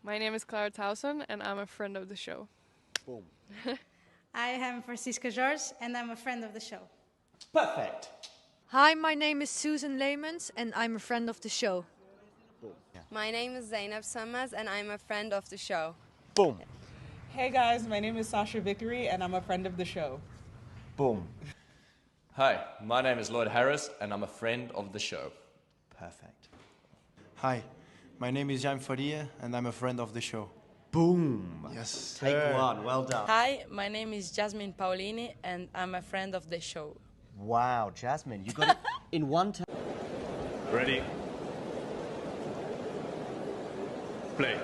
My name is Clara Towson, and I'm a friend of the show. Boom. I am Francisca George, and I'm a friend of the show. Perfect. Hi, my name is Susan Leemans, and I'm a friend of the show. Boom. Yeah. My name is Zainab Summers, and I'm a friend of the show. Boom. Hey guys, my name is Sasha Vickery, and I'm a friend of the show. Boom. Hi, my name is Lloyd Harris, and I'm a friend of the show. Perfect. Hi, my name is Jan Faria, and I'm a friend of the show. Boom. Yes. Take one. Well done. Hi, my name is Jasmine Paolini, and I'm a friend of the show. Wow, Jasmine, you got it in one time. Ready? Play.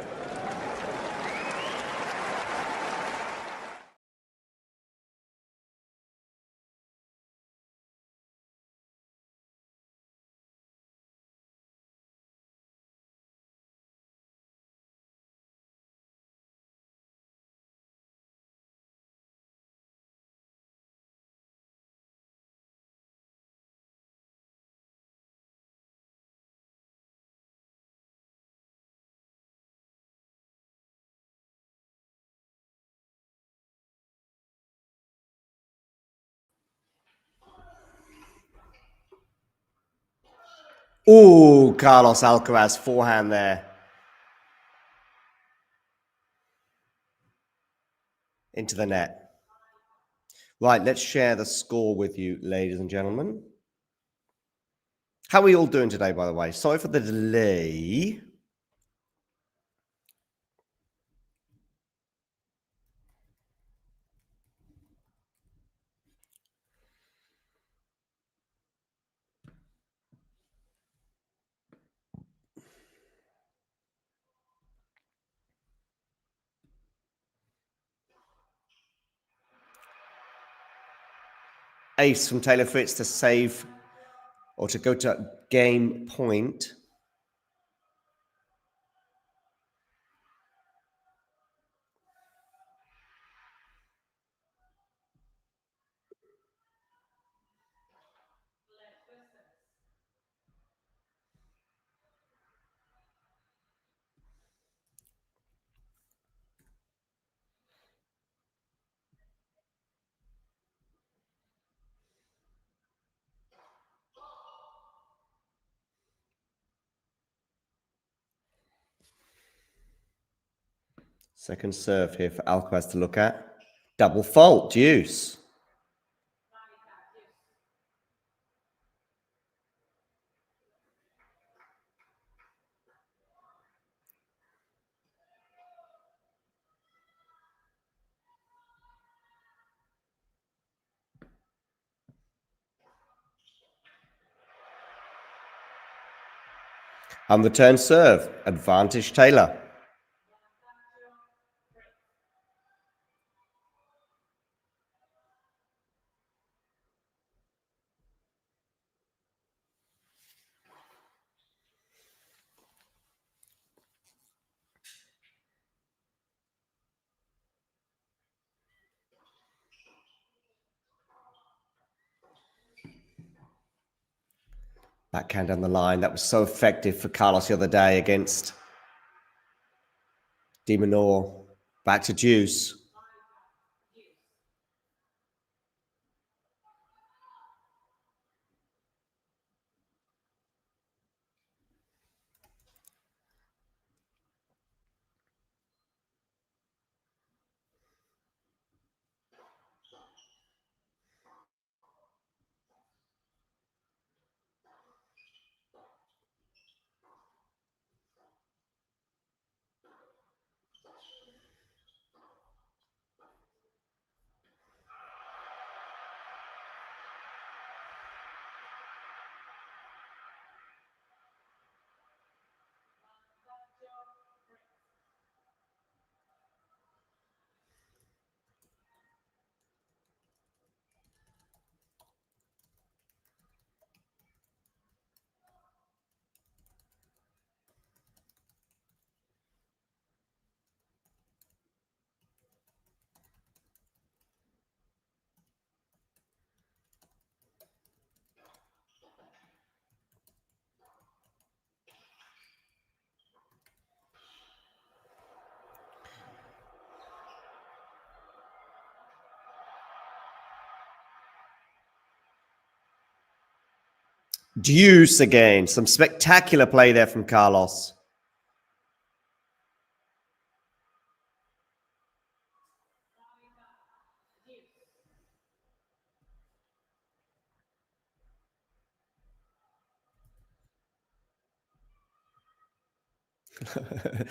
Ooh, Carlos Alcaraz forehand there. Into the net. Right, let's share the score with you, ladies and gentlemen. How are we all doing today, by the way? Sorry for the delay. Ace from Taylor Fritz to save or to go to game point. Second serve here for Alcaraz to look at. Double fault, deuce. And return serve, advantage Taylor. Backhand on the line. That was so effective for Carlos the other day against De Minaur. Back to deuce. Deuce again. Some spectacular play there from Carlos.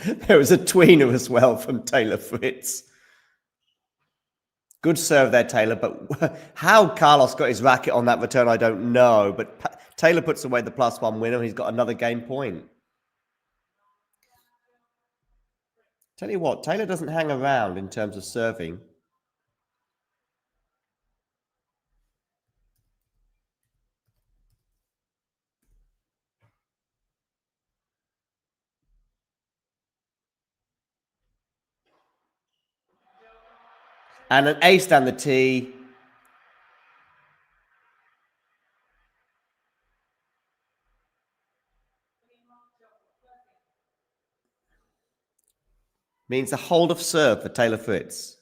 There was a tweener as well from Taylor Fritz. Good serve there, Taylor. But how Carlos got his racket on that return, I don't know. But Taylor puts away the +1 winner. He's got another game point. Tell you what, Taylor doesn't hang around in terms of serving. And an ace down the tee. Means a hold of serve for Taylor Fritz.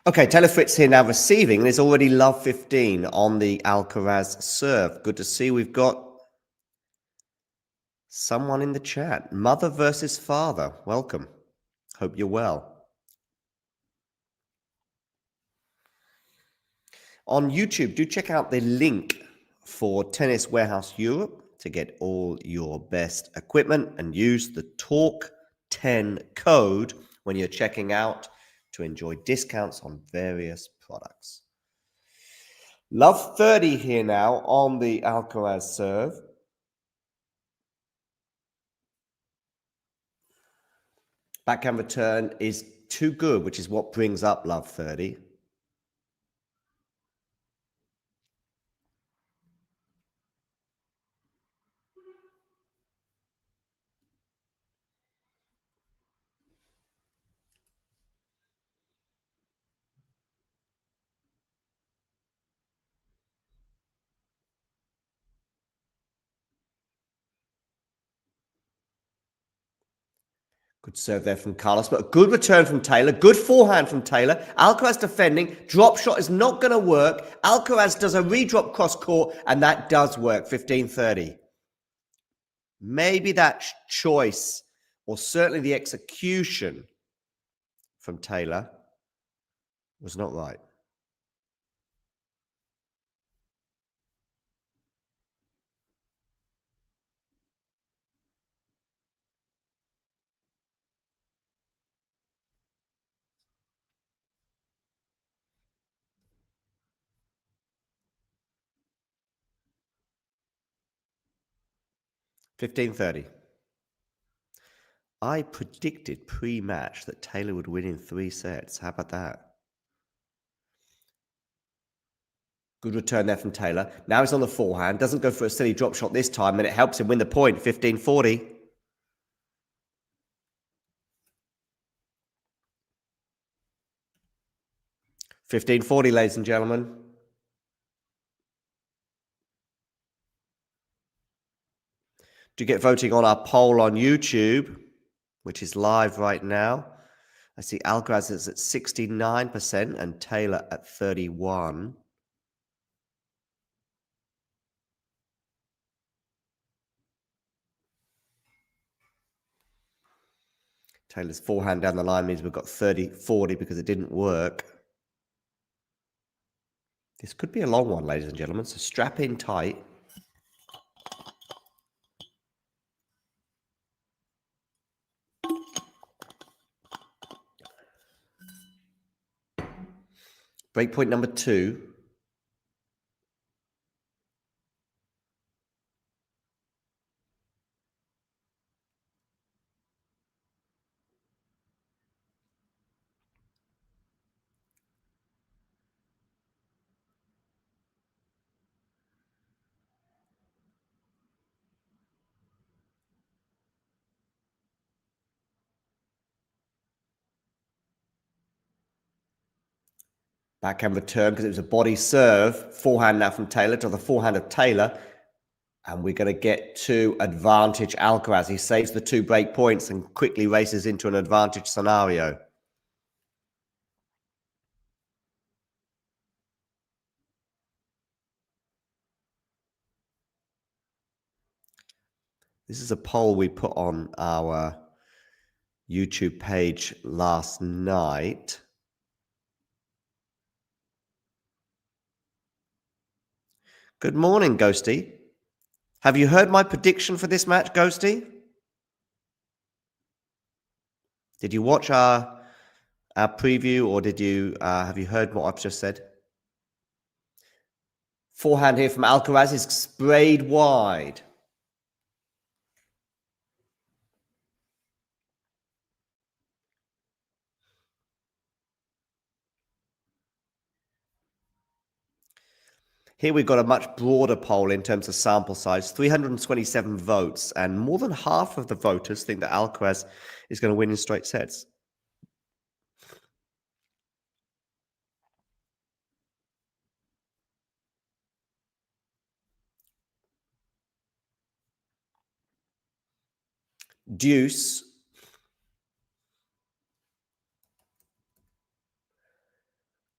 Okay, Taylor Fritz here now receiving, and is already love 15 on the Alcaraz serve. Good to see we've got someone in the chat. Mother versus father. Welcome. Hope you're well. On YouTube, do check out the link for Tennis Warehouse Europe to get all your best equipment and use the TALK10 code when you're checking out to enjoy discounts on various products. Love 30 here now on the Alcaraz serve. Backhand return is too good, which is what brings up love 30. Good serve there from Carlos, but a good return from Taylor. Good forehand from Taylor. Alcaraz defending. Drop shot is not going to work. Alcaraz does a redrop cross court, and that does work. 15-30. Maybe that choice, or certainly the execution from Taylor, was not right. 15:30. I predicted pre-match that Taylor would win in 3 sets. How about that? Good return there from Taylor. Now he's on the forehand. Doesn't go for a silly drop shot this time, and it helps him win the point. 15:40. 15:40, ladies and gentlemen. Do get voting on our poll on YouTube, which is live right now. I see Alcaraz is at 69% and Taylor at 31%. Taylor's forehand down the line means we've got 30-40 because it didn't work. This could be a long one, ladies and gentlemen, so strap in tight. Breakpoint number 2. Backhand return because it was a body serve. Forehand now from Taylor to the forehand of Taylor. And we're going to get to advantage Alcaraz. He saves the 2 break points and quickly races into an advantage scenario. This is a poll we put on our YouTube page last night. Good morning, Ghosty. Have you heard my prediction for this match, Ghosty? Did you watch our preview, or did you have you heard what I've just said? Forehand here from Alcaraz is sprayed wide. Here we've got a much broader poll in terms of sample size, 327 votes, and more than half of the voters think that Alcaraz is going to win in straight sets. Deuce.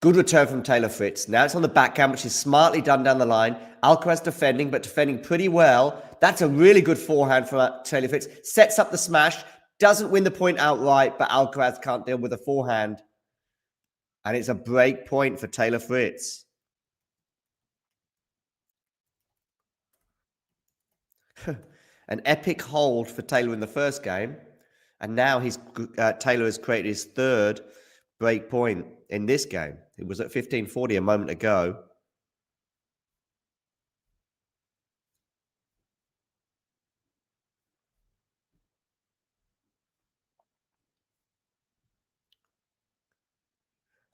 Good return from Taylor Fritz. Now it's on the backhand, which is smartly done down the line. Alcaraz defending, but defending pretty well. That's a really good forehand from Taylor Fritz. Sets up the smash. Doesn't win the point outright, but Alcaraz can't deal with the forehand. And it's a break point for Taylor Fritz. An epic hold for Taylor in the first game. And now Taylor has created his 3rd break point in this game. It was at 15:40 a moment ago.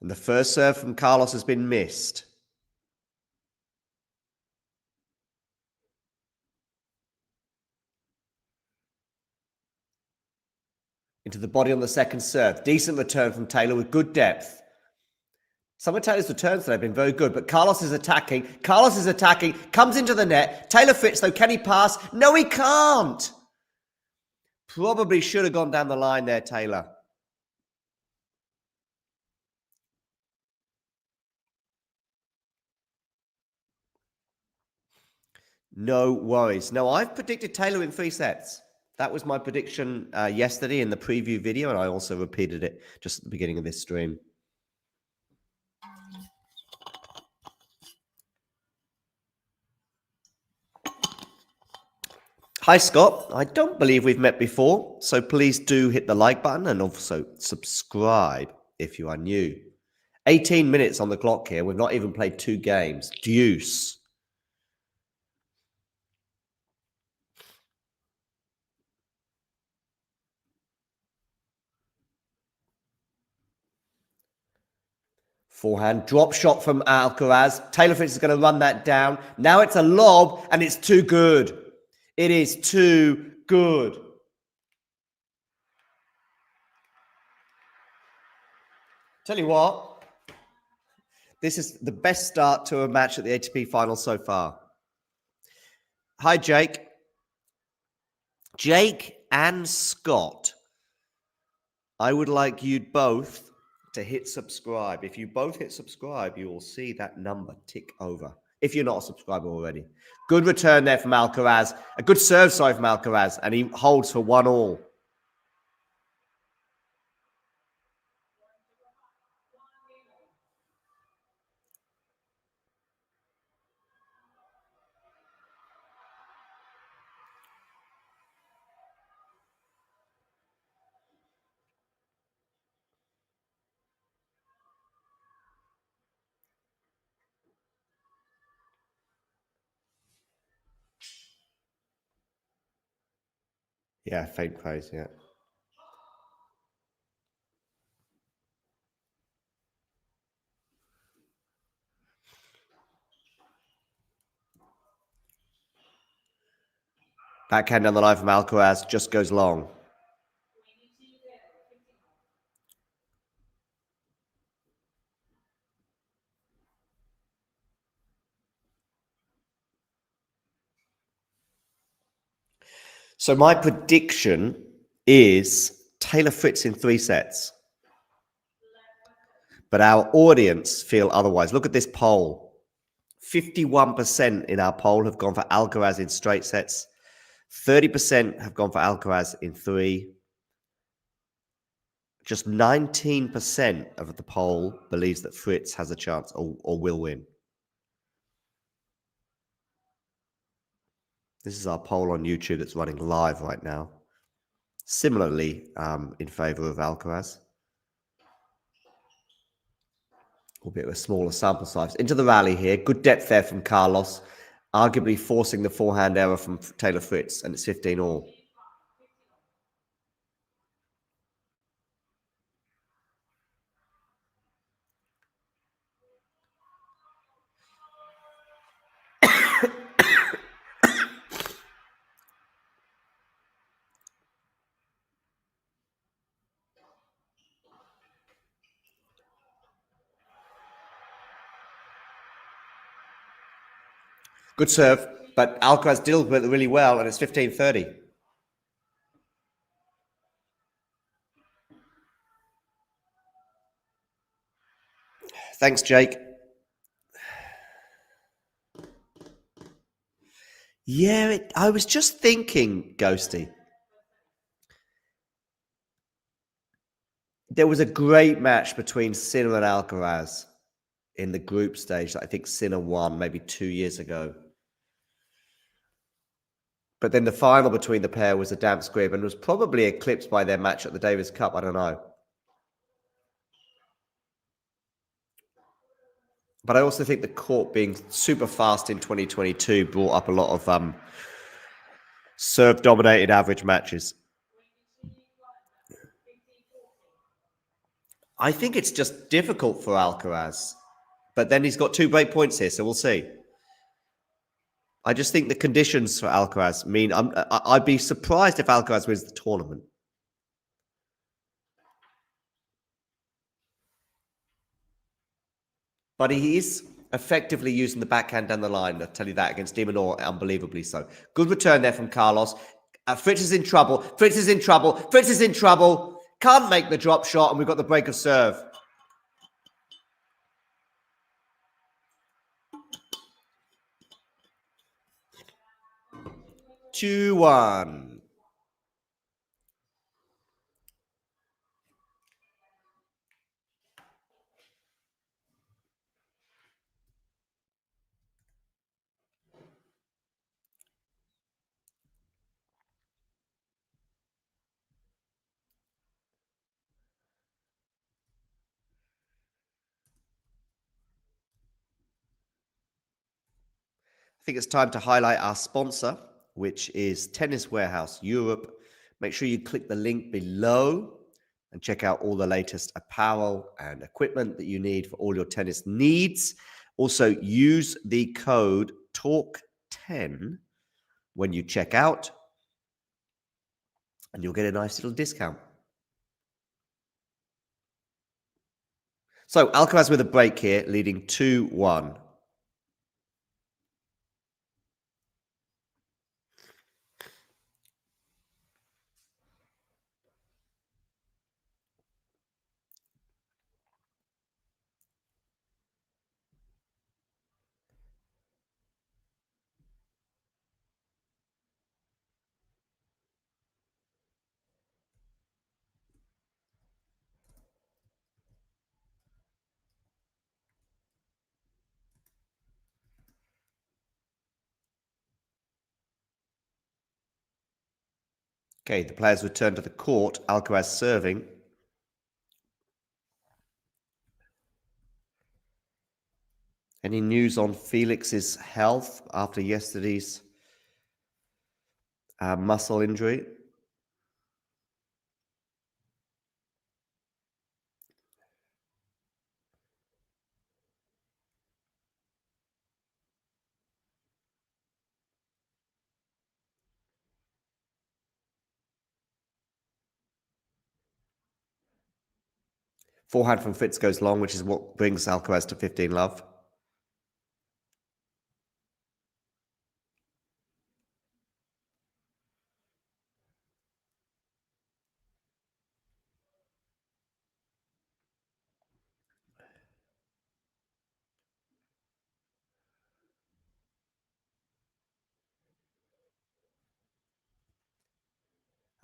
And the first serve from Carlos has been missed. Into the body on the second serve. Decent return from Taylor with good depth. Some of Taylor's returns today have been very good, but Carlos is attacking. Carlos is attacking, comes into the net. Taylor Fritz, though, can he pass? No, he can't. Probably should have gone down the line there, Taylor. No worries. No, I've predicted Taylor in 3 sets. That was my prediction yesterday in the preview video, and I also repeated it just at the beginning of this stream. Hi, Scott. I don't believe we've met before, so please do hit the like button and also subscribe if you are new. 18 minutes on the clock here. We've not even played 2 games. Deuce. Forehand, drop shot from Alcaraz. Taylor Fritz is going to run that down. Now it's a lob, and it's too good. It is too good. Tell you what, this is the best start to a match at the ATP Finals so far. Hi, Jake. Jake and Scott, I would like you both to hit subscribe. If you both hit subscribe, you will see that number tick over. If you're not a subscriber already. Good return there from Alcaraz. A good serve, sorry, from Alcaraz. And he holds for 1-1. Yeah, faint praise, yeah. Backhand on the line from Alcaraz just goes long. So my prediction is Taylor Fritz in 3 sets. But our audience feel otherwise. Look at this poll. 51% in our poll have gone for Alcaraz in straight sets. 30% have gone for Alcaraz in 3. Just 19% of the poll believes that Fritz has a chance or will win. This is our poll on YouTube that's running live right now. Similarly, in favor of Alcaraz. A bit of a smaller sample size. Into the rally here. Good depth there from Carlos. Arguably forcing the forehand error from Taylor Fritz. And it's 15-all. Good serve, but Alcaraz deals with it really well, and it's 15-30. Thanks, Jake. Yeah, I was just thinking, Ghosty. There was a great match between Sinner and Alcaraz in the group stage that I think Sinner won maybe 2 years ago. But then the final between the pair was a damp squib and was probably eclipsed by their match at the Davis Cup. I don't know. But I also think the court being super fast in 2022 brought up a lot of serve-dominated average matches. I think it's just difficult for Alcaraz. But then he's got 2 break points here, so we'll see. I just think the conditions for Alcaraz mean I'd be surprised if Alcaraz wins the tournament. But he is effectively using the backhand down the line. I'll tell you that, against De Minaur, unbelievably so. Good return there from Carlos. Fritz is in trouble. Fritz is in trouble. Fritz is in trouble. Can't make the drop shot, and we've got the break of serve. Two, 1. I think it's time to highlight our sponsor, which is Tennis Warehouse Europe. Make sure you click the link below and check out all the latest apparel and equipment that you need for all your tennis needs. Also, use the code TALK10 when you check out, and you'll get a nice little discount. So Alcaraz with a break here, leading 2-1. Okay, the players return to the court. Alcaraz serving. Any news on Felix's health after yesterday's muscle injury? Forehand from Fritz goes long, which is what brings Alcaraz to 15 love.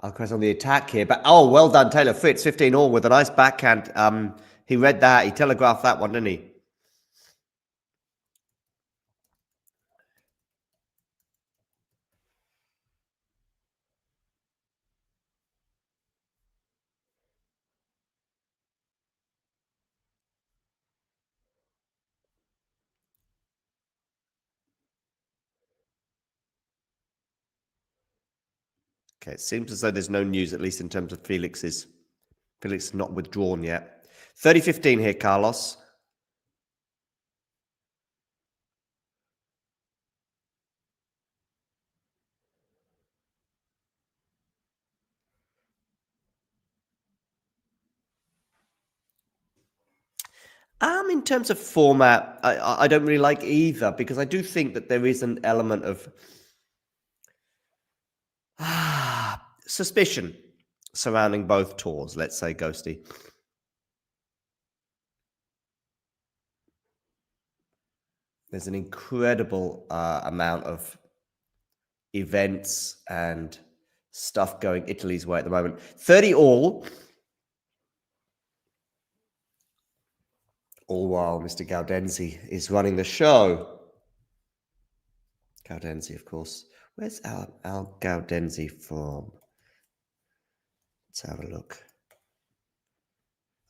Alcaraz on the attack here, but oh, well done, Taylor Fritz, 15 all with a nice backhand. He read that, he telegraphed that one, didn't he? Okay, it seems as though there's no news, at least in terms of Felix's. Felix is not withdrawn yet. 30-15 here, Carlos. In terms of format, I don't really like either, because I do think that there is an element of suspicion surrounding both tours, let's say, Ghosty. There's an incredible amount of events and stuff going Italy's way at the moment. 30 all. All while Mr. Gaudenzi is running the show. Gaudenzi, of course. Where's Al Gaudenzi from? Let's have a look.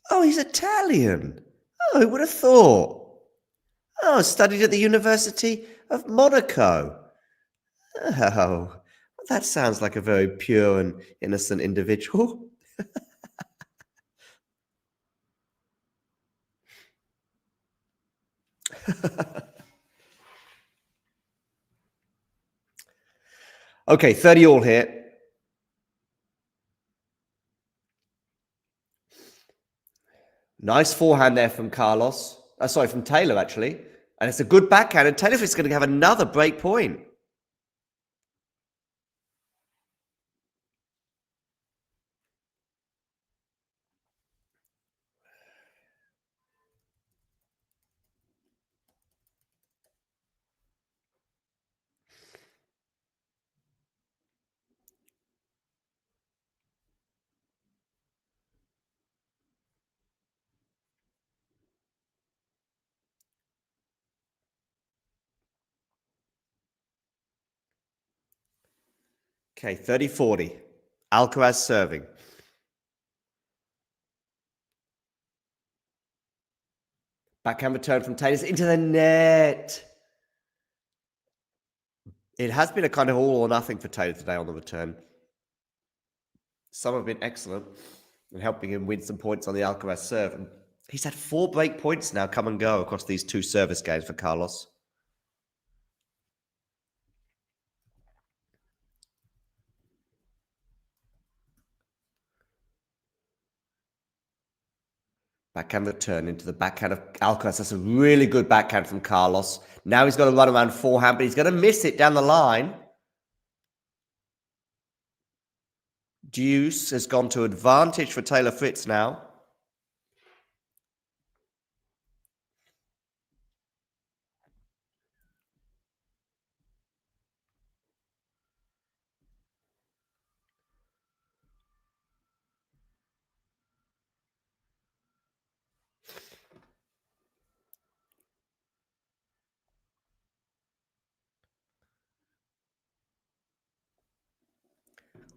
Oh, he's Italian. Oh, who would have thought? Oh, studied at the University of Monaco. Oh, that sounds like a very pure and innocent individual. Okay, 30 all here. Nice forehand there from Carlos. Sorry, from Taylor, actually. And it's a good backhand. And Taylor Fritz is going to have another break point. Okay, 30-40. Alcaraz serving. Backhand return from Taylor into the net. It has been a kind of all or nothing for Taylor today on the return. Some have been excellent. and helping him win some points on the Alcaraz serve. And he's had 4 break points now come and go across these 2 service games for Carlos. Backhand return into the backhand of Alcaraz. That's a really good backhand from Carlos. Now he's got to run around forehand, but he's going to miss it down the line. Deuce has gone to advantage for Taylor Fritz now.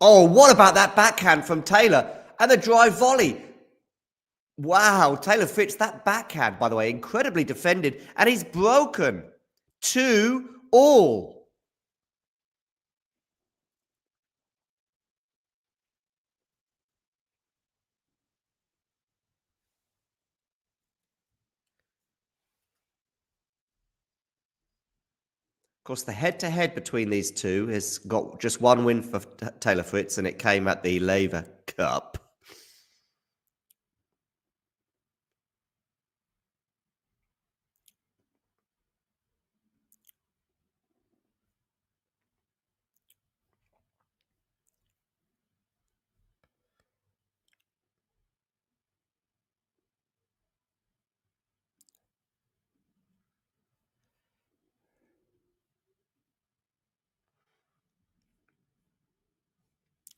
Oh, what about that backhand from Taylor? And the drive volley. Wow, Taylor Fritz, that backhand, by the way, incredibly defended. And he's broken. 2-all. Of course, the head-to-head between these two has got just 1 win for Taylor Fritz, and it came at the Laver Cup.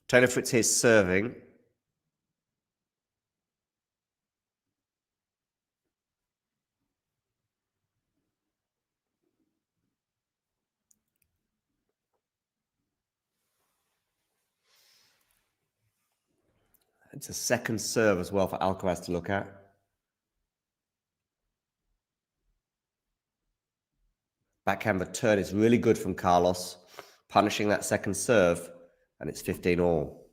Taylor Fritz here serving. It's a second serve as well for Alcaraz to look at. Backhand return is really good from Carlos, punishing that second serve, and it's 15-all.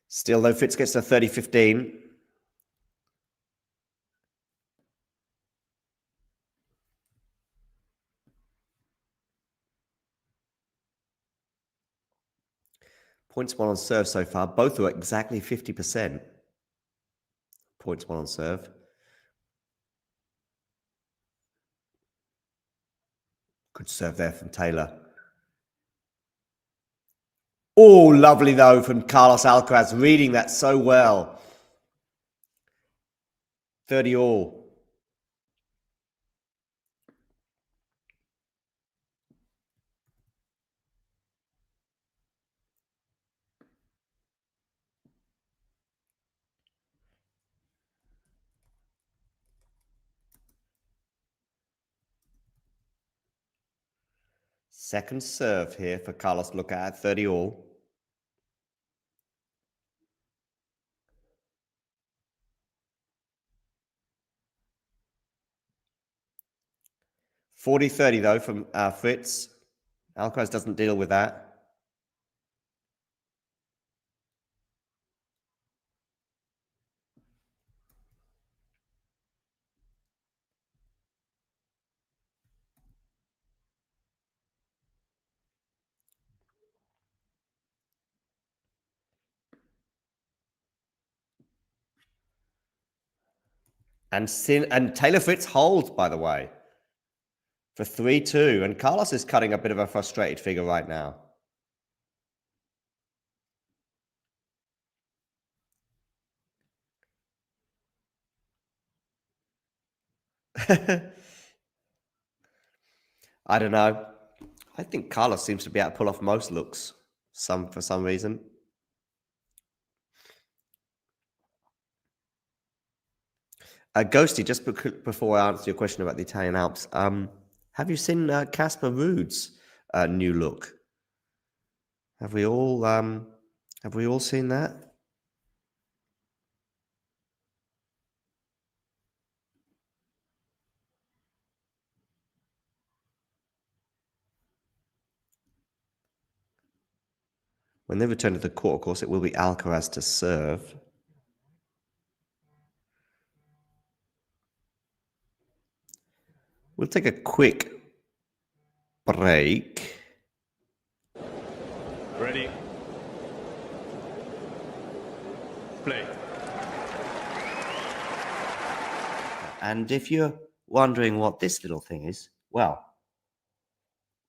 Still, though, Fritz gets to 30-15. Points won on serve so far. Both are exactly 50%. Points won on serve. Good serve there from Taylor. Oh, lovely, though, from Carlos Alcaraz, reading that so well. 30-all. Second serve here for Carlos to look at 30-all. (40-30) though from Fritz. Alcaraz doesn't deal with that. And Taylor Fritz holds, by the way, for 3-2. And Carlos is cutting a bit of a frustrated figure right now. I don't know. I think Carlos seems to be able to pull off most looks for some reason. Ghosty, just before I answer your question about the Italian Alps, have you seen Casper Ruud's new look. Have we all seen that? When they return to the court, of course, it will be Alcaraz to serve. We'll take a quick break. Ready. Play. And if you're wondering what this little thing is, well,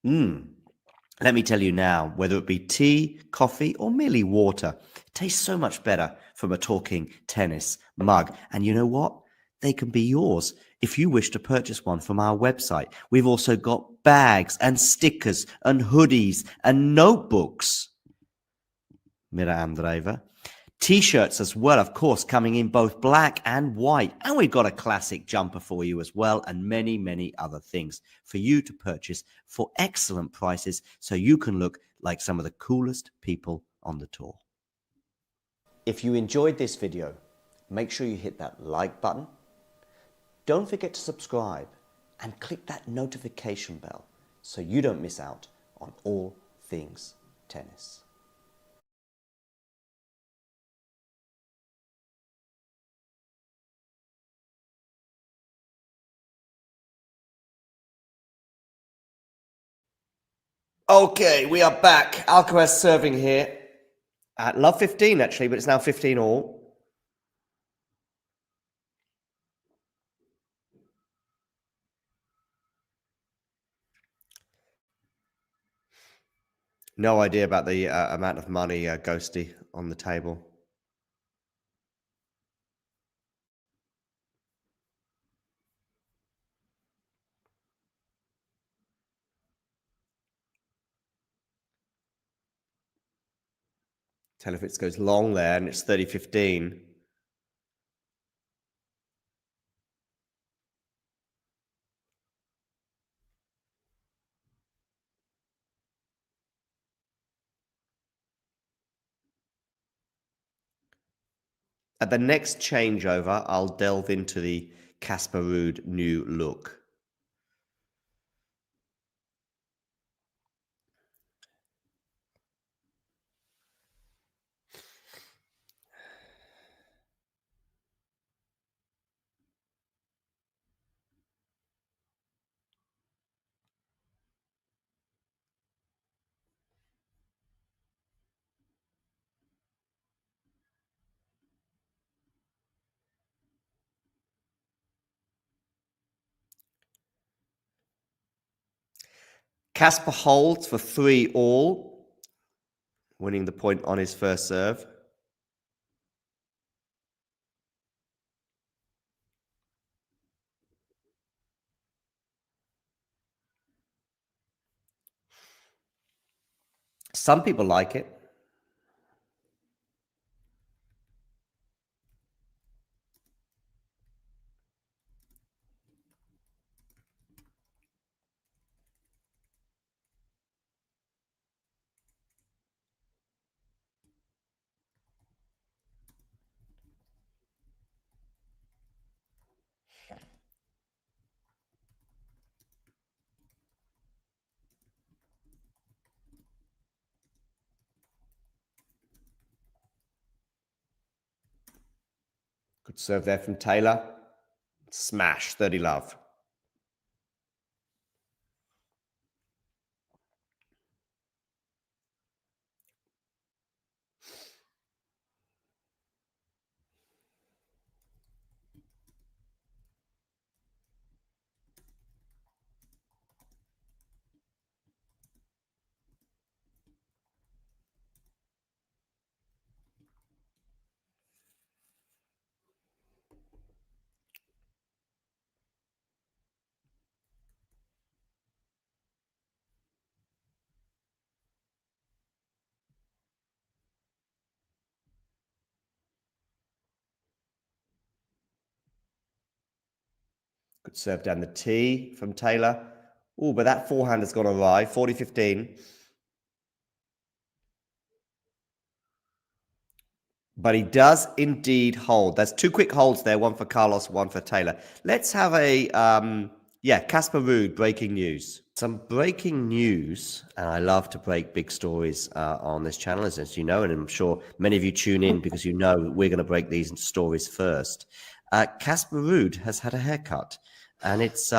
let me tell you now, whether it be tea, coffee, or merely water, it tastes so much better from a talking tennis mug. And you know what? They can be yours if you wish to purchase one from our website. We've also got bags and stickers and hoodies and notebooks. Mira Andreeva. T-shirts as well, of course, coming in both black and white. And we've got a classic jumper for you as well, and many, many other things for you to purchase for excellent prices so you can look like some of the coolest people on the tour. If you enjoyed this video, make sure you hit that like button. Don't forget to subscribe and click that notification bell so you don't miss out on all things tennis. Okay, we are back. Alcaraz serving here at love 15 actually, but it's now 15 all. No idea about the amount of money, Ghosty, on the table. Taylor Fritz goes long there, and it's 30-15. At the next changeover, I'll delve into the Casper Ruud new look. Casper holds for 3 all, winning the point on his first serve. Some people like it. Good serve there from Taylor. Smash, 30 love. Good serve down the tee from Taylor. Oh, but that forehand has gone awry. 40-15. But he does indeed hold. There's two quick holds there, one for Carlos, one for Taylor. Let's have a, Casper Ruud, breaking news. Some breaking news, and I love to break big stories on this channel, as you know, and I'm sure many of you tune in because you know we're going to break these stories first. Casper Ruud has had a haircut, and it's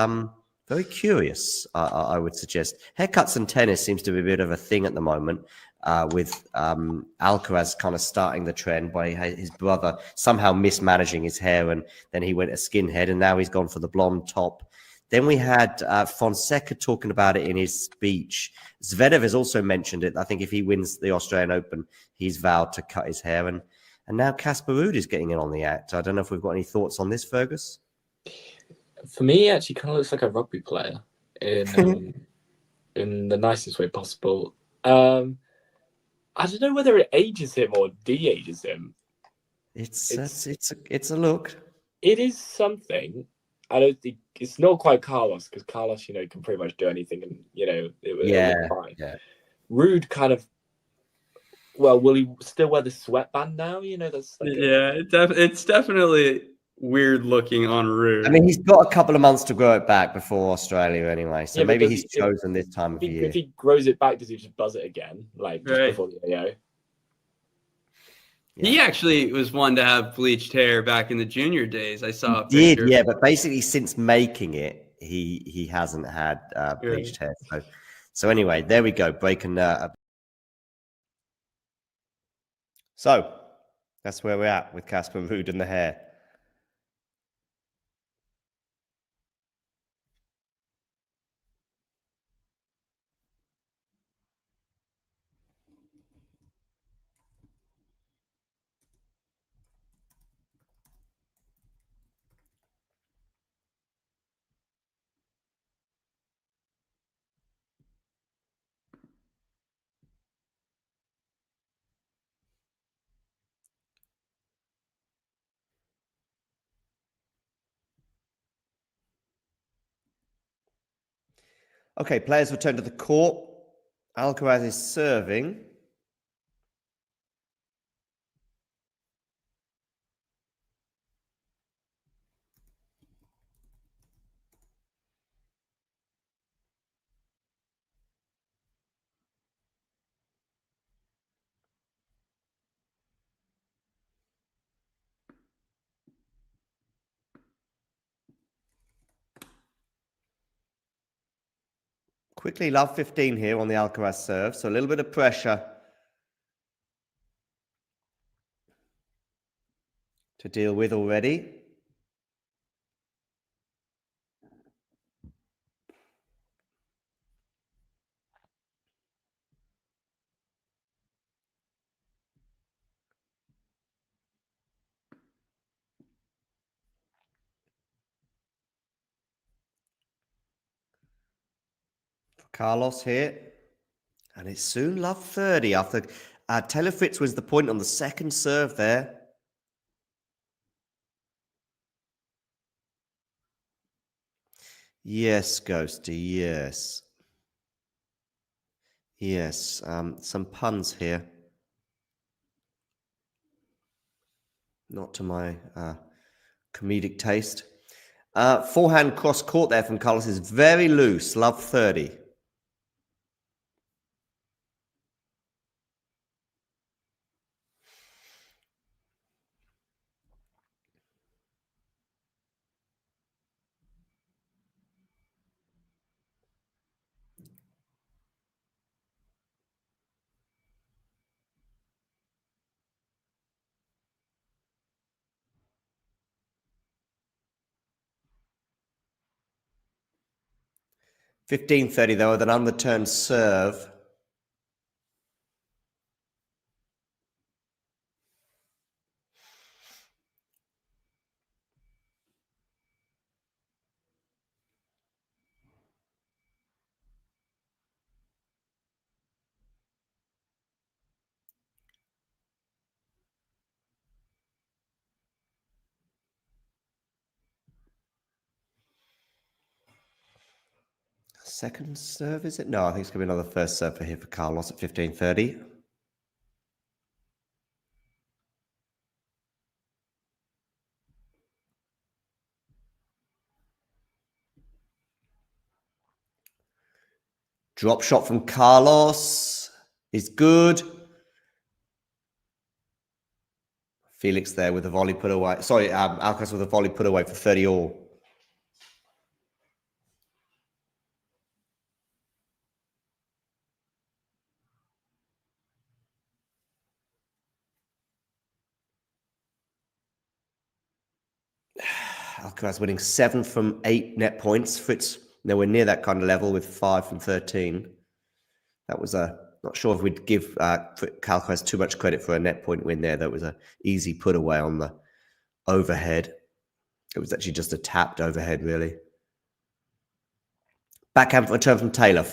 very curious, I would suggest. Haircuts in tennis seems to be a bit of a thing at the moment. With Alcaraz kind of starting the trend by his brother somehow mismanaging his hair, and then he went a skinhead, and now he's gone for the blonde top. Then we had Fonseca talking about it in his speech. Zverev has also mentioned it. I think if he wins the Australian Open, he's vowed to cut his hair. And now Casper Ruud is getting in on the act. I don't know if we've got any thoughts on this, Fergus. For me, he actually kind of looks like a rugby player in in the nicest way possible. I don't know whether it ages him or de-ages him. It's a look. It is something. I don't think it's not quite Carlos, because Carlos, can pretty much do anything, and it look fine. Yeah. Ruud kind of. Well, will he still wear the sweatband now? That's like it's definitely weird looking on Ruud. I mean, he's got a couple of months to grow it back before Australia anyway, so maybe he's chosen this time of year. If he grows it back, does he just buzz it again, like just before the AO? Yeah. He actually was one to have bleached hair back in the junior days. I saw a picture. Did, yeah, but basically since making it, he hasn't had bleached hair. So anyway, there we go, breaking. So that's where we're at with Casper Ruud and the hair. Okay, players return to the court. Alcaraz is serving. Quickly, love 15 here on the Alcaraz serve, so a little bit of pressure to deal with already. Carlos here. And it's soon love 30 after Taylor Fritz wins the point on the second serve there. Yes, Ghosty, yes. Yes, some puns here. Not to my comedic taste. Forehand cross court there from Carlos is very loose, love 30. $15.30 though with an unreturned serve. second serve, is it? No, I think it's going to be another first serve for here for Carlos at 15:30. Drop shot from Carlos is good. Felix there with a volley put away. Sorry, Alcaraz with a volley put away for 30 all. Alcaraz winning 7 from 8 net points. Fritz nowhere near that kind of level with 5 from 13. That was not sure if we'd give Alcaraz too much credit for a net point win there. That was an easy put away on the overhead. It was actually just a tapped overhead, really. Backhand return from Taylor.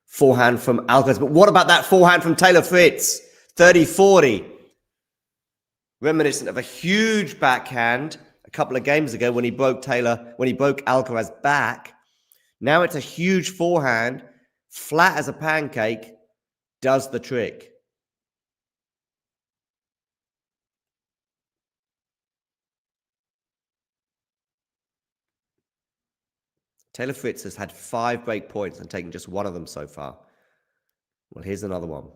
Forehand from Alcaraz. But what about that forehand from Taylor Fritz? 30-40. Reminiscent of a huge backhand a couple of games ago when he broke Alcaraz back. Now it's a huge forehand, flat as a pancake, does the trick. Taylor Fritz has had 5 break points and taken just one of them so far. Well, here's another one.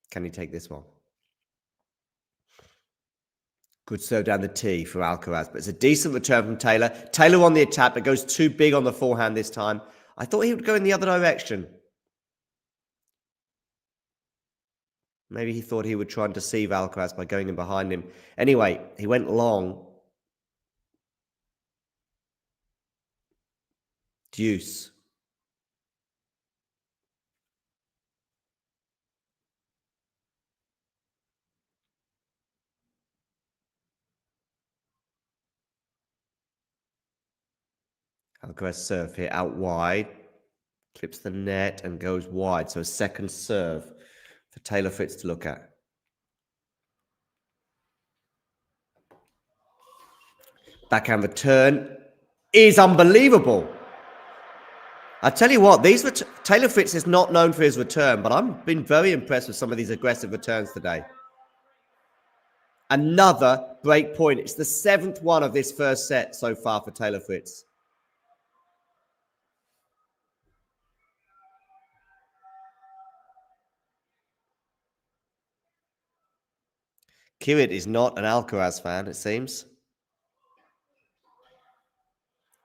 Can he take this one? Good serve down the tee for Alcaraz, but it's a decent return from Taylor. Taylor on the attack, but goes too big on the forehand this time. I thought he would go in the other direction. Maybe he thought he would try and deceive Alcaraz by going in behind him. Anyway, he went long. Deuce. Alcaraz serve here out wide. Clips the net and goes wide. So a second serve for Taylor Fritz to look at. Backhand return is unbelievable. I tell you what, Taylor Fritz is not known for his return, but I've been very impressed with some of these aggressive returns today. Another break point. It's the 7th one of this first set so far for Taylor Fritz. Kirit is not an Alcaraz fan, it seems.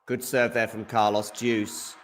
Good serve there from Carlos. Deuce.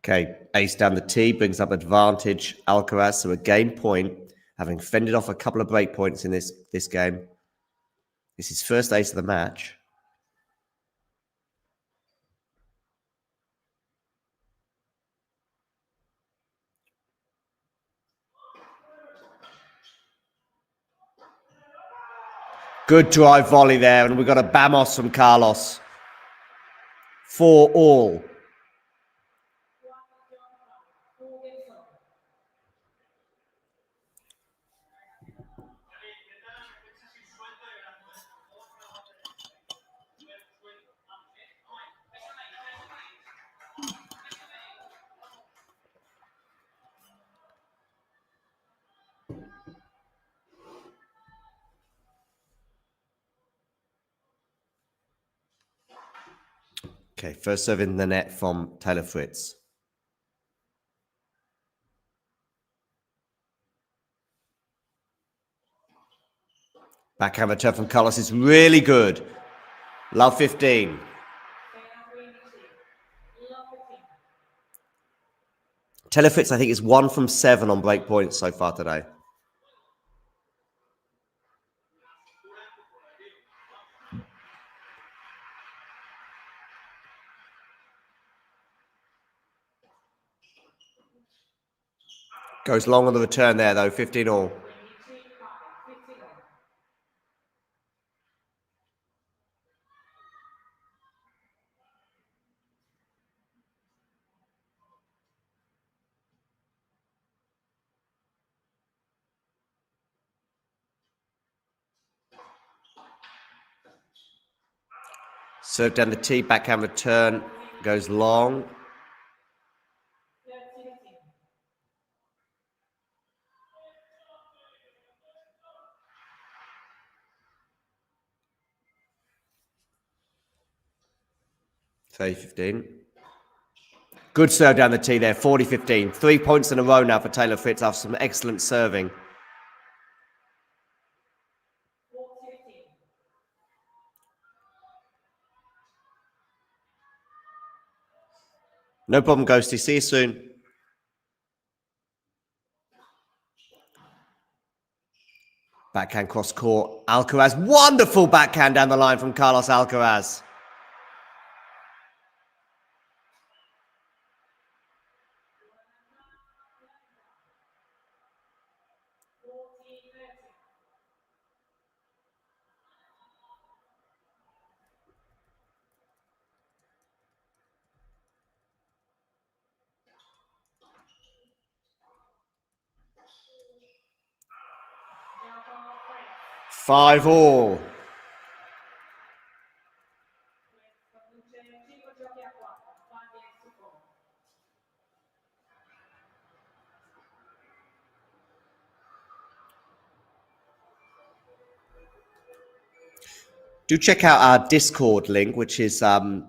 Okay, ace down the tee brings up advantage Alcaraz, so a game point, having fended off a couple of break points in this game. This is his first ace of the match. Good drive volley there, and we've got a Bamos from Carlos. 4 all. Okay, first serve in the net from Taylor Fritz. Backhand return from Carlos is really good. Love 15. Taylor Fritz, I think, is 1 from 7 on break points so far today. Goes long on the return there, though, 15 all. Serve down the tee, backhand return, goes long. Say 15. Good serve down the tee there, 40-15. 3 points in a row now for Taylor Fritz after some excellent serving. No problem, Ghosty. See you soon. Backhand cross court. Alcaraz. Wonderful backhand down the line from Carlos Alcaraz. Five all. Do check out our Discord link, which is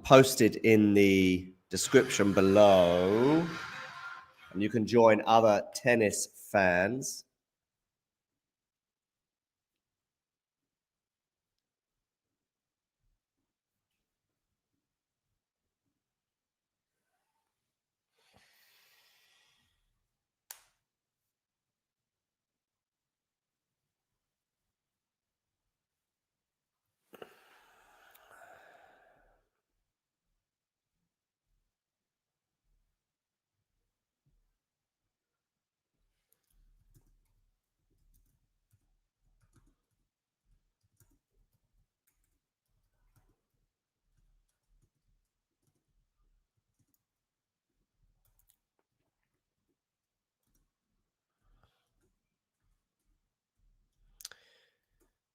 posted in the description below. And you can join other tennis fans.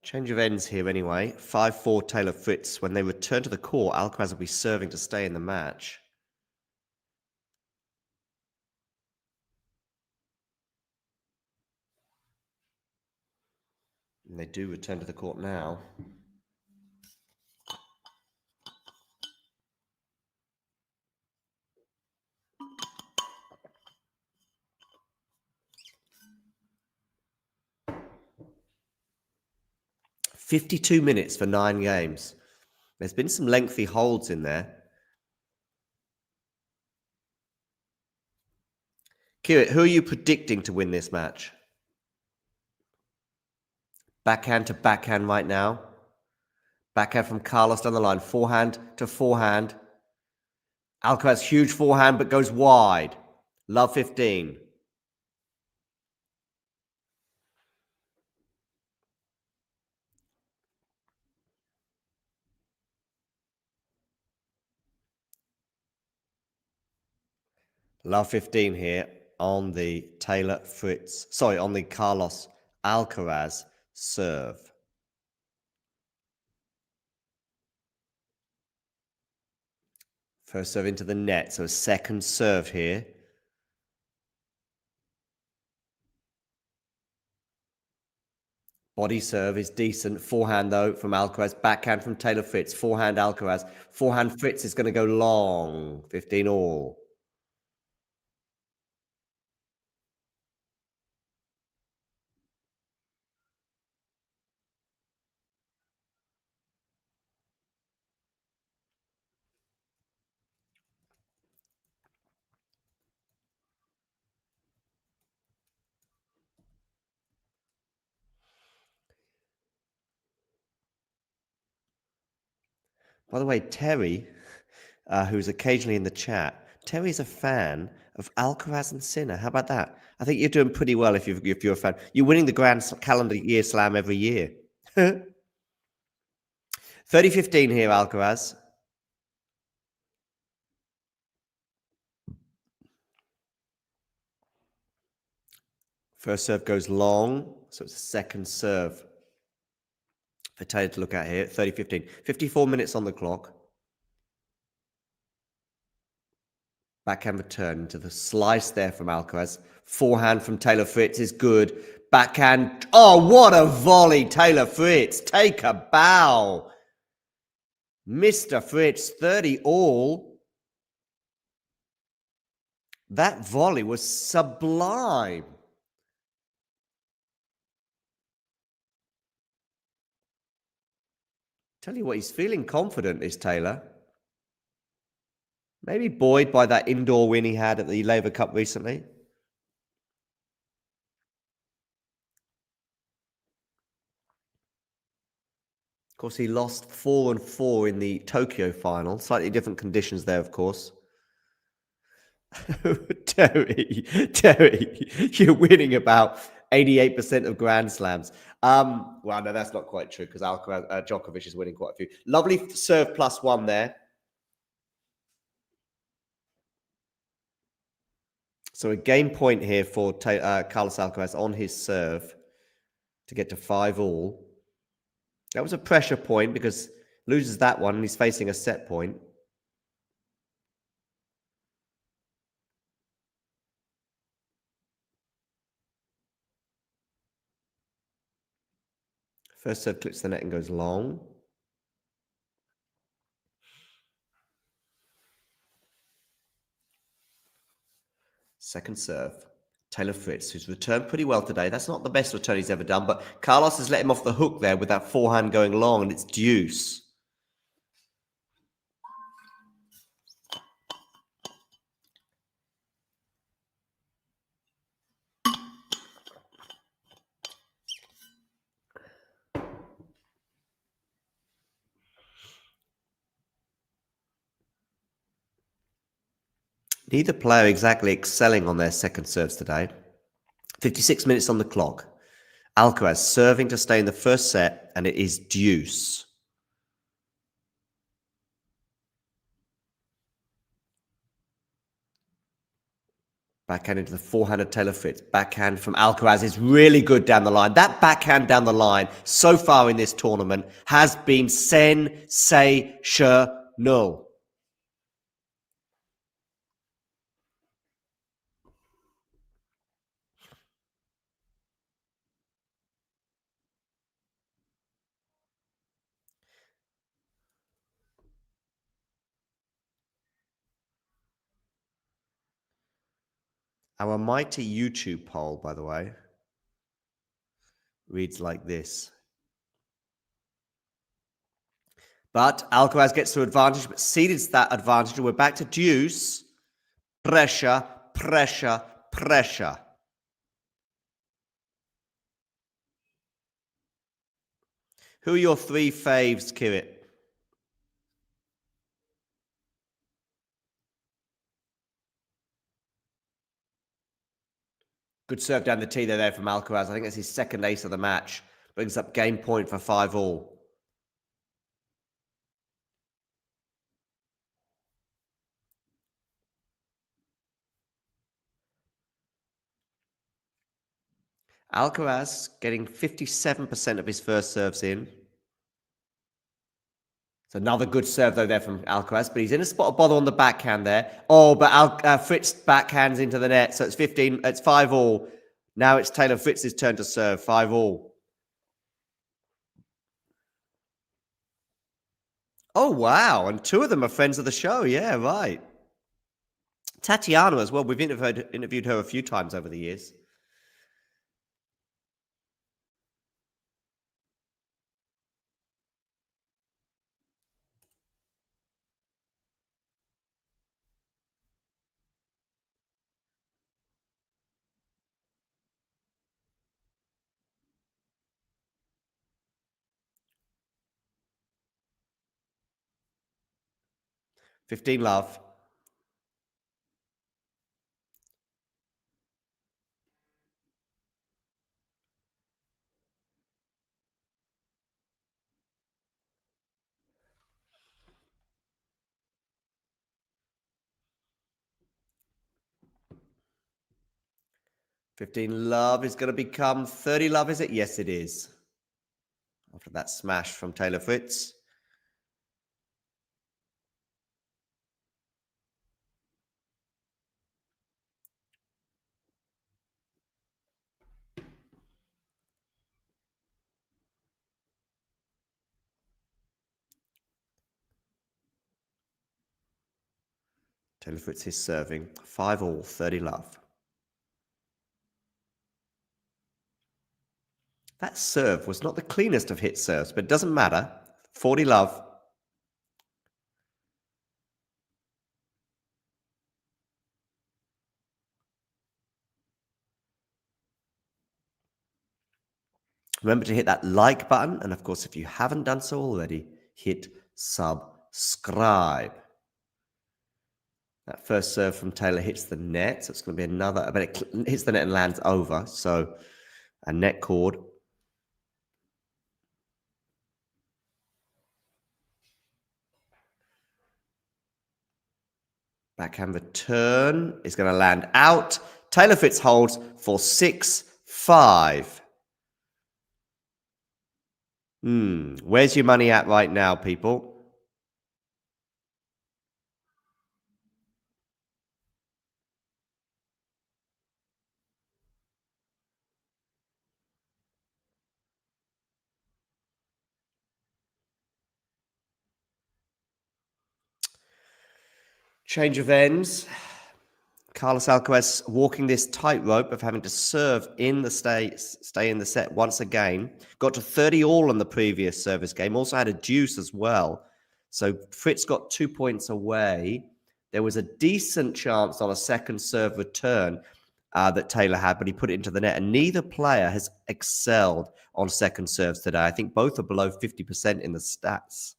Change of ends here anyway. 5-4 Taylor Fritz. When they return to the court, Alcaraz will be serving to stay in the match. And they do return to the court now. "52 minutes for 9 games. There's been some lengthy holds in there. Kirit, who are you predicting to win this match? Backhand to backhand right now. Backhand from Carlos down the line. Forehand to forehand. Alcaraz, huge forehand, but goes wide. Love 15. Love 15 here on the Taylor Fritz. Sorry, on the Carlos Alcaraz serve. First serve into the net, so a second serve here. Body serve is decent. Forehand, though, from Alcaraz. Backhand from Taylor Fritz. Forehand, Alcaraz. Forehand, Fritz is going to go long. 15 all. By the way, Terry, who's occasionally in the chat, Terry's a fan of Alcaraz and Sinner. How about that? I think you're doing pretty well if you're a fan. You're winning the Grand Calendar Year Slam every year. 30-15 here, Alcaraz. First serve goes long, so it's a second serve for Taylor to look at here. 30-15. 54 minutes on the clock. Backhand return into the slice there from Alcaraz. Forehand from Taylor Fritz is good. Backhand. Oh, what a volley, Taylor Fritz. Take a bow. Mr. Fritz, 30 all. That volley was sublime. Tell you what, he's feeling confident, is Taylor. Maybe buoyed by that indoor win he had at the Laver Cup recently. Of course, he lost 4-4 in the Tokyo final. Slightly different conditions there, of course. Terry, you're winning about 88% of Grand Slams. Well, no, that's not quite true because Djokovic is winning quite a few. Lovely serve +1 there. So a game point here for Carlos Alcaraz on his serve to get to 5 all. That was a pressure point because loses that one and he's facing a set point. First serve clips the net and goes long. Second serve. Taylor Fritz, who's returned pretty well today. That's not the best return he's ever done, but Carlos has let him off the hook there with that forehand going long, and it's deuce. Neither player exactly excelling on their second serves today. 56 minutes on the clock. Alcaraz serving to stay in the first set, and it is deuce. Backhand into the forehand of Taylor Fritz. Backhand from Alcaraz is really good down the line. That backhand down the line so far in this tournament has been sensational. Our mighty YouTube poll, by the way, reads like this. But Alcaraz gets to advantage, but cedes that advantage. We're back to deuce. Pressure, pressure, pressure. Who are your 3 faves, Kirit? Good serve down the tee there from Alcaraz. I think that's his second ace of the match. Brings up game point for 5 all. Alcaraz getting 57% of his first serves in. It's another good serve, though, there from Alcaraz, but he's in a spot of bother on the backhand there. Oh, but Fritz backhands into the net, so it's 5 all. Now it's Taylor Fritz's turn to serve, 5 all. Oh, wow, and 2 of them are friends of the show, yeah, right. Tatiana as well, we've interviewed her a few times over the years. $15 love. 15 love is going to become 30 love, is it? Yes, it is. After that smash from Taylor Fritz. Taylor Fritz is serving. 5-all, 30 love. That serve was not the cleanest of hit serves, but it doesn't matter. 40 love. Remember to hit that like button. And of course, if you haven't done so already, hit subscribe. That first serve from Taylor hits the net. So it's going to be another, but it hits the net and lands over. So a net cord. Backhand return is going to land out. Taylor Fritz holds for 6-5. Where's your money at right now, people? Change of ends. Carlos Alcaraz walking this tightrope of having to serve in the stay in the set once again. Got to 30-all on the previous service game. Also had a deuce as well. So Fritz got 2 points away. There was a decent chance on a second serve return that Taylor had, but he put it into the net. And neither player has excelled on second serves today. I think both are below 50% in the stats.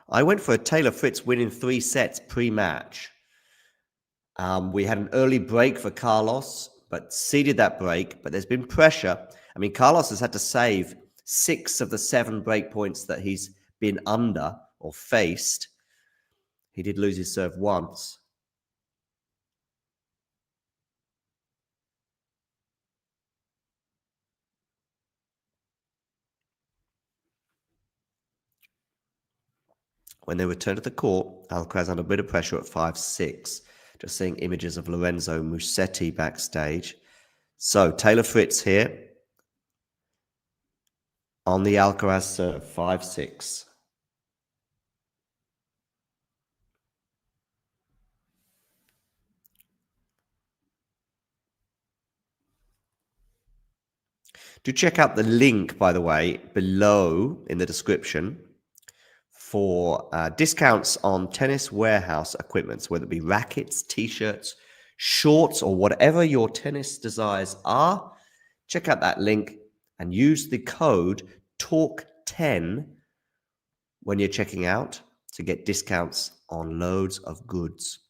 I went for a Taylor Fritz win in 3 sets pre-match. We had an early break for Carlos, but ceded that break. But there's been pressure. I mean, Carlos has had to save 6 of the 7 break points that he's been under or faced. He did lose his serve once. When they returned to the court, Alcaraz under a bit of pressure at 5-6. Just seeing images of Lorenzo Musetti backstage. So Taylor Fritz here on the Alcaraz serve, 5-6. Do check out the link, by the way, below in the description for discounts on Tennis Warehouse equipment, whether it be rackets, t-shirts, shorts, or whatever your tennis desires are. Check out that link and use the code TALK10 when you're checking out to get discounts on loads of goods.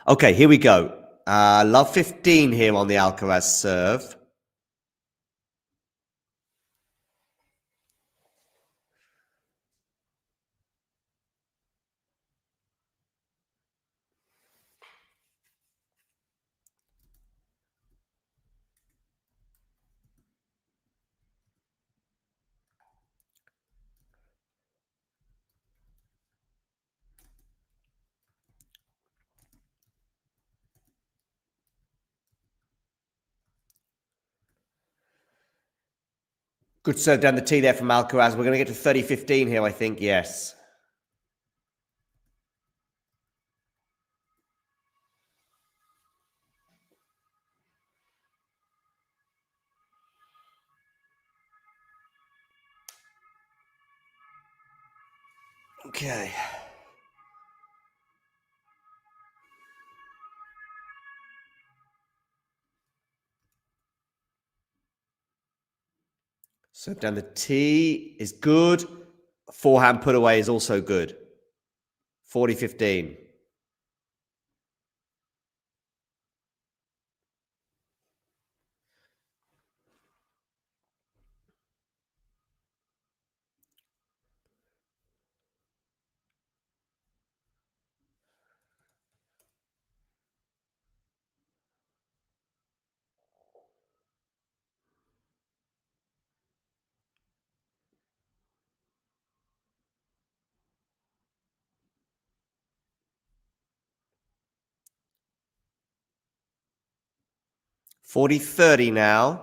Okay, here we go. Love 15 here on the Alcaraz serve. Good serve down the tee there from Alcaraz. We're going to get to 30-15 here, I think. Yes. Okay. Serve down the tee is good. Forehand put away is also good. 40-15. 40-30 now.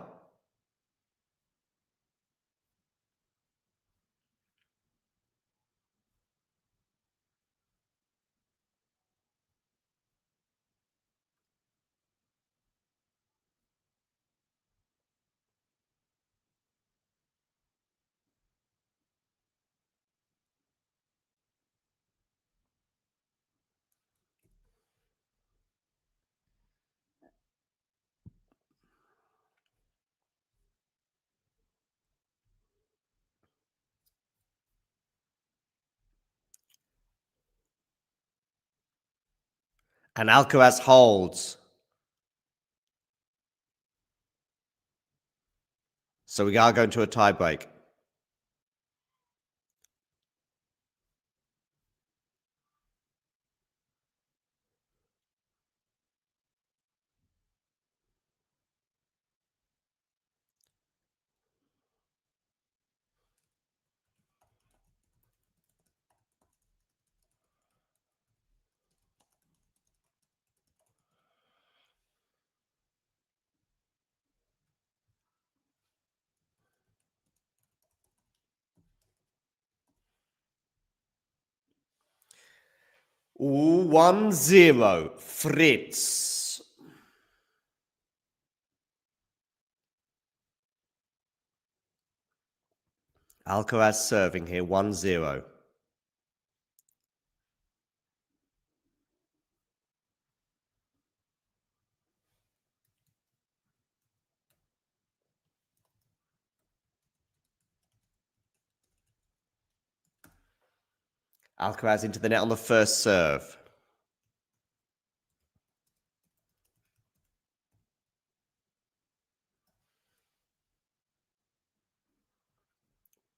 And Alcaraz holds. So we are going to a tie break. Ooh, 1-0. Fritz. Alcaraz serving here, 1-0. Alcaraz into the net on the first serve.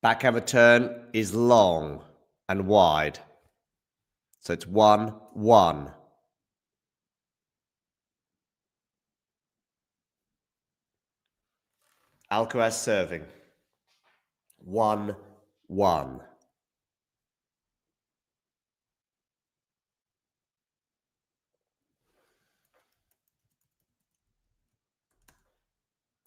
Backhand return is long and wide. So it's 1-1. Alcaraz serving. 1-1.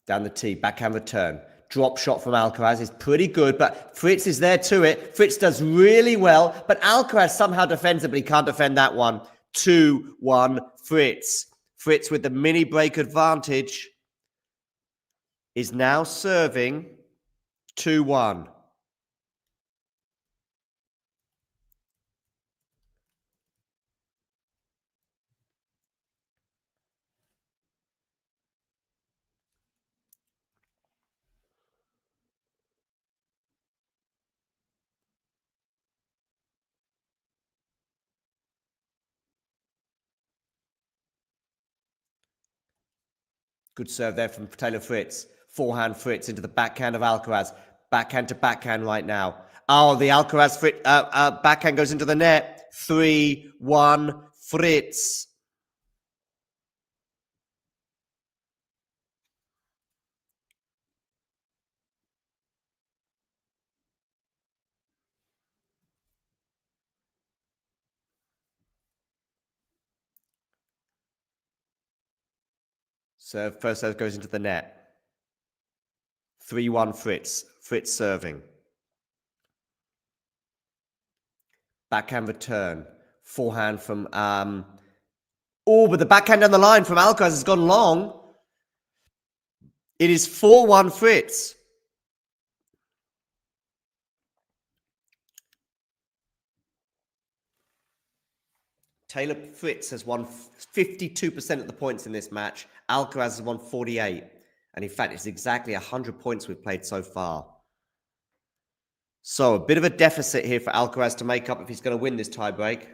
Down the tee, backhand return. Drop shot from Alcaraz is pretty good, but Fritz is there to it. Fritz does really well, but Alcaraz somehow defends it, but he can't defend that one. 2-1 Fritz. Fritz with the mini break advantage is now serving 2-1. Good serve there from Taylor Fritz. Forehand Fritz into the backhand of Alcaraz. Backhand to backhand right now. Oh, the Alcaraz backhand goes into the net. 3-1 Fritz. First serve goes into the net. 3-1 Fritz. Fritz serving. Backhand return. Forehand from... but the backhand down the line from Alcaraz has gone long. It is 4-1 Fritz. Taylor Fritz has won 52% of the points in this match. Alcaraz has won 48. And in fact, it's exactly 100 points we've played so far. So a bit of a deficit here for Alcaraz to make up if he's going to win this tiebreak.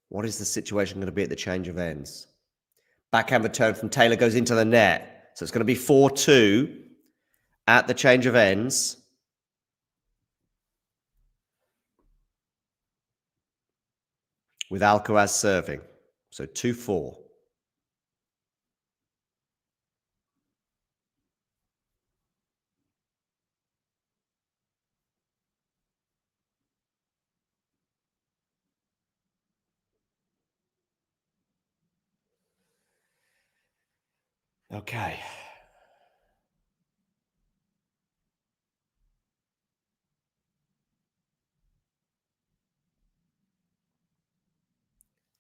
What is the situation going to be at the change of ends? Backhand return from Taylor goes into the net. So it's going to be 4-2 at the change of ends. With Alcaraz serving. So 2-4. Okay.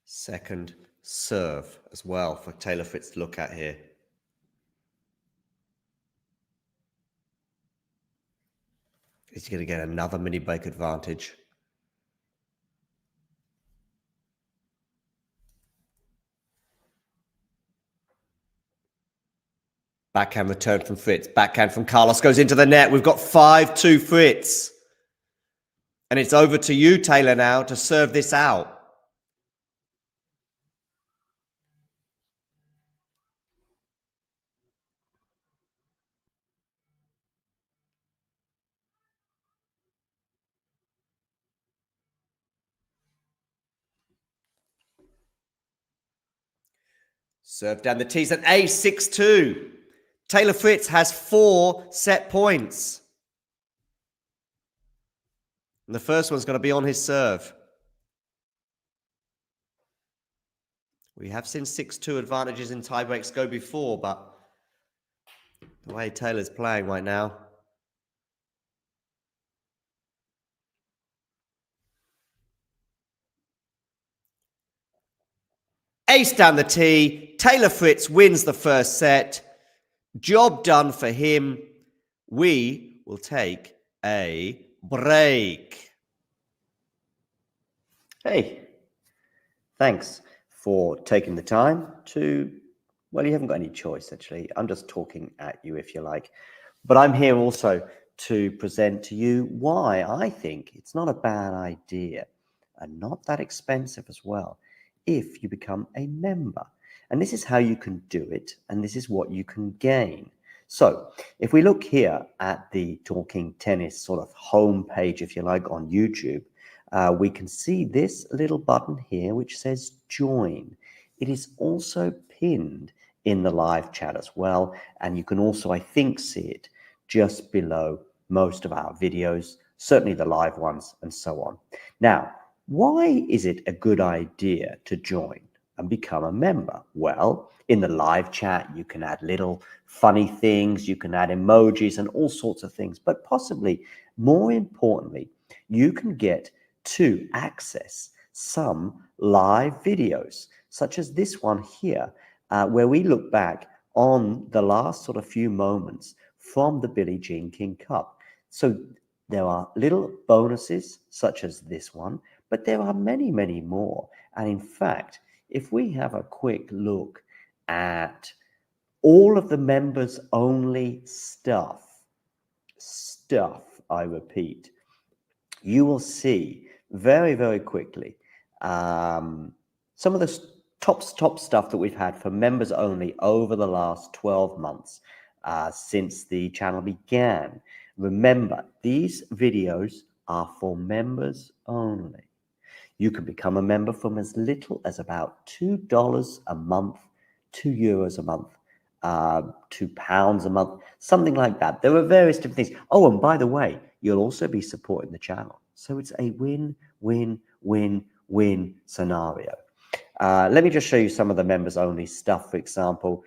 Second serve as well for Taylor Fritz to look at here. Is he going to get another mini break advantage? Backhand return from Fritz. Backhand from Carlos goes into the net. We've got 5-2 Fritz. And it's over to you, Taylor, now to serve this out. Serve down the tees, an ace, 6-2. Taylor Fritz has 4 set points. And the first one's going to be on his serve. We have seen 6-2 advantages in tiebreaks go before, but the way Taylor's playing right now. Ace down the tee. Taylor Fritz wins the first set. Job done for him. We will take a break. Hey, thanks for taking the time to, well, you haven't got any choice, actually. I'm just talking at you, if you like. But I'm here also to present to you why I think it's not a bad idea and not that expensive as well if you become a member. And this is how you can do it, and this is what you can gain. So if we look here at the Talking Tennis sort of homepage, if you like, on YouTube, we can see this little button here which says join. It is also pinned in the live chat as well, and you can also, I think, see it just below most of our videos, certainly the live ones and so on. Now, why is it a good idea to join and become a member? Well, in the live chat, you can add little funny things, you can add emojis and all sorts of things, but possibly more importantly, you can get to access some live videos, such as this one here, where we look back on the last sort of few moments from the Billie Jean King Cup. So there are little bonuses such as this one, but there are many, many more. And in fact, if we have a quick look at all of the members only stuff, I repeat, you will see very, very quickly some of the top stuff that we've had for members only over the last 12 months since the channel began. Remember, these videos are for members only. You can become a member from as little as about $2 a month, €2 a month, £2 a month, something like that. There are various different things. Oh, and by the way, you'll also be supporting the channel. So it's a win-win-win-win scenario. Let me just show you some of the members only stuff. For example,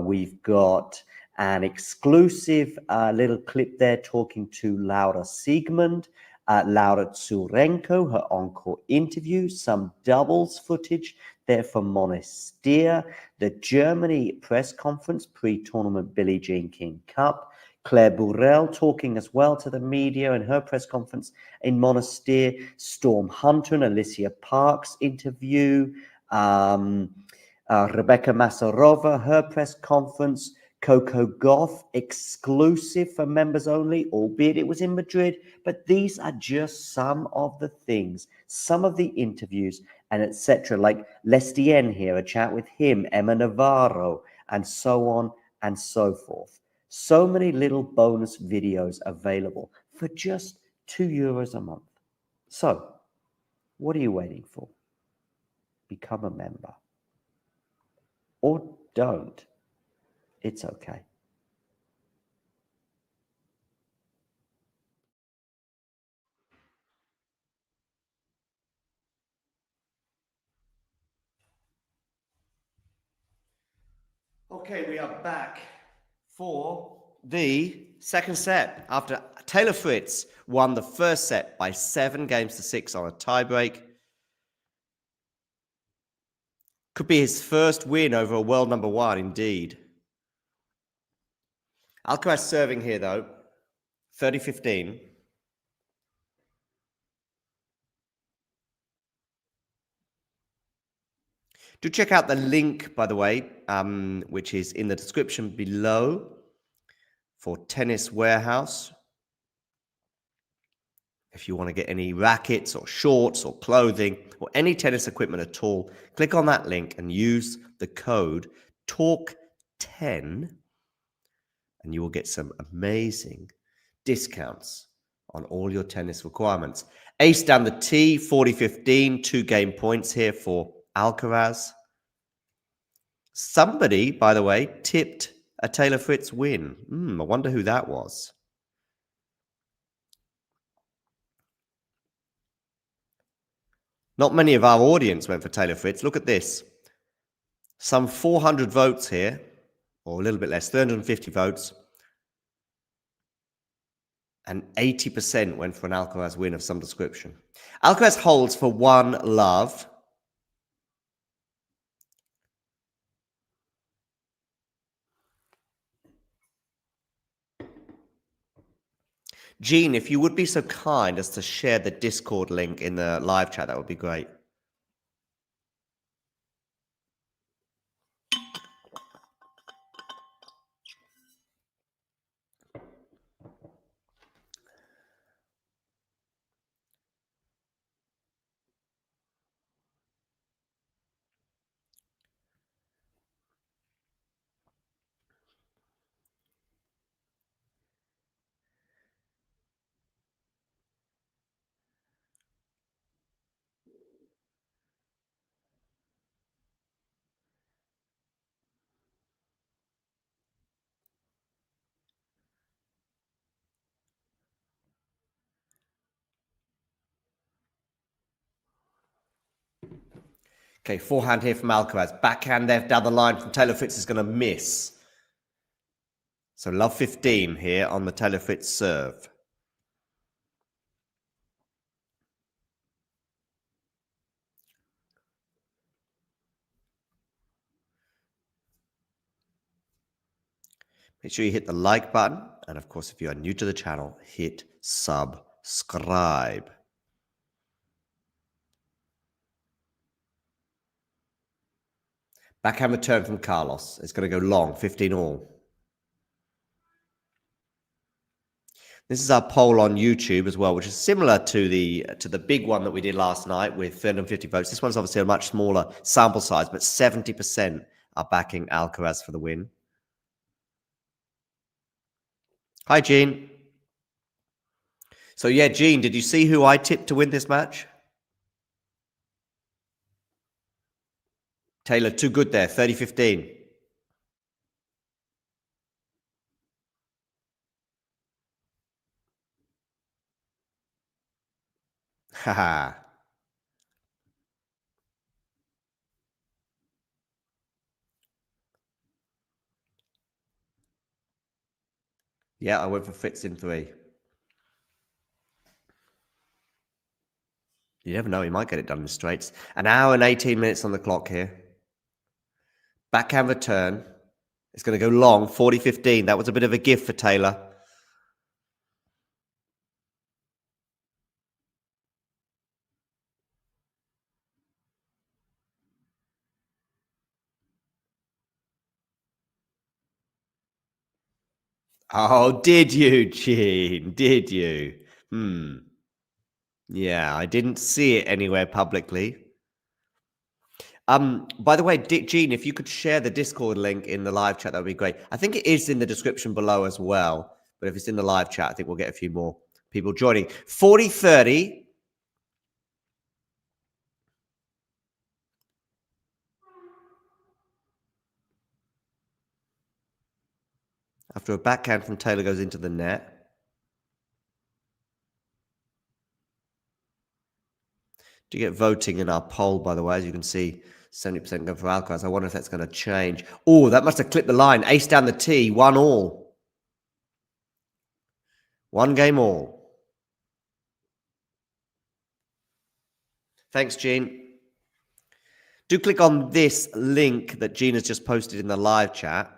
we've got an exclusive little clip there talking to Laura Siegmund, Laura Tsurenko, her encore interview, some doubles footage there from Monastir, the Germany press conference pre-tournament Billie Jean King Cup, Claire Burrell talking as well to the media in her press conference in Monastir, Storm Hunter and Alicia Parks interview, Rebecca Masarova, her press conference, Coco Gauff exclusive for members only, albeit it was in Madrid, but these are just some of the things, some of the interviews and etc. Like Lestien here, a chat with him, Emma Navarro, and so on and so forth. So many little bonus videos available for just €2 a month. So, what are you waiting for? become a member. Or don't. It's okay. Okay, we are back for the second set after Taylor Fritz won the first set by 7-6 on a tiebreak. Could be his first win over a world number one, indeed. Alcaraz serving here, though, 30-15. Do check out the link, by the way, which is in the description below for Tennis Warehouse. If you want to get any rackets or shorts or clothing or any tennis equipment at all, click on that link and use the code TALK10 and you will get some amazing discounts on all your tennis requirements. Ace down the tee, 40-15, 2 game points here for Alcaraz. Somebody, by the way, tipped a Taylor Fritz win. I wonder who that was. Not many of our audience went for Taylor Fritz. Look at this. Some 400 votes here, or a little bit less, 350 votes. And 80% went for an Alcaraz win of some description. Alcaraz holds for 1 love. Jean, if you would be so kind as to share the Discord link in the live chat, that would be great. Okay, forehand here from Alcaraz. Backhand there down the line from Taylor Fritz is going to miss. So love 15 here on the Taylor Fritz serve. Make sure you hit the like button. And of course, if you are new to the channel, hit subscribe. Backhand return from Carlos. It's going to go long, 15 all. This is our poll on YouTube as well, which is similar to the big one that we did last night with 350 votes. This one's obviously a much smaller sample size, but 70% are backing Alcaraz for the win. Hi, Jean. So yeah, Jean, did you see who I tipped to win this match? Taylor, too good there, 30-15. Haha. Yeah, I went for Fritz in 3. You never know, he might get it done in the straights. An hour and 18 minutes on the clock here. Backhand return. It's going to go long, 40-15. That was a bit of a gift for Taylor. Oh, did you, Jean? Did you? Yeah, I didn't see it anywhere publicly. By the way, Jean, if you could share the Discord link in the live chat, that would be great. I think it is in the description below as well. But if it's in the live chat, I think we'll get a few more people joining. 40-30. After a backhand from Taylor goes into the net. Do get voting in our poll, by the way, as you can see, 70% go for Alcaraz. I wonder if that's going to change. Oh, that must have clipped the line. Ace down the tee, 1-1. 1 game all. Thanks, Gene. Do click on this link that Gene has just posted in the live chat,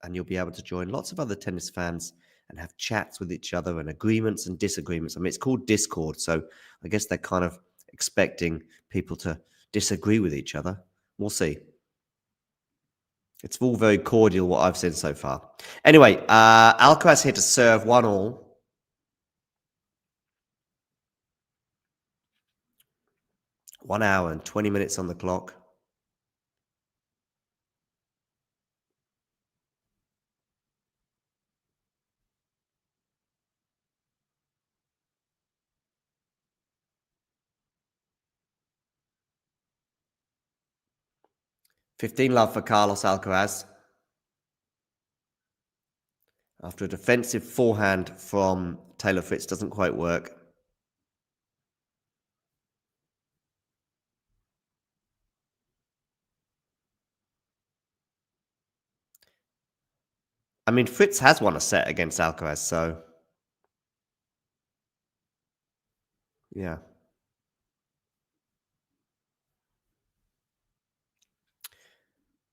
and you'll be able to join lots of other tennis fans and have chats with each other and agreements and disagreements. I mean, it's called Discord, so I guess they're kind of expecting people to disagree with each other. We'll see. It's all very cordial, what I've said so far. Anyway, Alcaraz here to serve 1-1. 1 hour and 20 minutes on the clock. $15 love for Carlos Alcaraz. After a defensive forehand from Taylor Fritz doesn't quite work. I mean, Fritz has won a set against Alcaraz, so yeah.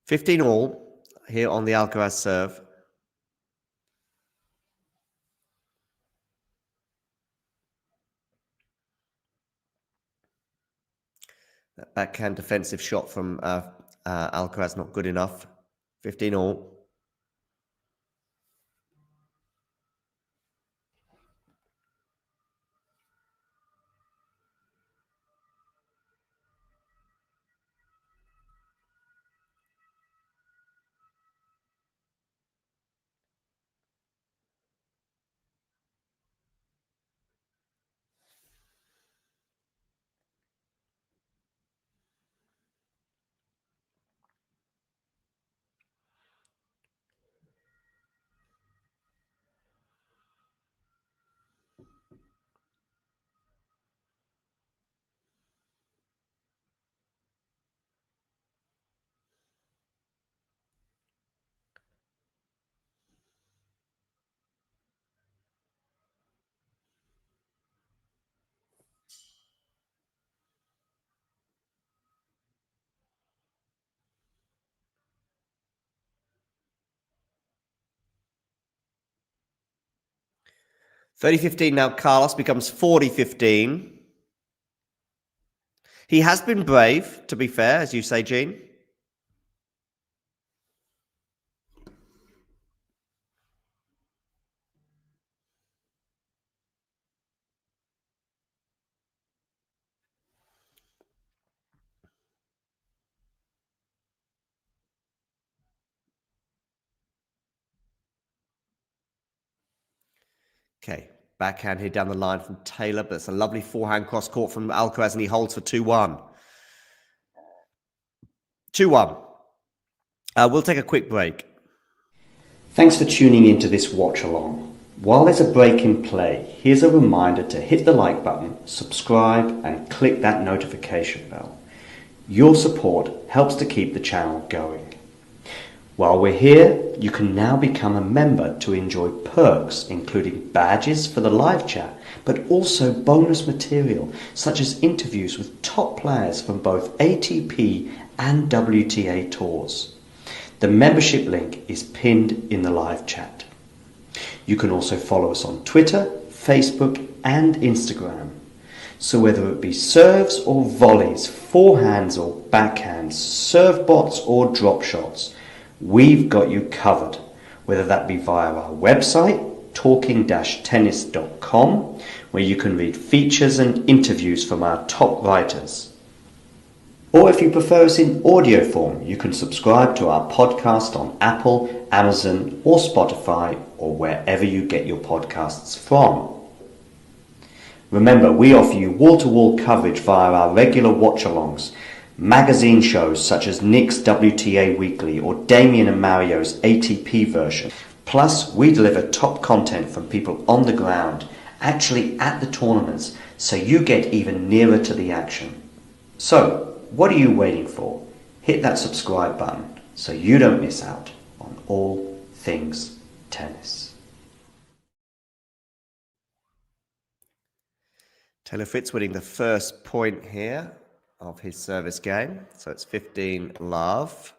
$15 here on the Alcaraz serve. That backhand defensive shot from Alcaraz not good enough. 15-all. $30-15 now. Carlos becomes 40-15. He has been brave, to be fair, as you say, Gene. Okay, backhand here down the line from Taylor, but it's a lovely forehand cross court from Alcaraz, and he holds for 2-1. 2-1. We'll take a quick break. Thanks for tuning into this watch along. While there's a break in play, here's a reminder to hit the like button, subscribe, and click that notification bell. Your support helps to keep the channel going. While we're here, you can now become a member to enjoy perks, including badges for the live chat, but also bonus material, such as interviews with top players from both ATP and WTA tours. The membership link is pinned in the live chat. You can also follow us on Twitter, Facebook, and Instagram. So whether it be serves or volleys, forehands or backhands, serve bots or drop shots, we've got you covered, whether that be via our website, talking-tennis.com, where you can read features and interviews from our top writers. Or if you prefer us in audio form, you can subscribe to our podcast on Apple, Amazon, or Spotify, or wherever you get your podcasts from. Remember, we offer you wall-to-wall coverage via our regular watch-alongs, magazine shows such as Nick's WTA Weekly or Damien and Mario's ATP version, Plus, we deliver top content from people on the ground, actually at the tournaments, so you get even nearer to the action. So, what are you waiting for? Hit that subscribe button so you don't miss out on all things tennis. Taylor Fritz winning the first point here of his service game. So it's 15 love.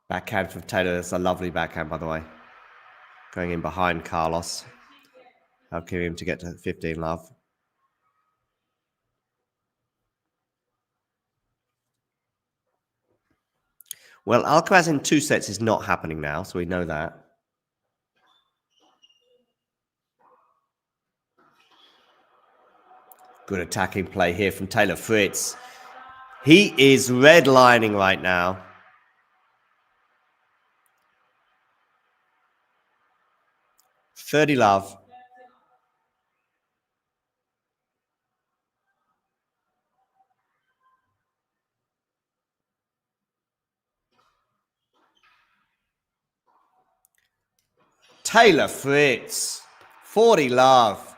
Backhand from Taylor. That's a lovely backhand, by the way. Going in behind Carlos. Helping him to get to 15 love. Well, Alcaraz in 2 sets is not happening now, so we know that. Good attacking play here from Taylor Fritz. He is redlining right now. $30 love. Taylor Fritz, 40 love.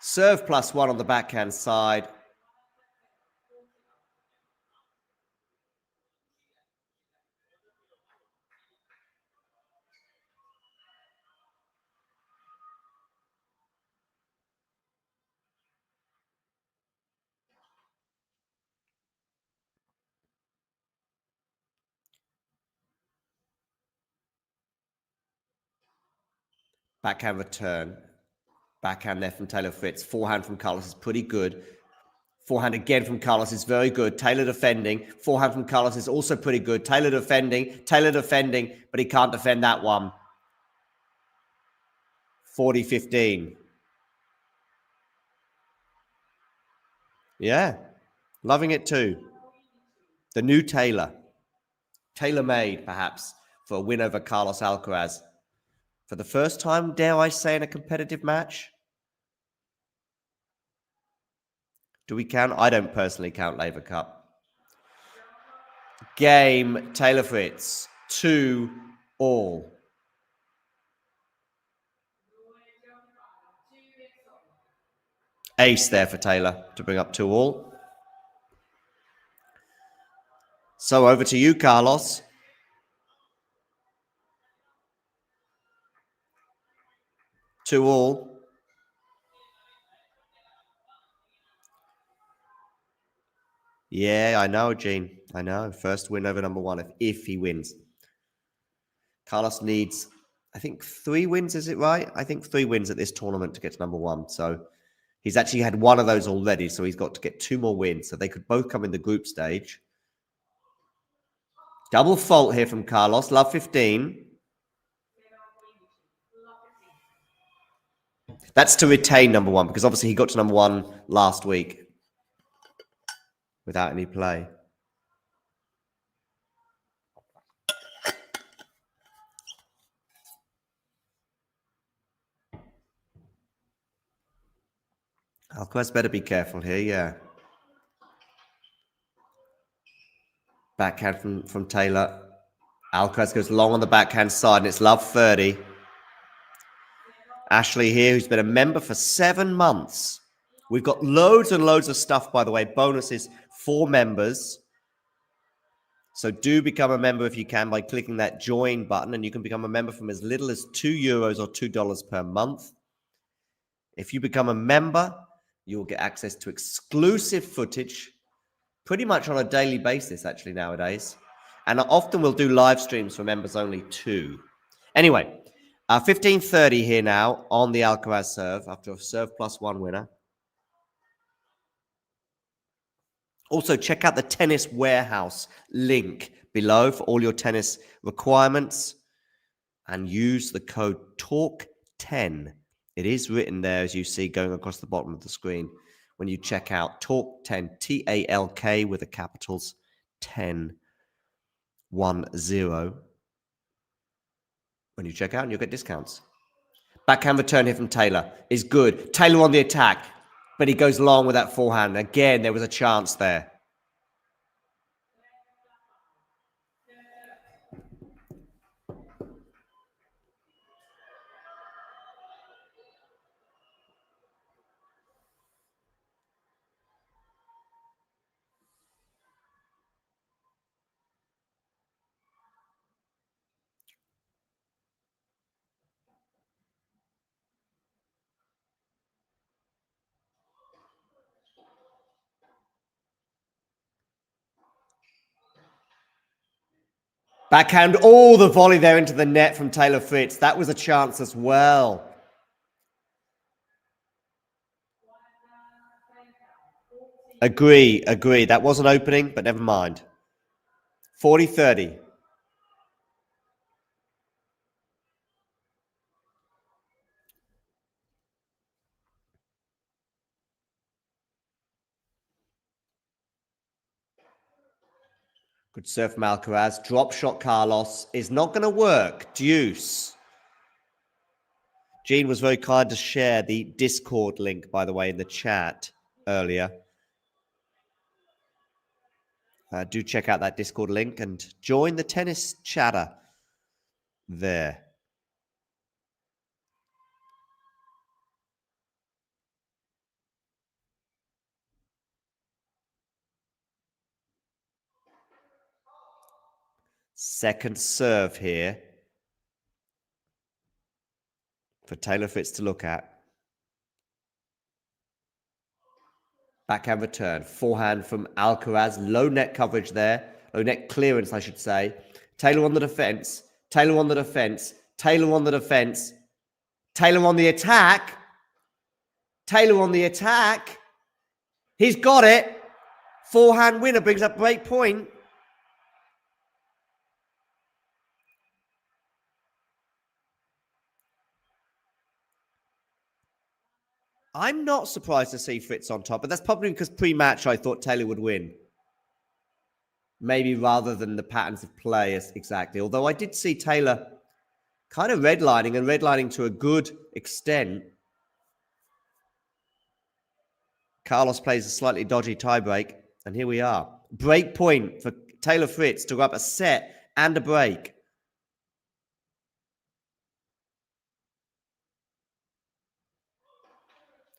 Serve +1 on the backhand side. Backhand return. Backhand there from Taylor Fritz. Forehand from Carlos is pretty good. Forehand again from Carlos is very good. Taylor defending. Forehand from Carlos is also pretty good. Taylor defending, but he can't defend that one. 40-15. Yeah, loving it too. The new Taylor. Tailor-made, perhaps, for a win over Carlos Alcaraz. For the first time, dare I say, in a competitive match? Do we count? I don't personally count Laver Cup. Game, Taylor Fritz, 2-all. Ace there for Taylor to bring up 2-all. So over to you, Carlos. Two all. Yeah, I know, Gene. I know. First win over number one if he wins. Carlos needs, I think, 3 wins, is it right? I think 3 wins at this tournament to get to number one. So he's actually had one of those already, so he's got to get 2 more wins. So they could both come in the group stage. Double fault here from Carlos. Love 15. That's to retain number one, because obviously he got to number one last week without any play. Alcaraz better be careful here, yeah. Backhand from Taylor. Alcaraz goes long on the backhand side, and it's love 30. Ashley here, who's been a member for 7 months. We've got loads and loads of stuff, by the way, bonuses for members. So do become a member if you can by clicking that join button, and you can become a member from as little as €2 or $2 per month. If you become a member, you will get access to exclusive footage pretty much on a daily basis, actually, nowadays. And often we'll do live streams for members only too. Anyway, 15:30 here now on the Alcaraz serve after a serve +1 winner. Also, check out the Tennis Warehouse link below for all your tennis requirements and use the code TALK10. It is written there, as you see, going across the bottom of the screen when you check out TALK10, TALK with the capitals 10, 10. When you check out, you'll get discounts. Backhand return here from Taylor is good. Taylor on the attack, but he goes long with that forehand. Again, there was a chance there. Backhand, all the volley there into the net from Taylor Fritz. That was a chance as well. Agree. That was an opening, but never mind. 40-30. Good serve from Alcaraz. Drop shot Carlos is not going to work. Deuce. Jean was very kind to share the Discord link, by the way, in the chat earlier. Do check out that Discord link and join the tennis chatter there. Second serve here for Taylor Fritz to look at. Backhand return. Forehand from Alcaraz. Low net coverage there. Low net clearance, I should say. Taylor on the defense. Taylor on the defense. Taylor on the defense. Taylor on the attack. Taylor on the attack. He's got it. Forehand winner brings up break point. I'm not surprised to see Fritz on top, but that's probably because pre-match I thought Taylor would win. Maybe rather than the patterns of play exactly. Although I did see Taylor kind of redlining to a good extent. Carlos plays a slightly dodgy tiebreak, and here we are. Break point for Taylor Fritz to go up a set and a break.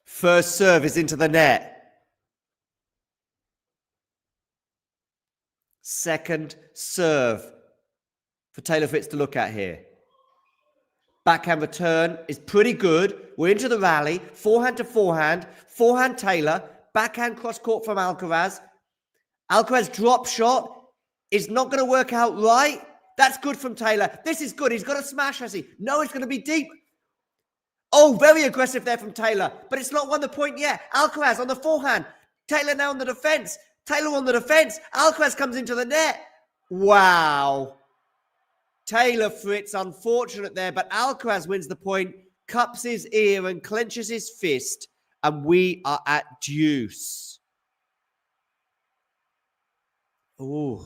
First serve is into the net. Second serve for Taylor Fritz to look at here. Backhand return is pretty good. We're into the rally. Forehand to forehand. Forehand Taylor. Backhand cross court from Alcaraz. Alcaraz drop shot is not going to work out right. That's good from Taylor. This is good. He's got a smash, has he? No, it's going to be deep. Oh, very aggressive there from Taylor, but it's not won the point yet. Alcaraz on the forehand. Taylor now on the defense. Taylor on the defense. Alcaraz comes into the net. Wow. Taylor Fritz, unfortunate there, but Alcaraz wins the point, cups his ear and clenches his fist, and we are at deuce. Ooh.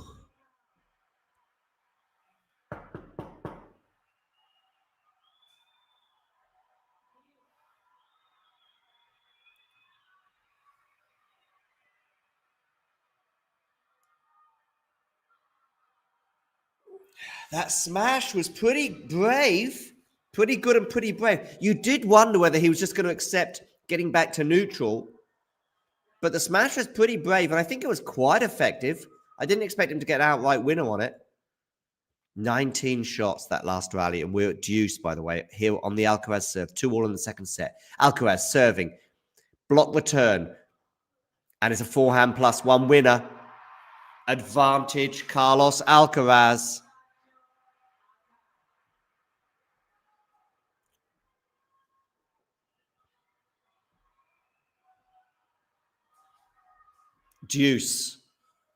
That smash was pretty brave, pretty good and pretty brave. You did wonder whether he was just going to accept getting back to neutral, but the smash was pretty brave, and I think it was quite effective. I didn't expect him to get an outright winner on it. 19 shots that last rally, and we're at deuce, by the way, here on the Alcaraz serve. 2-all in the second set. Alcaraz serving, block return, and it's a forehand plus one winner. Advantage, Carlos Alcaraz. Deuce.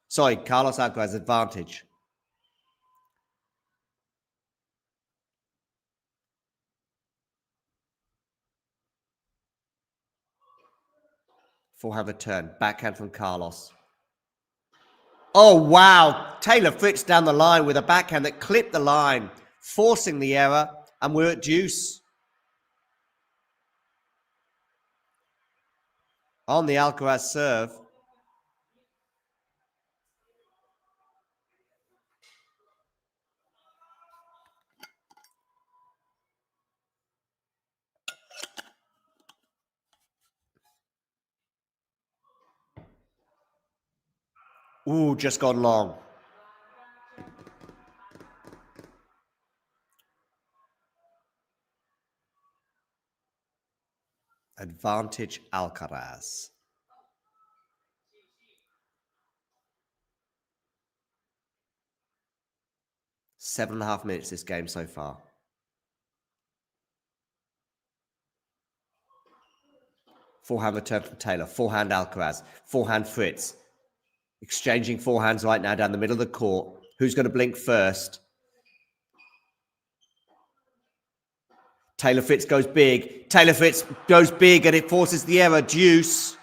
Sorry, Carlos Alcaraz, advantage. Forehand return. Backhand from Carlos. Oh, wow. Taylor Fritz down the line with a backhand that clipped the line, forcing the error. And we're at deuce. On the Alcaraz serve. Ooh, just gone long. Advantage Alcaraz. 7.5 minutes this game so far. Forehand return from Taylor. Forehand Alcaraz. Forehand Fritz. Exchanging forehands right now down the middle of the court. Who's going to blink first? Taylor Fritz goes big. Taylor Fritz goes big and it forces the error. Deuce.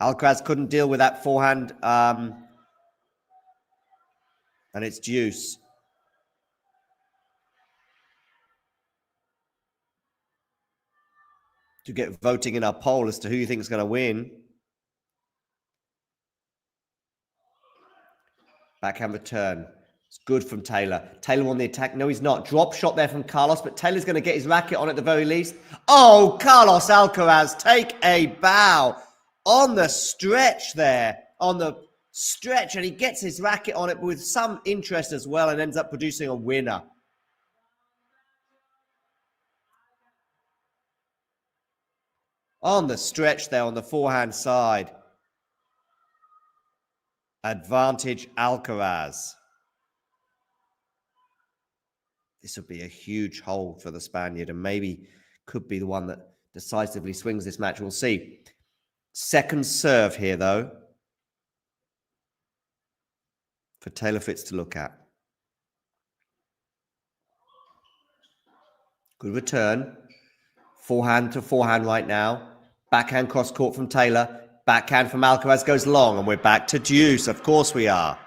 Alcaraz couldn't deal with that forehand. And it's deuce. To get voting in our poll as to who you think is going to win. Backhand return. It's good from Taylor. Taylor on the attack. No, he's not. Drop shot there from Carlos, but Taylor's going to get his racket on at the very least. Oh, Carlos Alcaraz, take a bow on the stretch there. On the stretch, and he gets his racket on it with some interest as well and ends up producing a winner. On the stretch there on the forehand side. Advantage Alcaraz. This would be a huge hole for the Spaniard and maybe could be the one that decisively swings this match. We'll see. Second serve here, though, for Taylor Fritz to look at. Good return. Forehand to forehand right now. Backhand cross court from Taylor. Backhand from Alcaraz goes long, and we're back to deuce. Of course we are.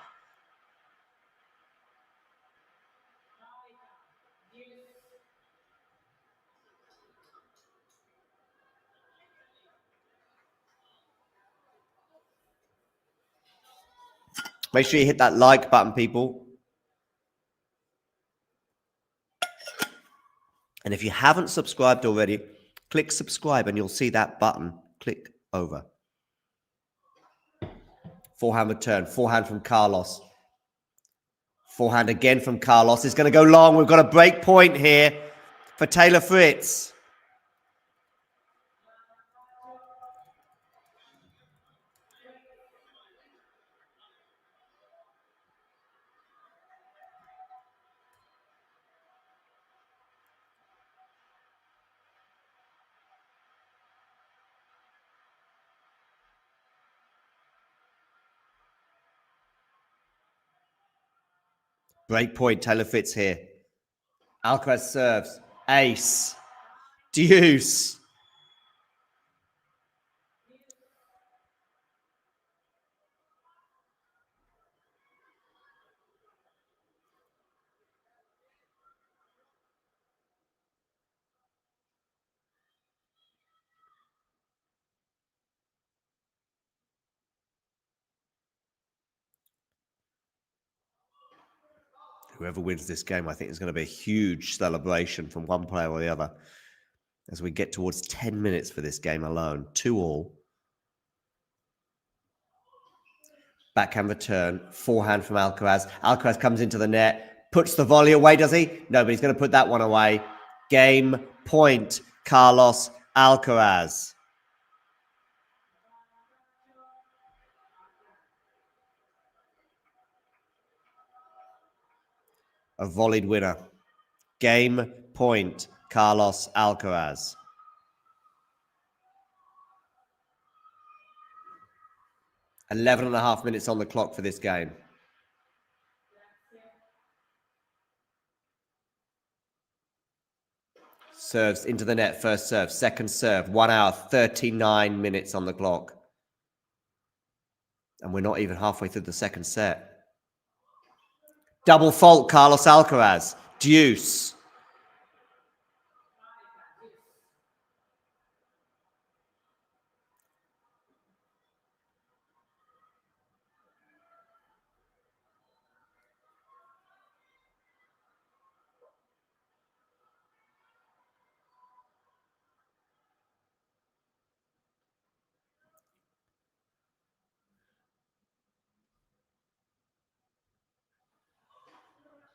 Make sure you hit that like button, people. And if you haven't subscribed already, click subscribe and you'll see that button. Click over. Forehand return. Forehand from Carlos. Forehand again from Carlos. It's going to go long. We've got a break point here for Taylor Fritz. Break point, Taylor Fritz here. Alcaraz serves. Ace. Deuce. Whoever wins this game, I think there's going to be a huge celebration from one player or the other as we get towards 10 minutes for this game alone. 2-2. Backhand return. Forehand from Alcaraz. Alcaraz comes into the net. Puts the volley away, does he? No, but he's going to put that one away. Game point. Carlos Alcaraz. A volleyed winner. Game point. Carlos Alcaraz. Eleven and a half minutes on the clock for this game. Serves into the net, first serve, second serve, 1 hour, 39 minutes on the clock. And we're not even halfway through the second set. Double fault, Carlos Alcaraz. Deuce.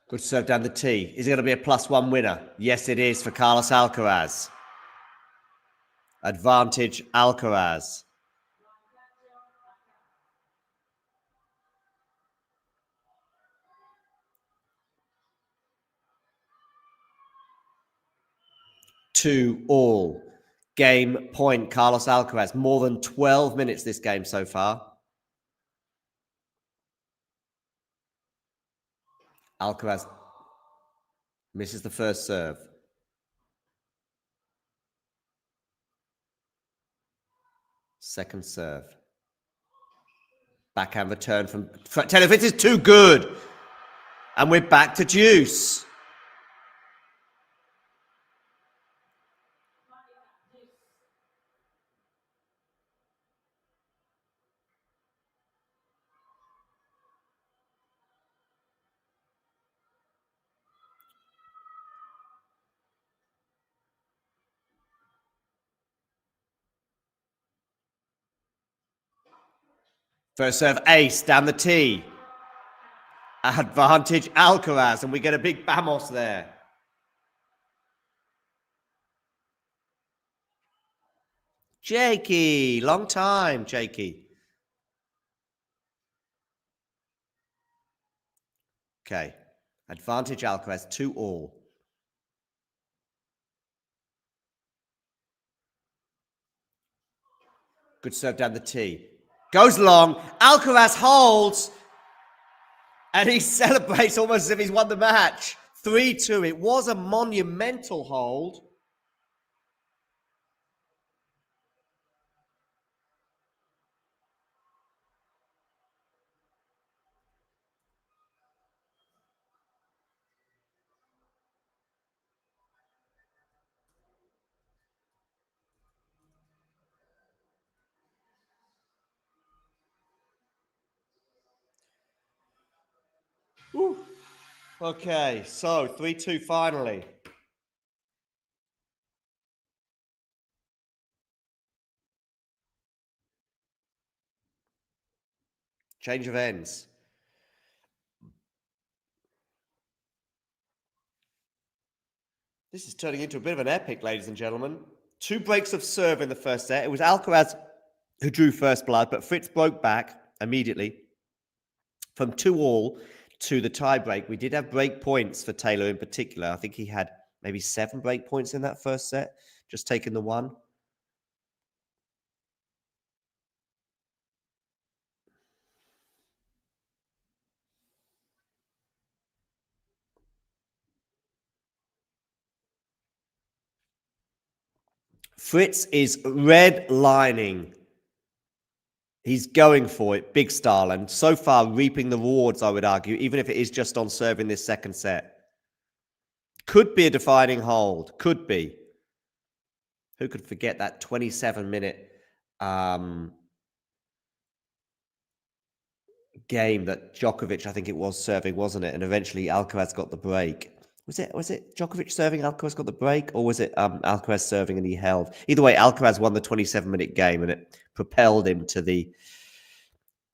Good serve down the tee. Is it going to be a +1 winner? Yes, it is for Carlos Alcaraz. Advantage Alcaraz. Two all. Game point, Carlos Alcaraz. More than 12 minutes this game so far. Alcaraz misses the first serve. Second serve. Backhand return from Taylor Fritz is too good. And we're back to deuce. First serve ace down the tee. Advantage Alcaraz, and we get a big vamos there. Jakey, long time, Jakey. Okay, advantage Alcaraz, 2 all. Good serve down the tee. Goes long. Alcaraz holds. And he celebrates almost as if he's won the match. 3-2. It was a monumental hold. Whew. Okay, so 3-2 finally. Change of ends. This is turning into a bit of an epic, ladies and gentlemen. 2 breaks of serve in the first set. It was Alcaraz who drew first blood, but Fritz broke back immediately. From 2 all to the tie break, we did have break points for Taylor in particular. I think he had maybe 7 break points in that first set, just taking the 1. Fritz is redlining. He's going for it, big style, and so far reaping the rewards, I would argue, even if it is just on serve in this second set. Could be a defining hold. Could be. Who could forget that 27-minute game that Djokovic, I think it was, serving, wasn't it? And eventually Alcaraz got the break. Was it Djokovic serving, Alcaraz got the break? Or was it Alcaraz serving and he held? Either way, Alcaraz won the 27-minute game and it propelled him to the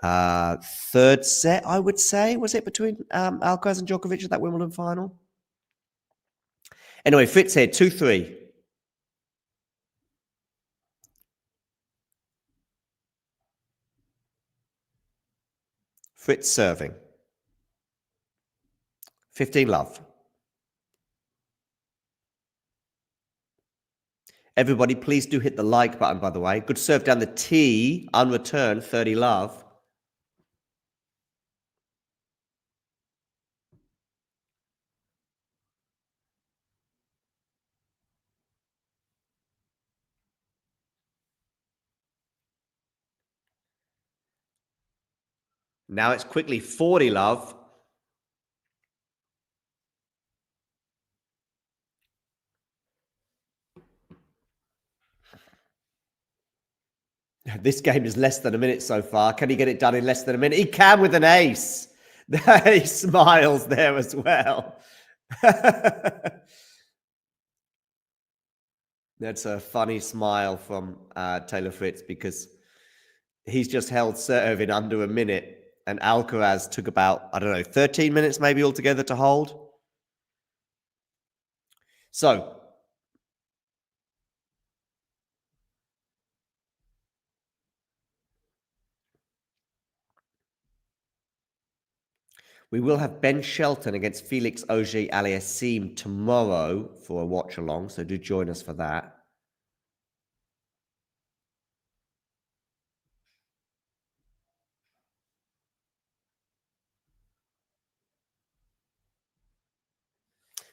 third set, I would say. Was it between Alcaraz and Djokovic at that Wimbledon final? Anyway, Fritz here, 2-3. Fritz serving. 15 love. Everybody, please do hit the like button, by the way. Good serve down the tee, unreturned, 30 love. Now it's quickly 40 love. This game is less than a minute so far. Can he get it done in less than a minute? He can with an ace. He smiles there as well. That's a funny smile from Taylor Fritz because he's just held serve in under a minute, and Alcaraz took about, 13 minutes maybe altogether to hold. So, we will have Ben Shelton against Felix Auger-Aliassime tomorrow for a watch along, so do join us for that.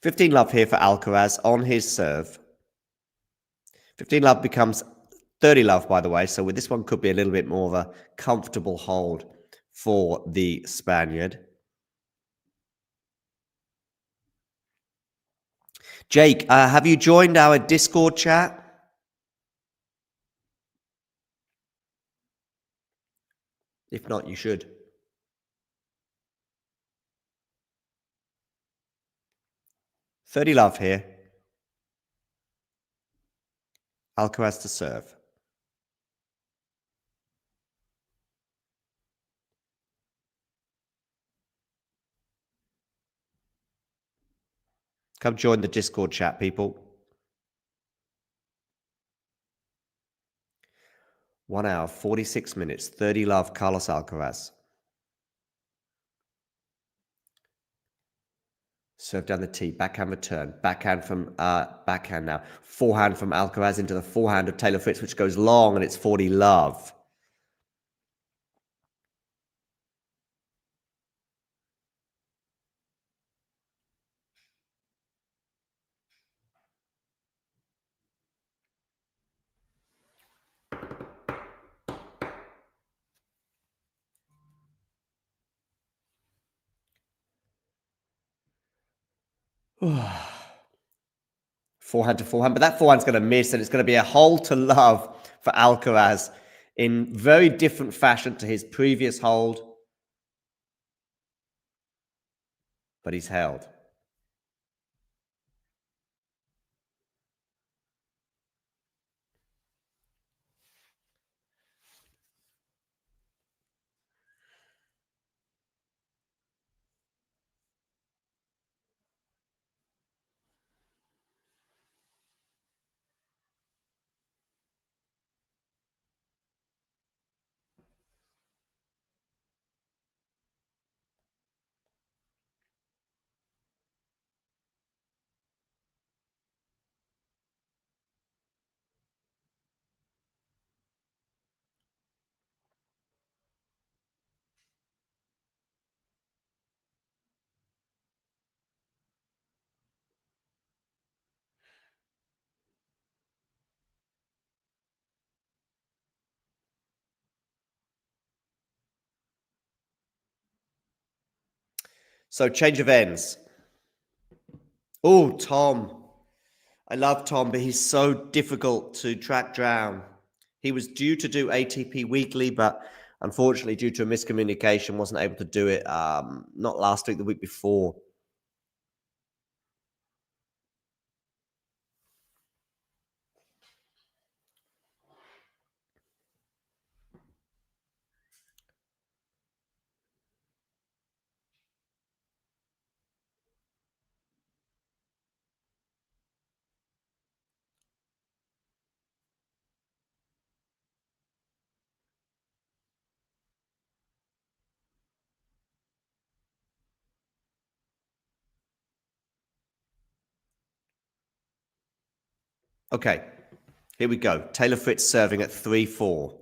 $15 love here for Alcaraz on his serve. 15 love becomes 30 love, by the way, so with this one could be a little bit more of a comfortable hold for the Spaniard. Jake, have you joined our Discord chat? If not, you should. $30 love here. Alcaraz to serve. Come join the Discord chat, people. 1 hour, 46 minutes, 30 love, Carlos Alcaraz. Serve down the tee, backhand return, backhand from backhand now. Forehand from Alcaraz into the forehand of Taylor Fritz, which goes long, and it's 40 love. Forehand to forehand, but that forehand's going to miss, and it's going to be a hole to love for Alcaraz in very different fashion to his previous hold. But he's held. So change of ends. Oh, Tom. I love Tom, but he's so difficult to track down. He was due to do ATP Weekly, but unfortunately, due to a miscommunication, wasn't able to do it. Not last week, the week before. Okay, here we go. Taylor Fritz serving at 3-4.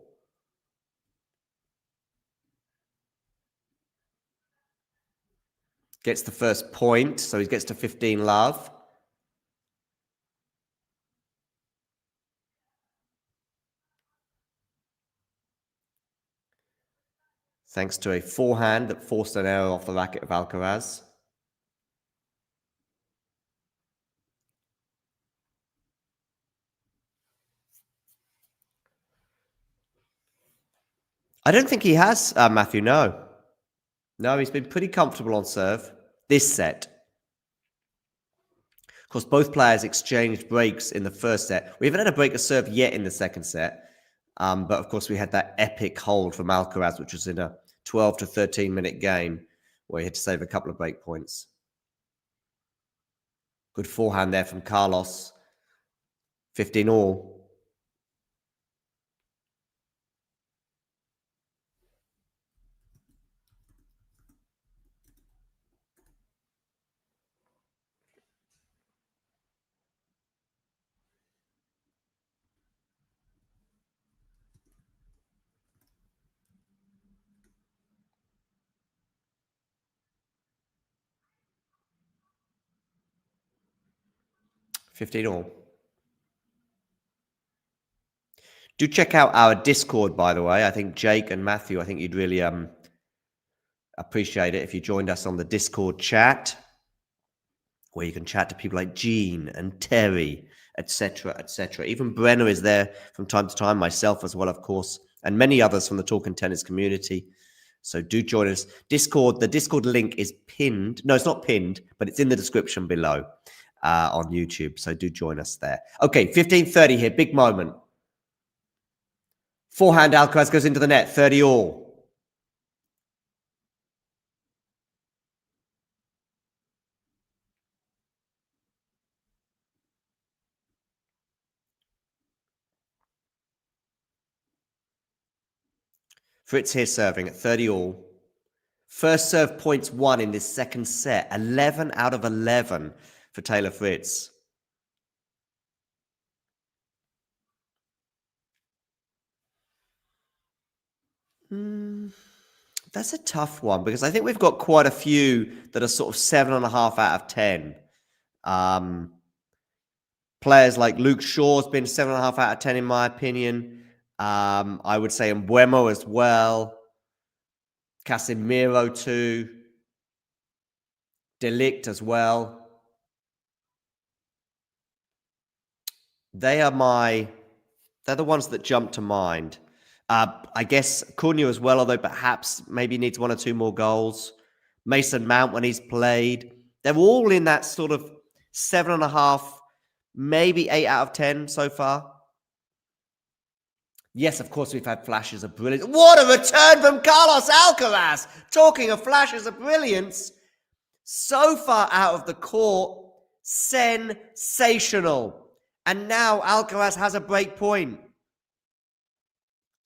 Gets the first point, so he gets to 15 love. thanks to a forehand that forced an error off the racket of Alcaraz. I don't think he has, Matthew, no. No, he's been pretty comfortable on serve this set. Of course, both players exchanged breaks in the first set. We haven't had a break of serve yet in the second set. But of course, we had that epic hold from Alcaraz, which was in a 12 to 13-minute game where he had to save a couple of break points. Good forehand there from Carlos. 15 all. Do check out our Discord, by the way. I think Jake and Matthew, I think you'd really appreciate it if you joined us on the Discord chat, where you can chat to people like Gene and Terry, etc., etc. Even Brenner is there from time to time, myself as well, of course, and many others from the Talk and Tennis community. So do join us. Discord, the Discord link is pinned. No, it's not pinned, but it's in the description below on YouTube. So do join us there. Okay, 15:30 here, big moment. Forehand, Alcaraz goes into the net, 30 all. Fritz here serving at 30 all. First serve points won in this second set. 11 out of 11 for Taylor Fritz. That's a tough one because I think we've got quite a few that are sort of 7.5 out of 10. Players like Luke Shaw's been 7.5 out of 10 in my opinion. I would say Mbuemo as well. Casemiro too. Delict as well. They're the ones that jump to mind. I guess Cunha as well, although perhaps maybe needs 1 or 2 more goals. Mason Mount when he's played. They're all in that sort of 7.5, maybe 8 out of 10 so far. Yes, of course, we've had flashes of brilliance. What a return from Carlos Alcaraz! Talking of flashes of brilliance, so far out of the court, sensational. And now Alcaraz has a break point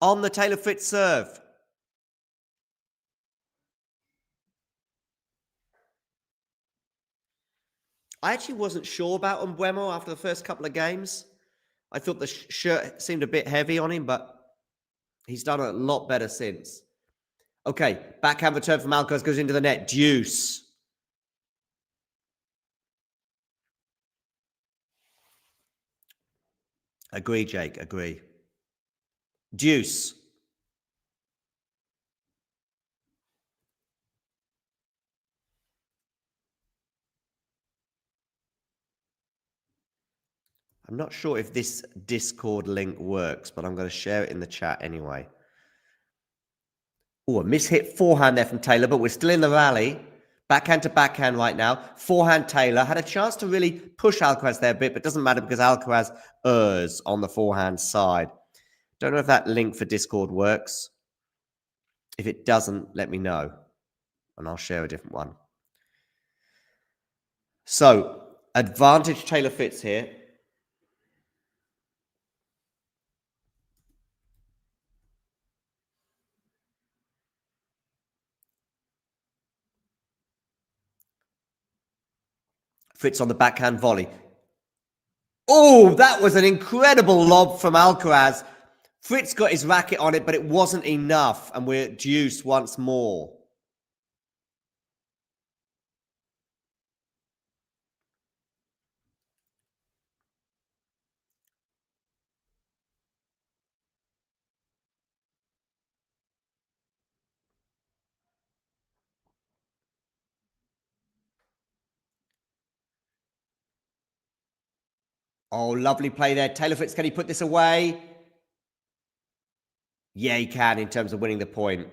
on the Taylor Fritz serve. I actually wasn't sure about Mbuemo after the first couple of games. I thought the shirt seemed a bit heavy on him, but he's done a lot better since. Okay, backhand return from Alcaraz goes into the net. Deuce. Agree, Jake, agree. Deuce. I'm not sure if this Discord link works, but I'm going to share it in the chat anyway. Oh, a mishit forehand there from Taylor, but we're still in the rally. Backhand to backhand right now. Forehand Taylor had a chance to really push Alcaraz there a bit, but doesn't matter because Alcaraz errs on the forehand side. Don't know if that link for Discord works. If it doesn't, let me know, and I'll share a different one. So, advantage Taylor Fritz here. Fritz on the backhand volley. Oh, that was an incredible lob from Alcaraz. Fritz got his racket on it, but it wasn't enough, and we're deuce once more. Oh, lovely play there. Taylor Fritz, can he put this away? Yeah, he can in terms of winning the point.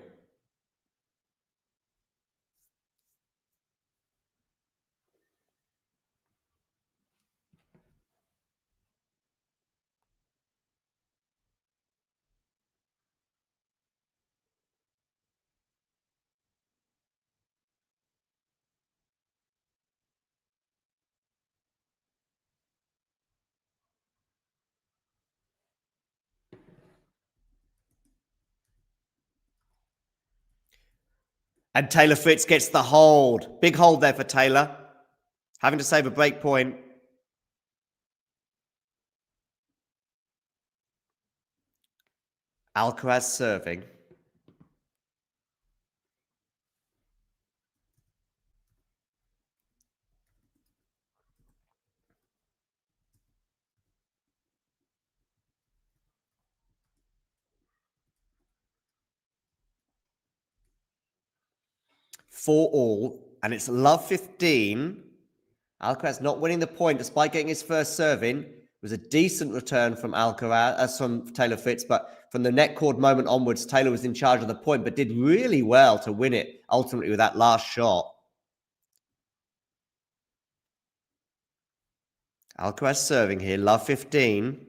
And Taylor Fritz gets the hold. Big hold there for Taylor. Having to save a break point. Alcaraz serving. For all, and it's love 15. Alcaraz not winning the point despite getting his first serve in. It was a decent return from Alcaraz, from Taylor Fritz, but from the net cord moment onwards, Taylor was in charge of the point, but did really well to win it ultimately with that last shot. Alcaraz serving here, love 15.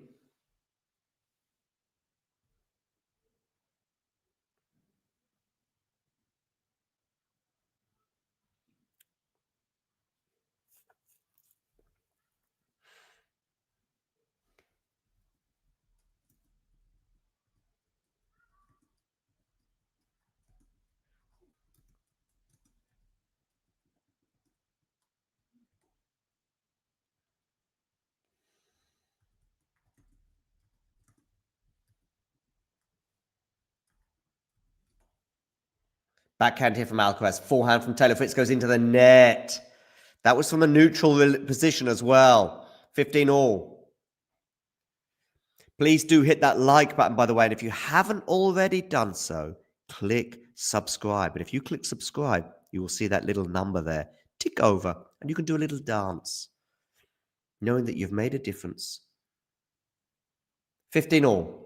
Backhand here from Alcaraz. Forehand from Taylor Fritz goes into the net. That was from a neutral position as well. 15 all. Please do hit that like button, by the way. And if you haven't already done so, click subscribe. And if you click subscribe, you will see that little number there. Tick over and you can do a little dance, knowing that you've made a difference. 15 all.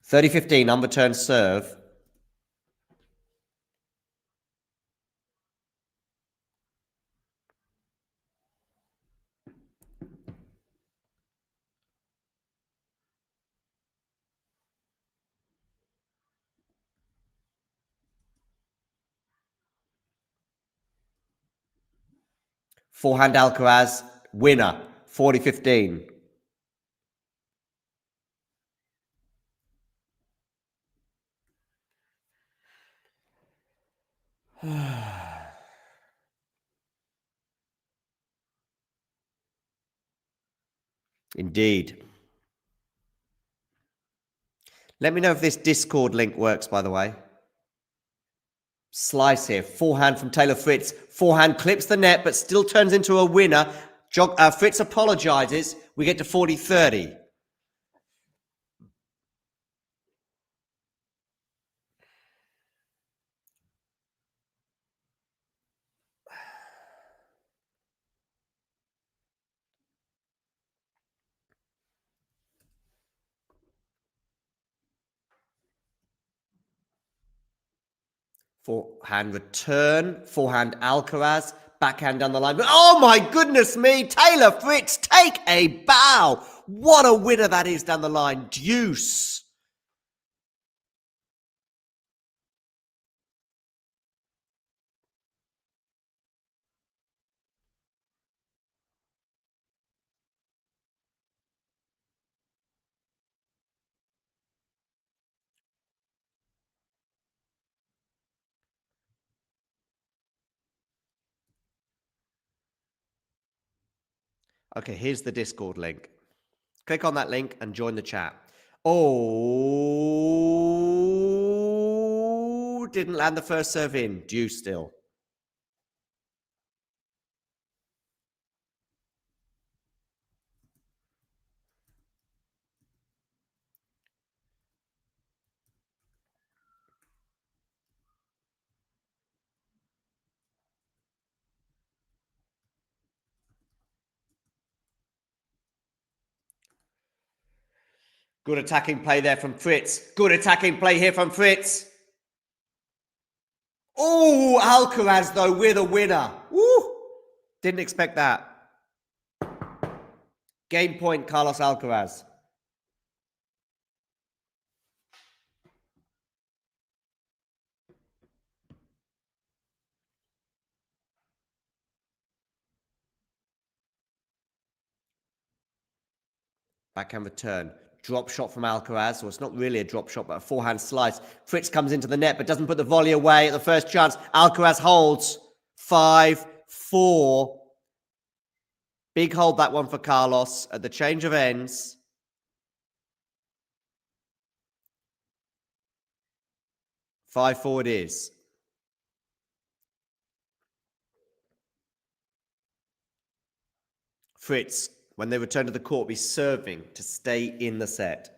(30-15) unreturned serve. Forehand Alcaraz, winner, 40-15. Indeed. Let me know if this Discord link works, by the way. Slice here. Forehand from Taylor Fritz. Forehand clips the net, but still turns into a winner. Fritz apologizes. We get to 40-30. Forehand return. Forehand Alcaraz. Backhand down the line. But oh my goodness me. Taylor Fritz, take a bow. What a winner that is down the line. Deuce. Okay, here's the Discord link. Click on that link and join the chat. Oh, didn't land the first serve in. Deuce still. Good attacking play there from Fritz. Good attacking play here from Fritz. Oh, Alcaraz, though, with a winner. Woo! Didn't expect that. Game point, Carlos Alcaraz. Backhand return. Drop shot from Alcaraz. Well, it's not really a drop shot, but a forehand slice. Fritz comes into the net, but doesn't put the volley away at the first chance. Alcaraz holds 5-4. Big hold, that one for Carlos at the change of ends. Five 4 it is. Fritz, when they return to the court, will be serving to stay in the set.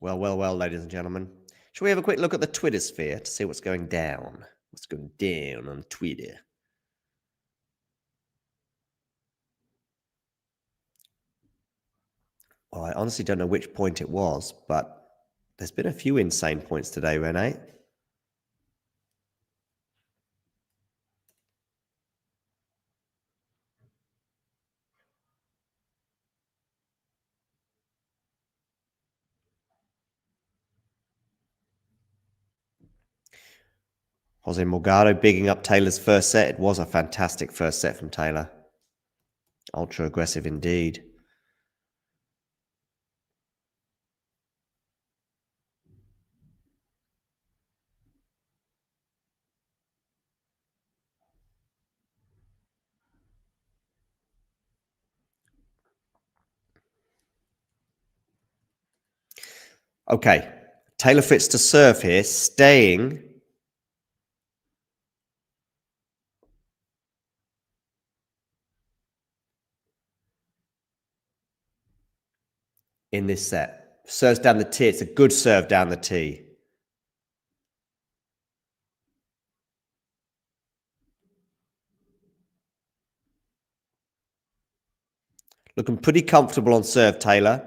Well, ladies and gentlemen. Shall we have a quick look at the Twitter sphere to see what's going down? What's going down on Twitter? Well, I honestly don't know which point it was, but there's been a few insane points today, Renee. Jose Morgado bigging up Taylor's first set. It was a fantastic first set from Taylor. Ultra aggressive indeed. Okay, Taylor Fritz to serve here, staying in this set. Serves down the tee. It's a good serve down the tee. Looking pretty comfortable on serve, Taylor.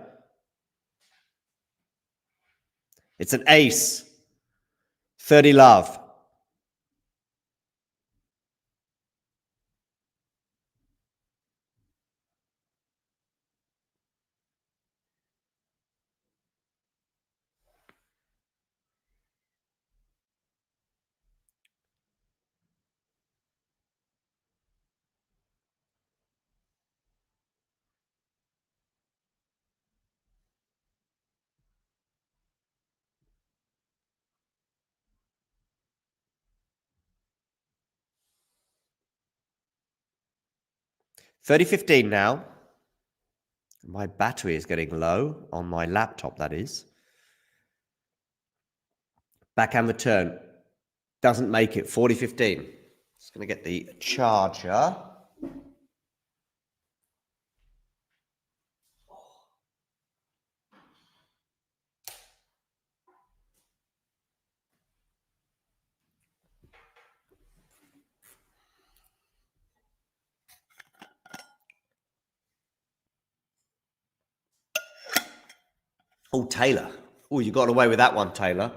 It's an ace. 30 love. $30-15 now. My battery is getting low on my laptop, that is. Backhand return. Doesn't make it. 40-15. Just going to get the charger. Oh, Taylor. Oh, you got away with that one, Taylor.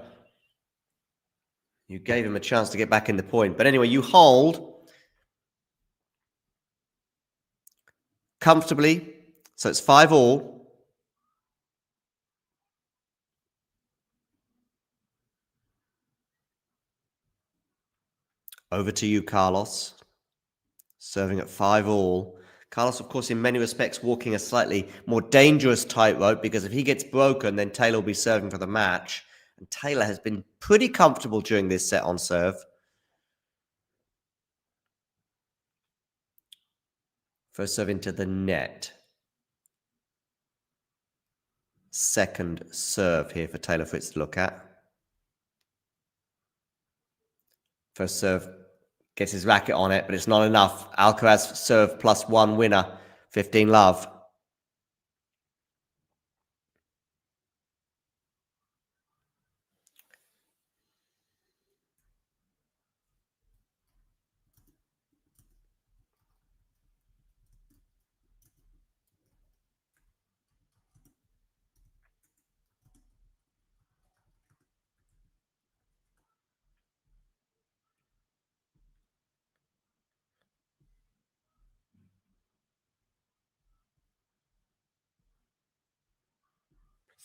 You gave him a chance to get back in the point. But anyway, you hold comfortably. So it's 5-all. Over to you, Carlos. Serving at 5-all. Carlos, of course, in many respects, walking a slightly more dangerous tightrope because if he gets broken, then Taylor will be serving for the match. And Taylor has been pretty comfortable during this set on serve. First serve into the net. Second serve here for Taylor Fritz to look at. First serve gets his racket on it, but it's not enough. Alcaraz serve +1 winner, 15 love.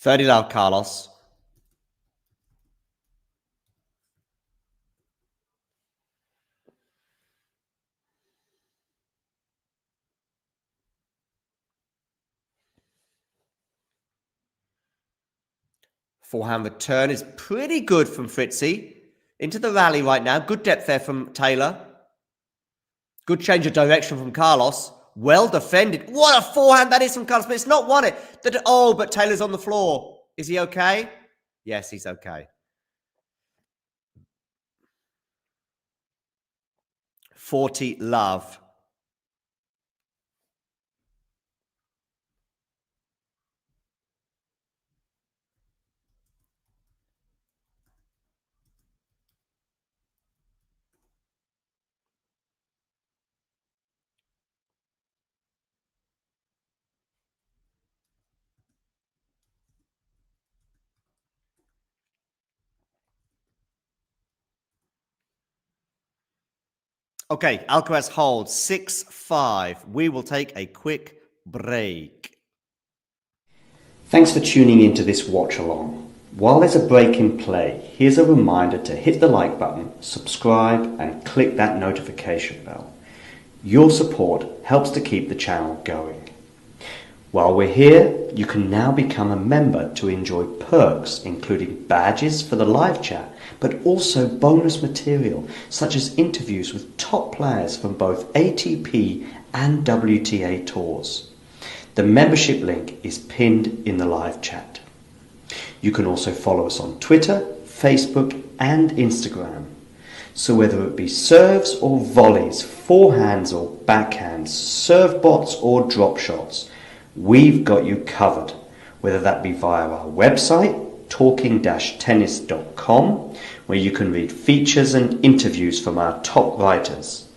$30 love, Carlos. Forehand return is pretty good from Fritzy. Into the rally right now. Good depth there from Taylor. Good change of direction from Carlos. Well defended. What a forehand that is from Carlos, but it's not won it. Oh, but Taylor's on the floor. Is he okay? Yes, he's okay. 40 love. Okay, Alcaraz holds 6-5. We will take a quick break. Thanks for tuning into this watch along. While there's a break in play, here's a reminder to hit the like button, subscribe, and click that notification bell. Your support helps to keep the channel going. While we're here, you can now become a member to enjoy perks including badges for the live chat, but also bonus material such as interviews with top players from both ATP and WTA tours. The membership link is pinned in the live chat. You can also follow us on Twitter, Facebook and Instagram. So whether it be serves or volleys, forehands or backhands, serve bots or drop shots, we've got you covered, whether that be via our website, talking-tennis.com, where you can read features and interviews from our top writers.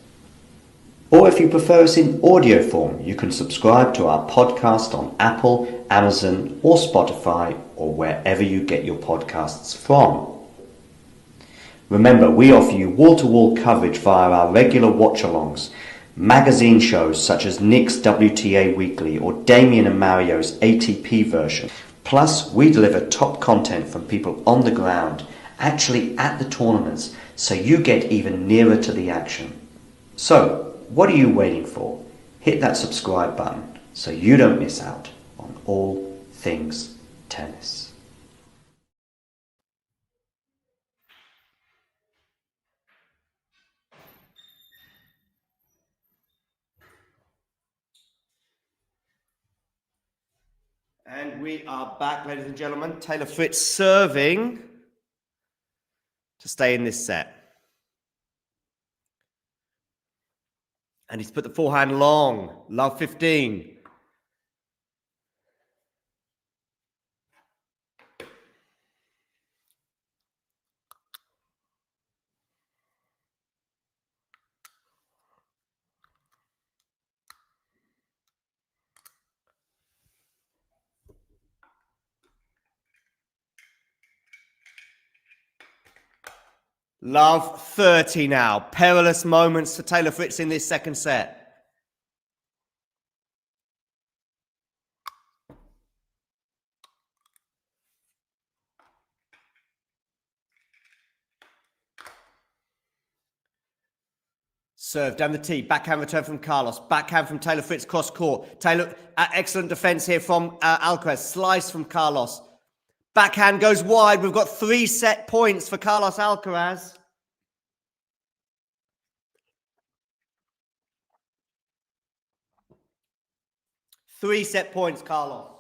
Or if you prefer us in audio form, you can subscribe to our podcast on Apple, Amazon or Spotify or wherever you get your podcasts from. Remember, we offer you wall-to-wall coverage via our regular watch-alongs, magazine shows such as Nick's WTA Weekly or Damien and Mario's ATP version. Plus, we deliver top content from people on the ground, actually at the tournaments, so you get even nearer to the action. So, what are you waiting for? Hit that subscribe button so you don't miss out on all things tennis. And we are back, ladies and gentlemen. Taylor Fritz serving to stay in this set. And he's put the forehand long. Love 15. Love 30 now. Perilous moments for Taylor Fritz in this second set. Serve down the tee. Backhand return from Carlos. Backhand from Taylor Fritz cross court. Taylor, excellent defense here from Alcaraz. Slice from Carlos. Backhand goes wide. We've got 3 set points for Carlos Alcaraz. Three set points, Carlos.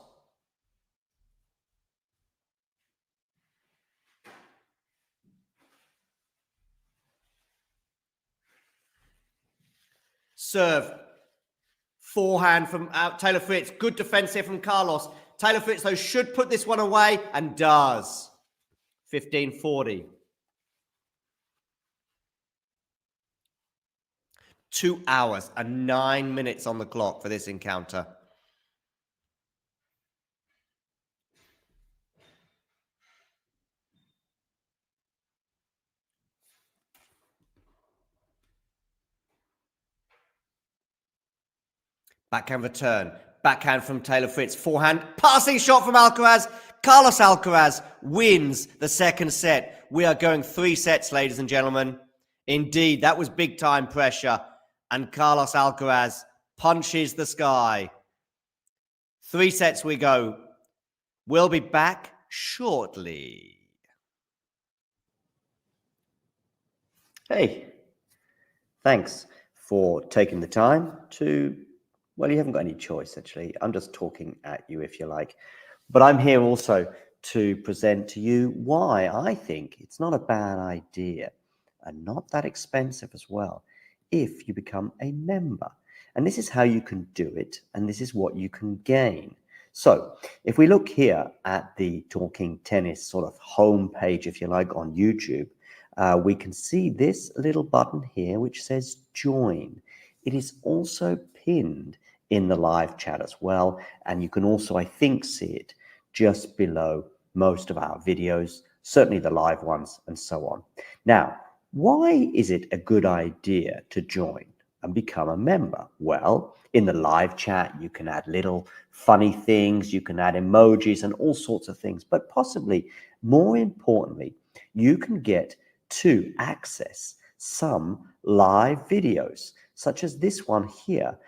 serve. Forehand from Taylor Fritz. Good defense here from Carlos. Taylor Fritz, though, should put this one away and does. 15-40. 2 hours and 9 minutes on the clock for this encounter. Backhand return. Backhand from Taylor Fritz. Forehand. Passing shot from Alcaraz. Carlos Alcaraz wins the second set. We are going 3 sets, ladies and gentlemen. Indeed, that was big time pressure. And Carlos Alcaraz punches the sky. 3 sets we go. We'll be back shortly. Hey, thanks for taking the time to... Well, you haven't got any choice, actually. I'm just talking at you, if you like. But I'm here also to present to you why I think it's not a bad idea and not that expensive as well if you become a member. And this is how you can do it, and this is what you can gain. So if we look here at the Talking Tennis sort of homepage, if you like, on YouTube, we can see this little button here which says join. It is also pinned in the live chat as well, and you can also, I think, see it just below most of our videos, certainly the live ones and so on. Now, why is it a good idea to join and become a member? Well, in the live chat, you can add little funny things, you can add emojis and all sorts of things, but possibly more importantly, you can get to access some live videos, such as this one here,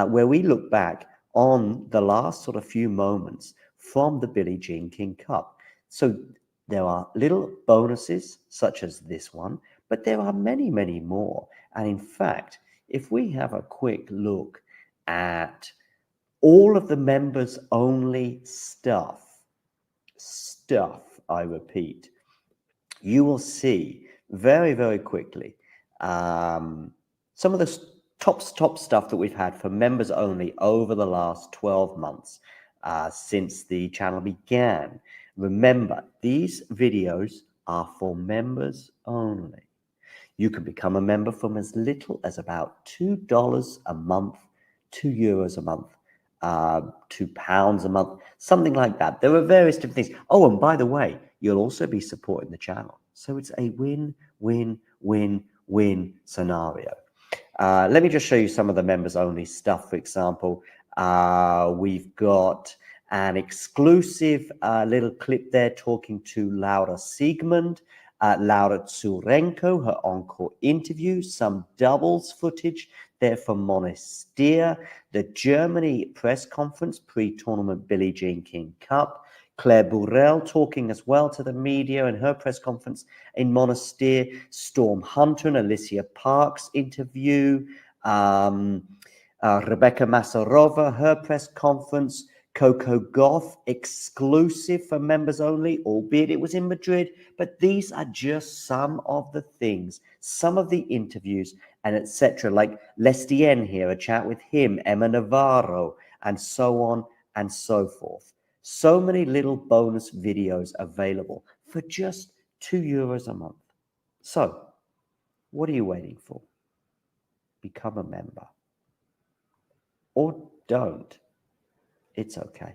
where we look back on the last sort of few moments from the Billie Jean King Cup. So there are little bonuses such as this one, but there are many, many more. And in fact, if we have a quick look at all of the members only stuff, I repeat, you will see very, very quickly some of the top stuff that we've had for members only over the last 12 months since the channel began. Remember, these videos are for members only. You can become a member from as little as about $2 a month, €2 a month, £2 a month, something like that. There are various different things. Oh, and by the way, you'll also be supporting the channel. So it's a win-win-win-win scenario. Let me just show you some of the members only stuff. For example, we've got an exclusive little clip there talking to Laura Siegmund, Laura Tsurenko, her encore interview, some doubles footage there from Monastir, the Germany press conference pre-tournament Billie Jean King Cup, Claire Burrell talking as well to the media in her press conference in Monastir, Storm Hunter and Alicia Parks interview, Rebecca Masarova, her press conference, Coco Gauff exclusive for members only, albeit it was in Madrid, but these are just some of the things, some of the interviews and etc. Like Lestien here, a chat with him, Emma Navarro, and so on and so forth. So many little bonus videos available for just €2 a month. So, what are you waiting for? Become a member. Or don't. It's okay.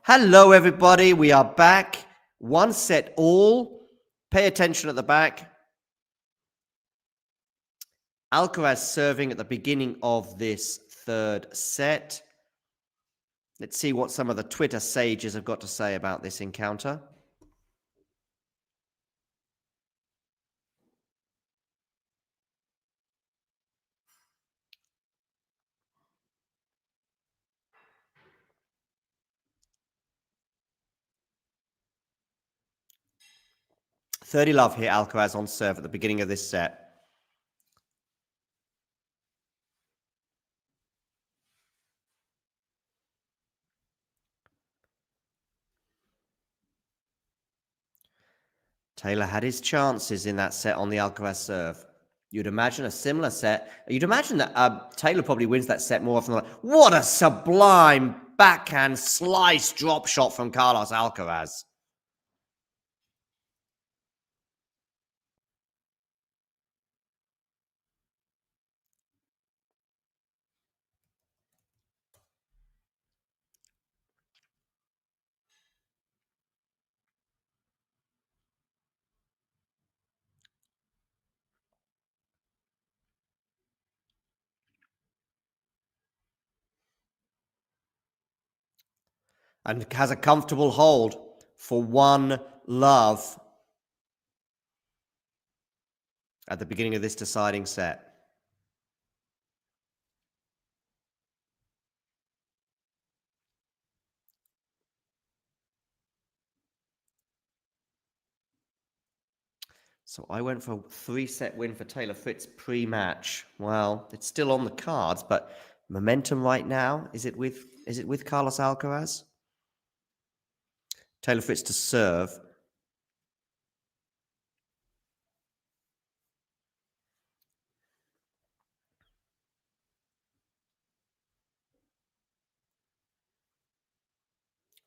Hello, everybody. We are back. 1 set all. Pay attention at the back. Alcaraz serving at the beginning of this third set. Let's see what some of the Twitter sages have got to say about this encounter. .30 love here, Alcaraz on serve at the beginning of this set. Taylor had his chances in that set on the Alcaraz serve. You'd imagine a similar set. You'd imagine that Taylor probably wins that set more often than not. What a sublime backhand slice drop shot from Carlos Alcaraz. And has a comfortable hold for 1-love at the beginning of this deciding set. So I went for a 3-set win for Taylor Fritz pre-match. Well, it's still on the cards, but momentum right now, is it with Carlos Alcaraz? Taylor Fritz to serve.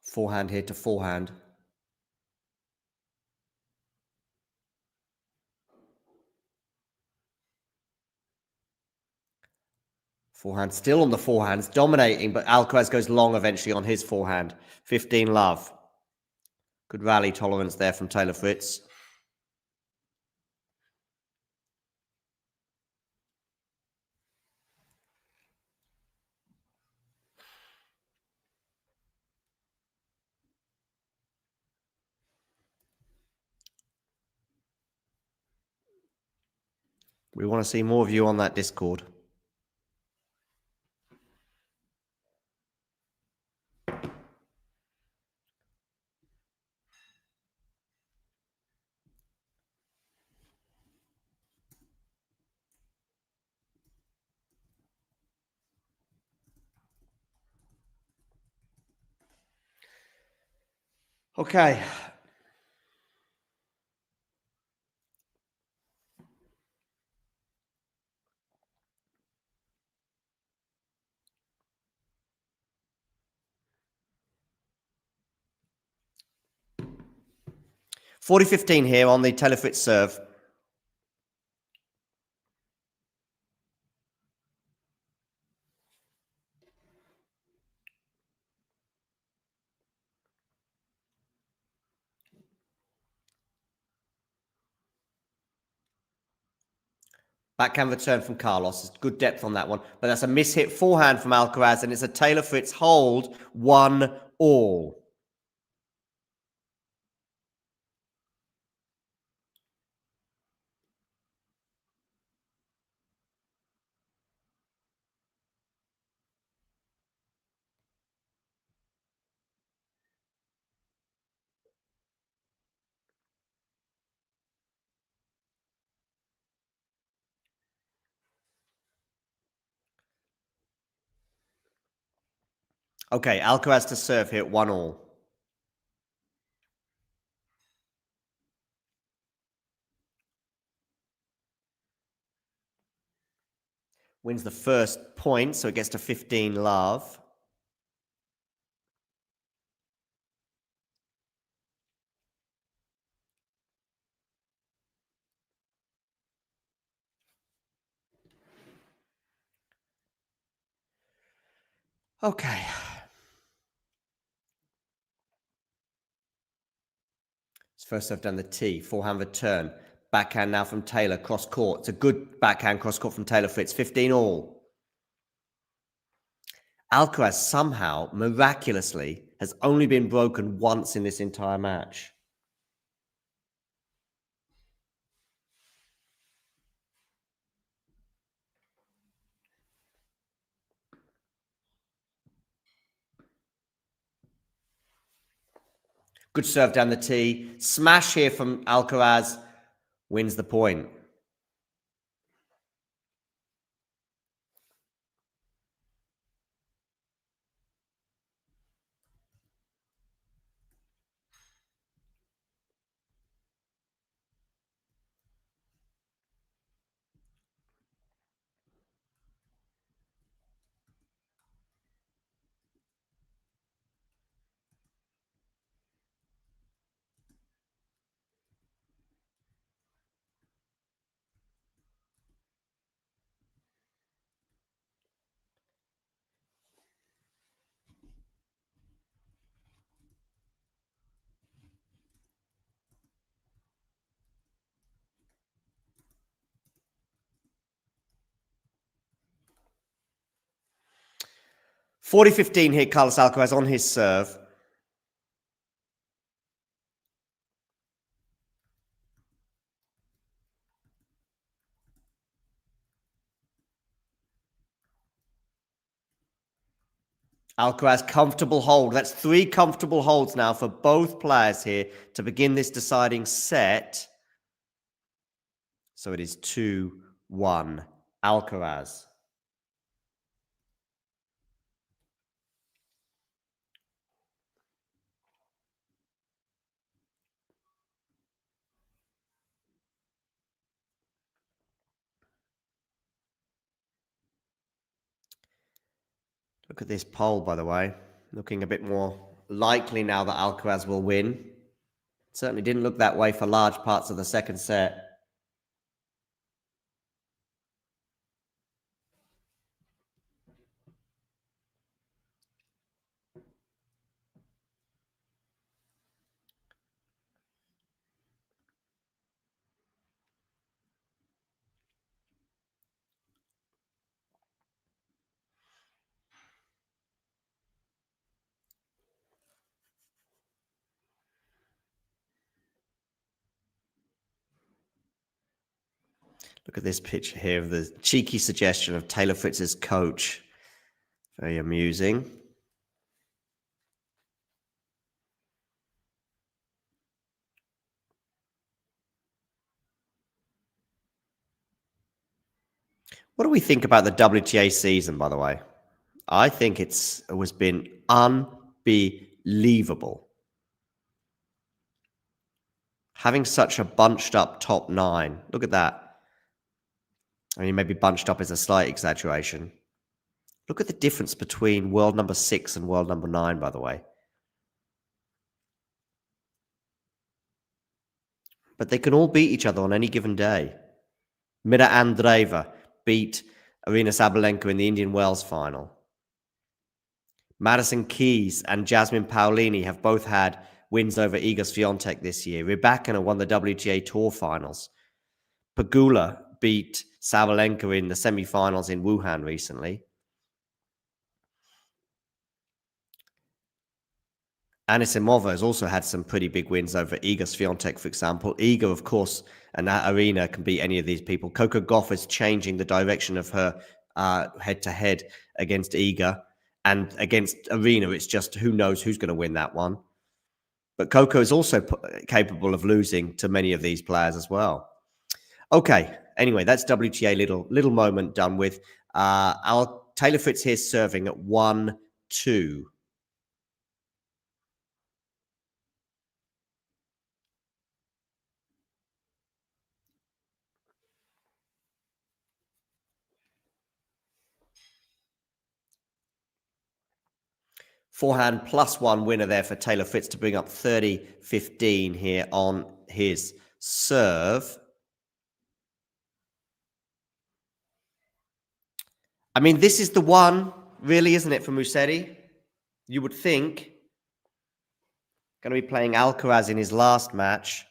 Forehand here to forehand. Forehand still on the forehands, dominating, but Alcaraz goes long eventually on his forehand. 15-love. Good rally tolerance there from Taylor Fritz. We want to see more of you on that Discord. Okay. (40-15) here on the Taylor Fritz serve. Backhand return from Carlos. Good depth on that one. But that's a mishit forehand from Alcaraz, and it's a Taylor Fritz hold, 1-all. Okay, Alcaraz to serve here at 1-all. Wins the first point, so it gets to 15-love. Okay. His first serve down the tee, forehand return. Backhand now from Taylor, cross court. It's a good backhand cross court from Taylor Fritz, 15-all. Alcaraz somehow, miraculously, has only been broken once in this entire match. Good serve down the tee. Smash here from Alcaraz. Wins the point. 40-15 here, Carlos Alcaraz on his serve. Alcaraz, comfortable hold. That's 3 comfortable holds now for both players here to begin this deciding set. So it is 2-1, Alcaraz. Look at this poll, by the way. Looking a bit more likely now that Alcaraz will win. Certainly didn't look that way for large parts of the second set. Look at this picture here of the cheeky suggestion of Taylor Fritz's coach. Very amusing. What do we think about the WTA season, by the way? I think it was been unbelievable. Having such a bunched up top 9. Look at that. I mean, maybe bunched up is a slight exaggeration. Look at the difference between world number 6 and world number 9, by the way. But they can all beat each other on any given day. Mira Andreeva beat Aryna Sabalenka in the Indian Wells final. Madison Keys and Jasmine Paolini have both had wins over Iga Swiatek this year. Rybakina won the WTA Tour Finals. Pegula beat Sabalenka in the semifinals in Wuhan recently. Anisimova has also had some pretty big wins over Iga Swiatek, for example. Iga, of course, and Aryna can beat any of these people. Coco Gauff is changing the direction of her head-to-head against Iga. And against Aryna, it's just who knows who's going to win that one. But Coco is also capable of losing to many of these players as well. Okay, anyway, that's WTA little moment done with. Our Taylor Fritz here serving at 1-2. Forehand +1 winner there for Taylor Fritz to bring up 30-15 here on his serve. I mean, this is the one, really, isn't it, for Musetti? You would think. Going to be playing Alcaraz in his last match.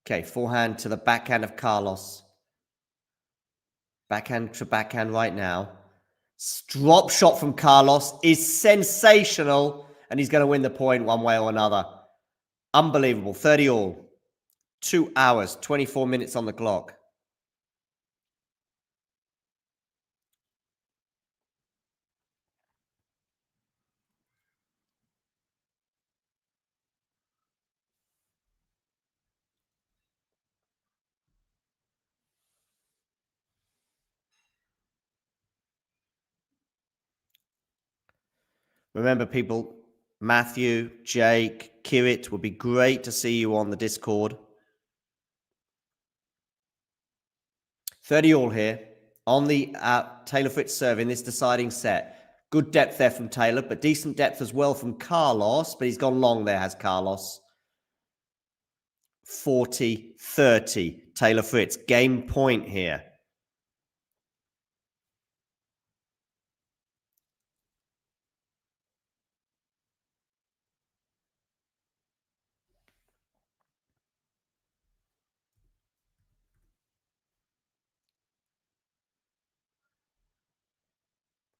Okay, forehand to the backhand of Carlos. Backhand to backhand right now. Drop shot from Carlos is sensational, and he's going to win the point one way or another. Unbelievable. 30 all. 2 hours, 24 minutes on the clock. Remember, people, Matthew, Jake, Kirit, would be great to see you on the Discord. 30 all here on the Taylor Fritz serve in this deciding set. Good depth there from Taylor, but decent depth as well from Carlos. But he's gone long there, has Carlos. 40-30, Taylor Fritz. Game point here.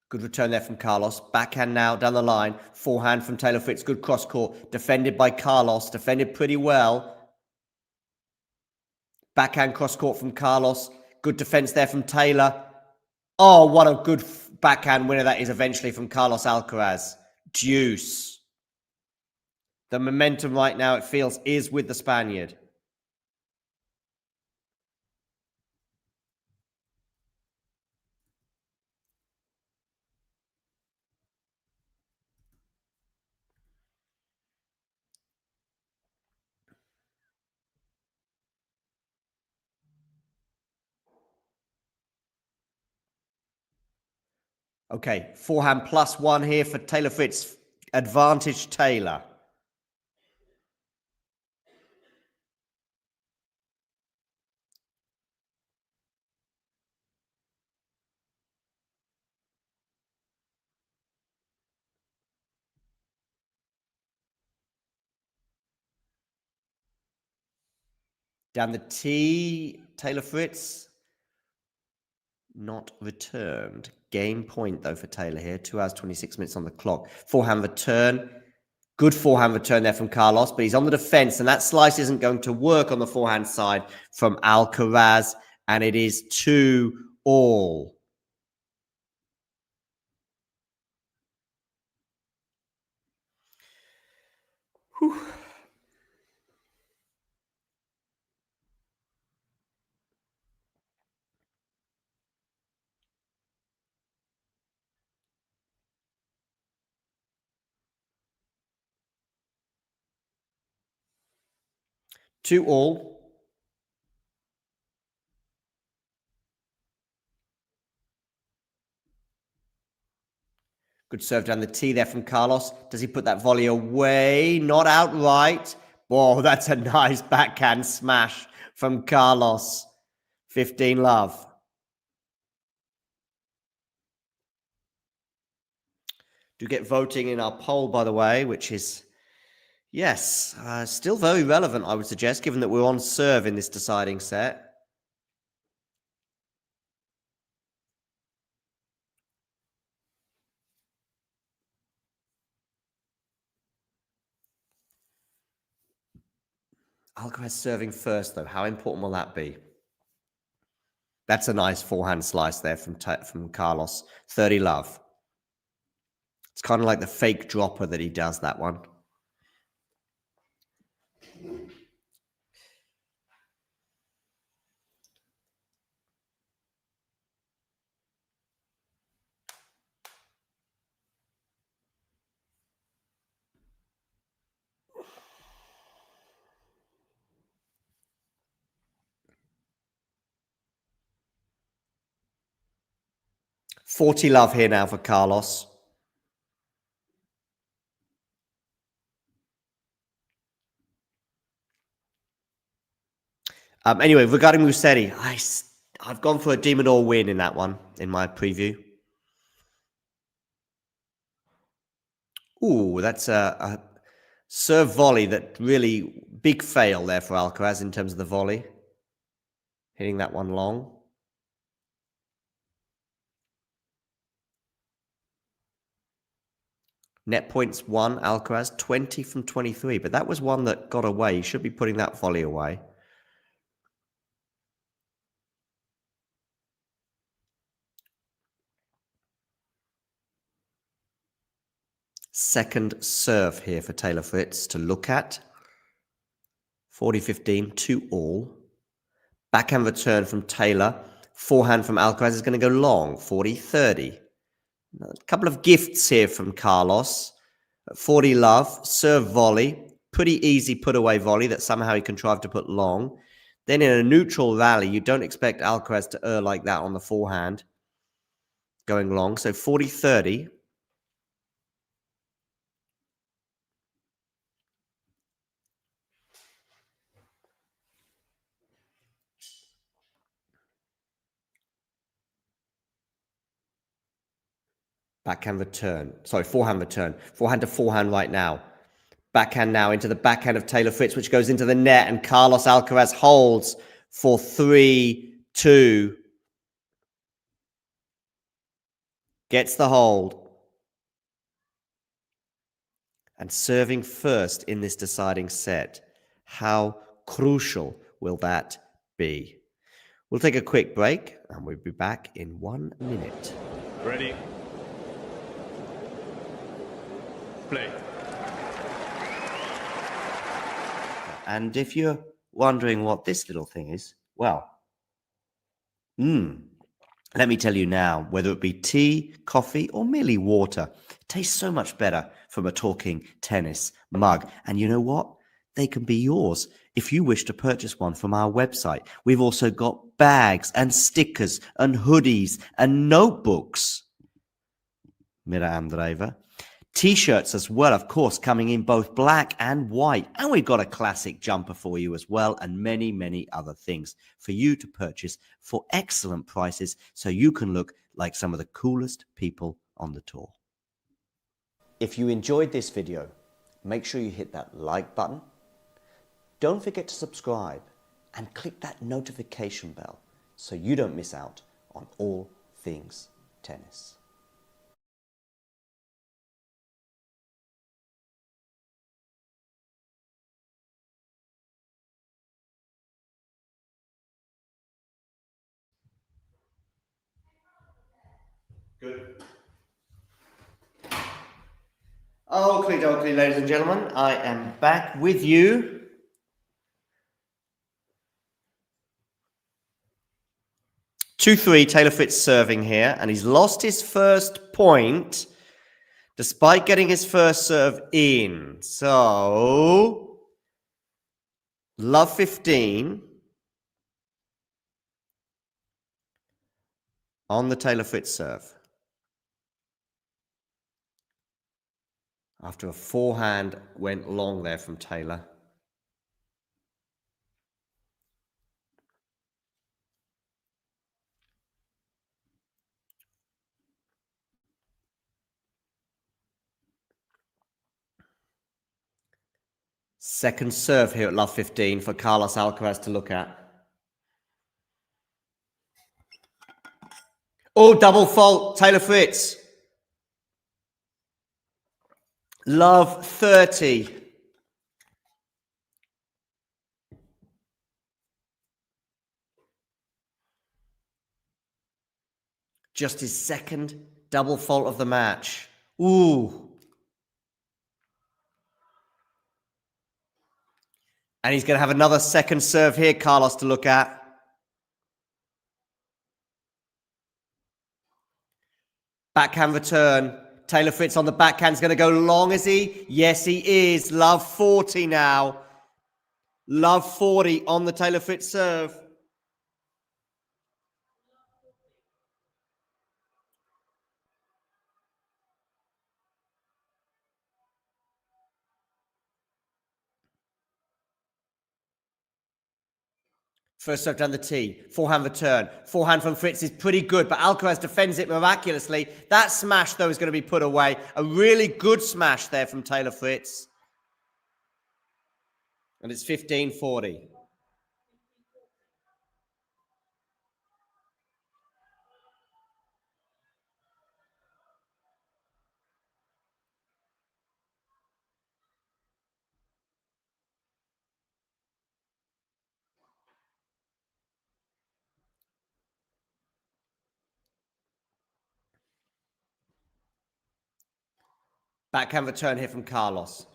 Good return there from Carlos. Backhand now down the line. Forehand from Taylor Fritz. Good cross court. Defended by Carlos. Defended pretty well. Backhand cross court from Carlos. Good defense there from Taylor. Oh, what a good backhand winner that is eventually from Carlos Alcaraz. Deuce. The momentum right now, it feels, is with the Spaniard. Okay, forehand +1 here for Taylor Fritz. Advantage Taylor. Down the tee, Taylor Fritz. Not returned. Game point, though, for Taylor here. 2 hours, 26 minutes on the clock. Forehand return. Good forehand return there from Carlos, but he's on the defense, and that slice isn't going to work on the forehand side from Alcaraz, and it is 2-all. Whew. Two all. Good serve down the tee there from Carlos. Does he put that volley away? Not outright. Whoa, that's a nice backhand smash from Carlos. 15-love. Do get voting in our poll, by the way, which is, yes, still very relevant, I would suggest, given that we're on serve in this deciding set. Alcaraz serving first, though. How important will that be? That's a nice forehand slice there from Carlos. 30-love. It's kind of like the fake dropper that he does, that one. $40 here now for Carlos. Anyway, regarding Musetti, I've gone for a Demon All win in that one, in my preview. Ooh, that's a serve volley that really big fail there for Alcaraz in terms of the volley. Hitting that one long. Net points 1, Alcaraz, 20 from 23. But that was one that got away. He should be putting that volley away. Second serve here for Taylor Fritz to look at. 40-15, 2-all. Backhand return from Taylor. Forehand from Alcaraz is going to go long. 40-30. A couple of gifts here from Carlos. 40-love. Serve volley. Pretty easy put-away volley that somehow he contrived to put long. Then in a neutral rally, you don't expect Alcaraz to err like that on the forehand. Going long. So 40-30. Backhand return. Sorry, forehand return. Forehand to forehand right now. Backhand now into the backhand of Taylor Fritz, which goes into the net, and Carlos Alcaraz holds for 3-2. Gets the hold. And serving first in this deciding set. How crucial will that be? We'll take a quick break and we'll be back in 1 minute. Ready. Play. And if you're wondering what this little thing is, well, let me tell you now, whether it be tea, coffee, or merely water, it tastes so much better from a talking tennis mug. And you know what? They can be yours if you wish to purchase one from our website. We've also got bags and stickers and hoodies and notebooks. Mira Andreeva. T-shirts as well, of course, coming in both black and white. And we've got a classic jumper for you as well, and many, many other things for you to purchase for excellent prices so you can look like some of the coolest people on the tour. If you enjoyed this video, make sure you hit that like button. Don't forget to subscribe and click that notification bell so you don't miss out on all things tennis. Good. Oakley dokley, ladies and gentlemen, I am back with you. Two-three, Taylor Fritz serving here, and he's lost his first point despite getting his first serve in. So, love 15 on the Taylor Fritz serve. After a forehand went long there from Taylor. Second serve here at love 15 for Carlos Alcaraz to look at. Oh, double fault, Taylor Fritz. Love 30. Just his second double fault of the match. Ooh. And he's going to have another second serve here, Carlos, to look at. Backhand return. Taylor Fritz on the backhand is going to go long, is he? Yes, he is. Love 40 now. Love 40 on the Taylor Fritz serve. First serve down the tee. Forehand return. Forehand from Fritz is pretty good, but Alcaraz defends it miraculously. That smash, though, is going to be put away. A really good smash there from Taylor Fritz. And it's 15-40. Backhand return here from Carlos.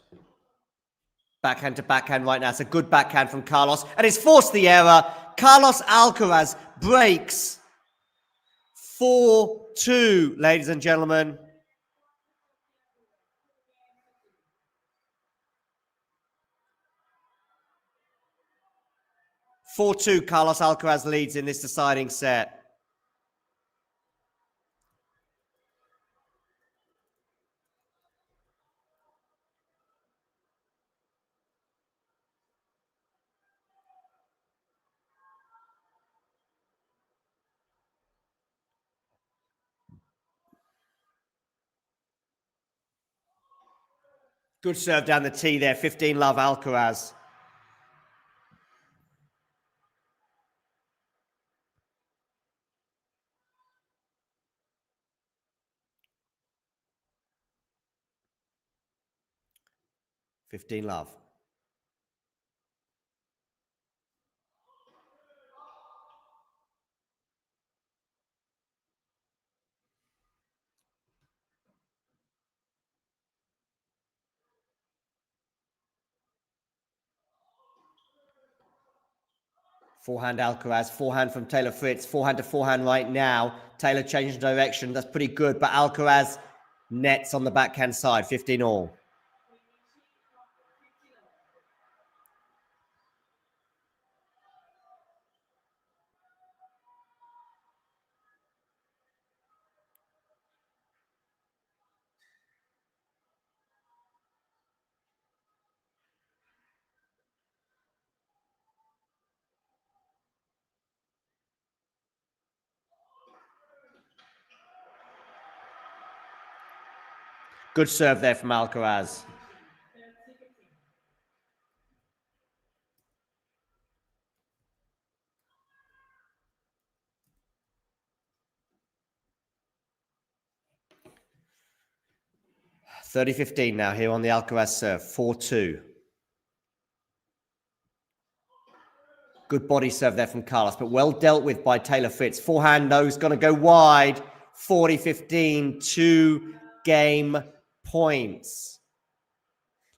Backhand to backhand right now. It's a good backhand from Carlos. And it's forced the error. Carlos Alcaraz breaks 4-2, ladies and gentlemen. Carlos Alcaraz leads in this deciding set. Good serve down the tee there. 15 love Alcaraz. 15 love. Forehand Alcaraz, forehand from Taylor Fritz, forehand to forehand right now. Taylor changing direction, that's pretty good, but Alcaraz nets on the backhand side, 15 all. Good serve there from Alcaraz. (30-15) now here on the Alcaraz serve, 4-2. Good body serve there from Carlos, but well dealt with by Taylor Fritz. Forehand, though, is going to go wide. 40-15, 2 game points.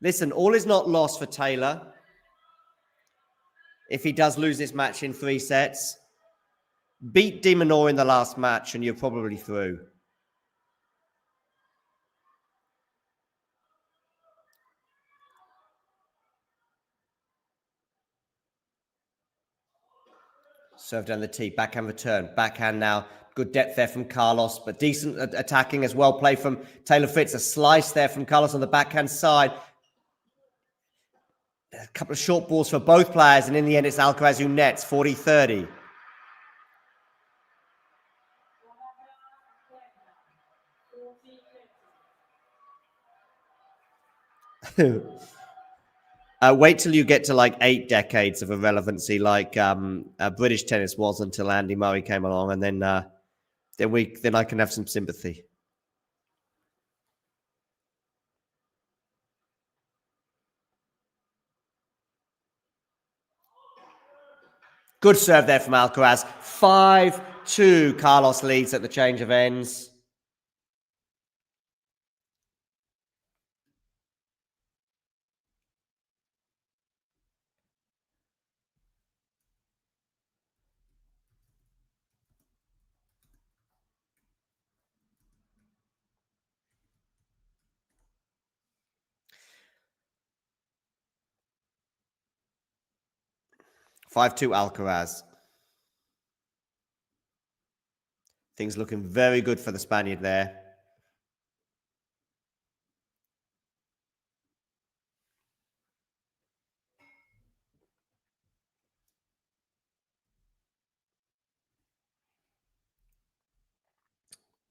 Listen, all is not lost for Taylor. If he does lose this match in 3 sets, beat de Minaur in the last match and you're probably through. Serve down the tee, backhand return, backhand now. Good depth there from Carlos, but decent attacking as well. Play from Taylor Fritz, a slice there from Carlos on the backhand side. A couple of short balls for both players, and in the end, it's Alcaraz who nets, 40-30. Wait till you get to like 8 decades of irrelevancy, like British tennis was until Andy Murray came along, and then I can have some sympathy. Good serve there from Alcaraz. 5-2. Carlos leads at the change of ends. (5-2) Alcaraz. Things looking very good for the Spaniard there.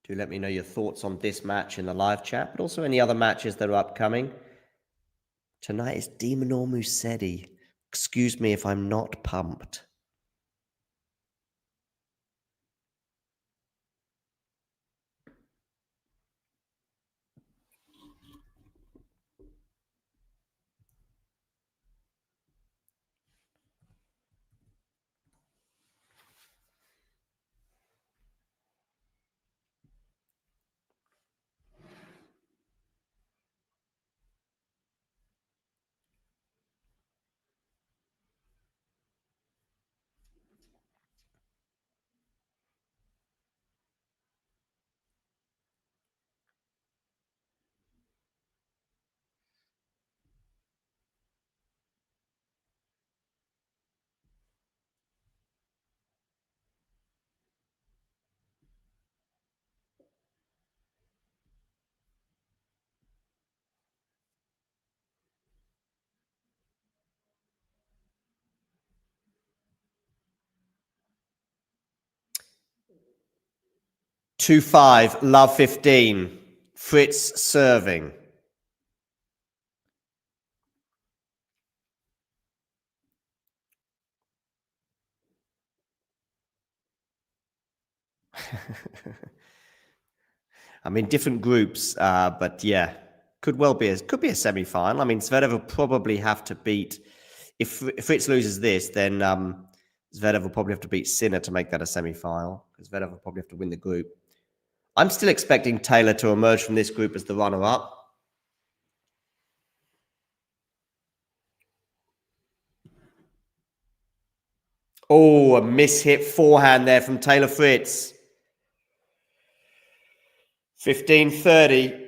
Do let me know your thoughts on this match in the live chat, but also any other matches that are upcoming. Tonight is de Minaur Musetti. Excuse me if I'm not pumped. Two 5, love 15. Fritz serving. I'm in different groups, but yeah, Could be a semi-final. I mean, Zverev will probably have to beat. If Fritz loses this, then Zverev will probably have to beat Sinner to make that a semi-final. Because Zverev will probably have to win the group. I'm still expecting Taylor to emerge from this group as the runner-up. Oh, a mishit forehand there from Taylor Fritz. 15-30.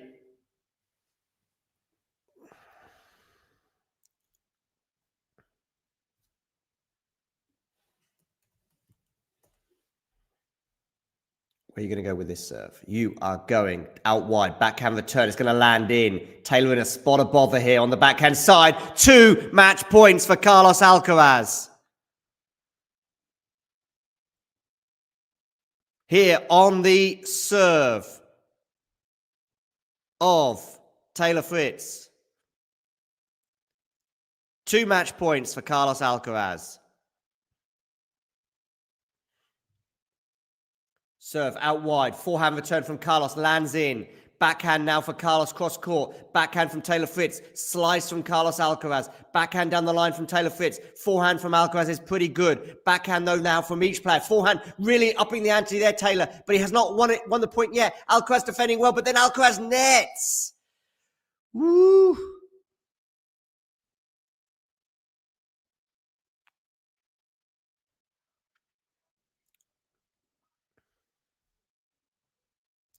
Where are you going to go with this serve? You are going out wide. Backhand return. It's going to land in. Taylor in a spot of bother here on the backhand side. 2 match points for Carlos Alcaraz. Here on the serve of Taylor Fritz. 2 match points for Carlos Alcaraz. Serve out wide. Forehand return from Carlos. Lands in. Backhand now for Carlos cross court. Backhand from Taylor Fritz. Slice from Carlos Alcaraz. Backhand down the line from Taylor Fritz. Forehand from Alcaraz is pretty good. Backhand though now from each player. Forehand really upping the ante there, Taylor. But he has not won the point yet. Alcaraz defending well, but then Alcaraz nets. Woo.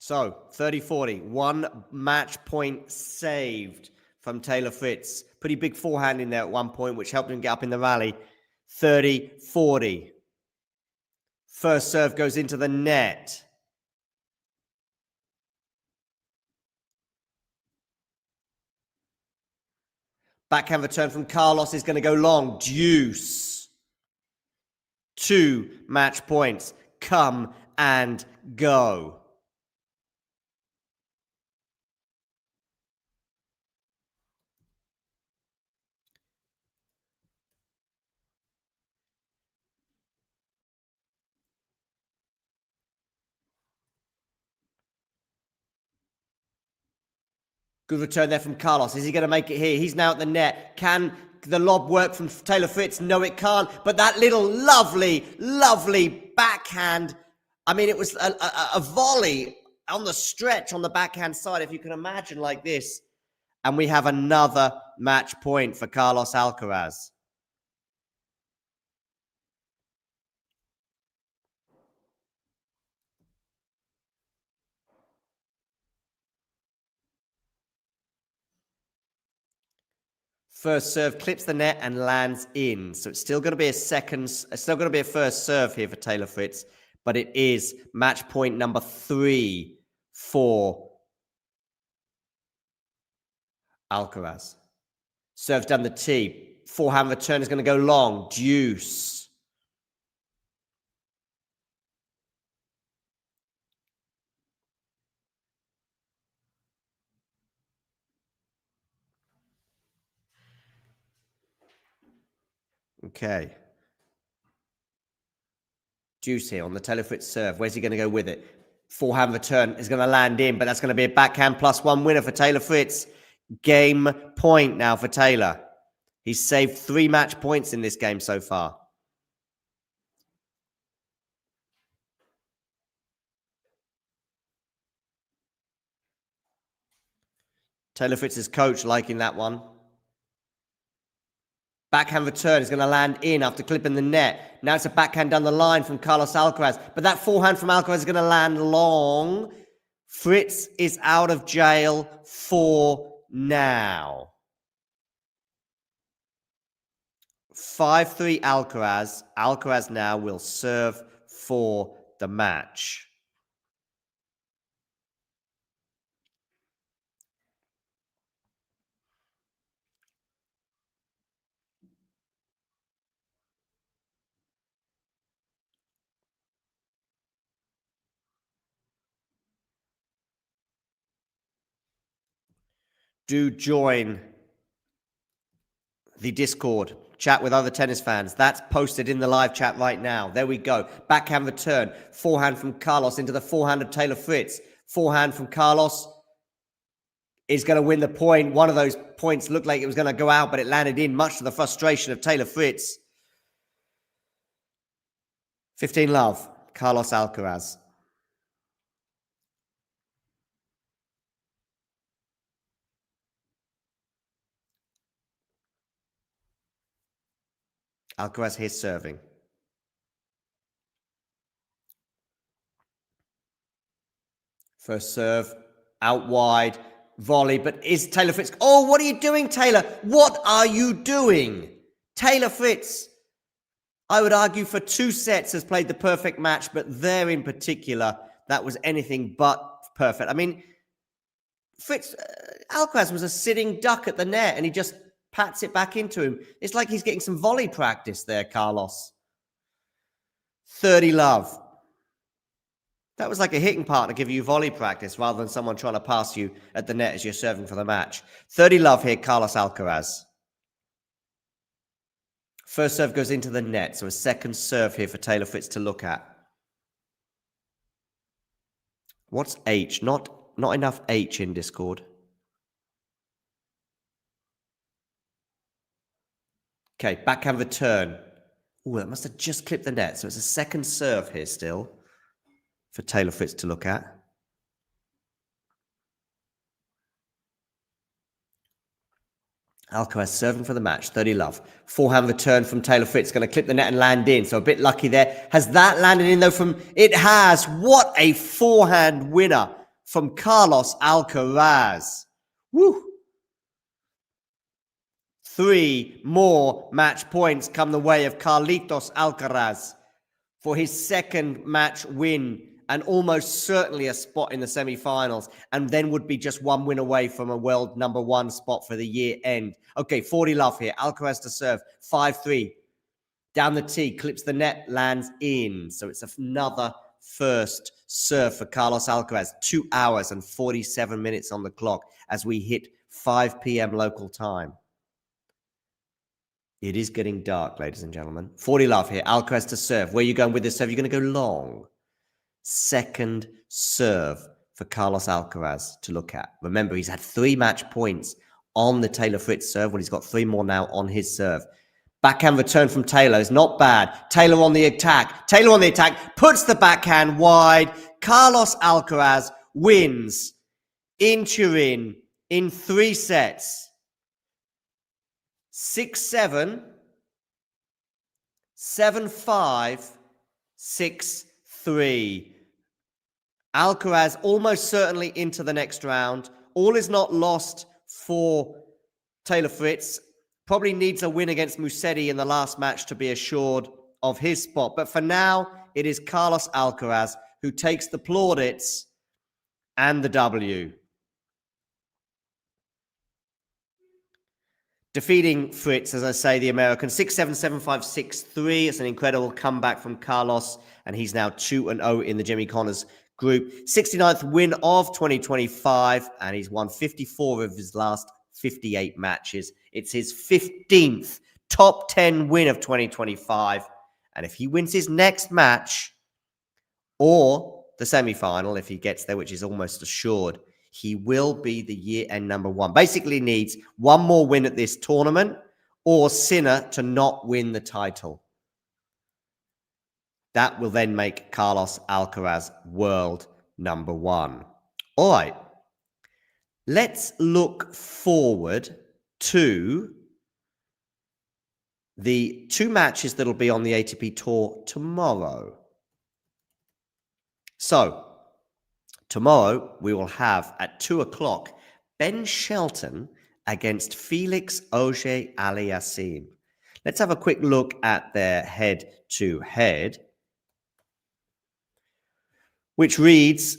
So, 30-40, 1 match point saved from Taylor Fritz. Pretty big forehand in there at one point, which helped him get up in the rally. 30-40. First serve goes into the net. Backhand return from Carlos is going to go long. Deuce. 2 match points. Come and go. Good return there from Carlos. Is he going to make it here? He's now at the net. Can the lob work from Taylor Fritz? No, it can't. But that little lovely, lovely backhand. I mean, it was a volley on the stretch on the backhand side, if you can imagine, like this. And we have another match point for Carlos Alcaraz. First serve clips the net and lands in. So it's still going to be a first serve here for Taylor Fritz, but it is match point number 3 for Alcaraz. Serves down the tee. Forehand return is going to go long. Deuce. Okay. Deuce here on the Taylor Fritz serve. Where's he going to go with it? Forehand return is going to land in, but that's going to be a backhand +1 winner for Taylor Fritz. Game point now for Taylor. He's saved 3 match points in this game so far. Taylor Fritz's coach liking that one. Backhand return is going to land in after clipping the net. Now it's a backhand down the line from Carlos Alcaraz. But that forehand from Alcaraz is going to land long. Fritz is out of jail for now. 5-3 Alcaraz. Alcaraz now will serve for the match. Do join the Discord. Chat with other tennis fans. That's posted in the live chat right now. There we go. Backhand return. Forehand from Carlos into the forehand of Taylor Fritz. Forehand from Carlos. is going to win the point. One of those points looked like it was going to go out, but it landed in, much to the frustration of Taylor Fritz. 15 love, Carlos Alcaraz. Alcaraz here serving. First serve, out wide, volley, but is Taylor Fritz... Oh, what are you doing, Taylor? What are you doing? Taylor Fritz, I would argue for 2 sets has played the perfect match, but there in particular, that was anything but perfect. I mean, Fritz, Alcaraz was a sitting duck at the net, and he just pats it back into him. It's like he's getting some volley practice there, Carlos. 30 love. That was like a hitting partner giving you volley practice rather than someone trying to pass you at the net as you're serving for the match. 30 love here, Carlos Alcaraz. First serve goes into the net, so a second serve here for Taylor Fritz to look at. What's H? Not enough H in Discord. Okay, backhand return. Oh, that must have just clipped the net, so it's a second serve here still for Taylor Fritz to look at. Alcaraz serving for the match, 30 love. Forehand return from Taylor Fritz, going to clip the net and land in, so a bit lucky there. Has that landed in though from... It has. What a forehand winner from Carlos Alcaraz. Woo! 3 more match points come the way of Carlitos Alcaraz for his second match win and almost certainly a spot in the semifinals, and then would be just 1 win away from a world #1 spot for the year end. Okay, 40 love here. Alcaraz to serve. 5-3. Down the tee, clips the net, lands in. So it's another first serve for Carlos Alcaraz. 2 hours and 47 minutes on the clock as we hit 5 p.m. local time. It is getting dark, ladies and gentlemen. 40 love here. Alcaraz to serve. Where are you going with this serve? You're going to go long. Second serve for Carlos Alcaraz to look at. Remember, he's had 3 match points on the Taylor Fritz serve. Well, he's got 3 more now on his serve. Backhand return from Taylor is not bad. Taylor on the attack. Taylor on the attack. Puts the backhand wide. Carlos Alcaraz wins in Turin in 3 sets. 6-7, 7-5, 6-3. Alcaraz almost certainly into the next round. All is not lost for Taylor Fritz. Probably needs a win against Musetti in the last match to be assured of his spot. But for now, it is Carlos Alcaraz who takes the plaudits and the W. Defeating Fritz, as I say, the American, 6-7, 7-5, 6-3. It's an incredible comeback from Carlos, and he's now 2-0 in the Jimmy Connors group. 69th win of 2025, and he's won 54 of his last 58 matches. It's his 15th top 10 win of 2025, and if he wins his next match, or the semi-final, if he gets there, which is almost assured, he will be the year-end #1. Basically needs 1 more win at this tournament or Sinner to not win the title. That will then make Carlos Alcaraz world #1. All right. Let's look forward to the 2 matches that will be on the ATP Tour tomorrow. So, tomorrow, we will have at 2 o'clock Ben Shelton against Felix Auger-Aliassime. Let's have a quick look at their head-to-head, which reads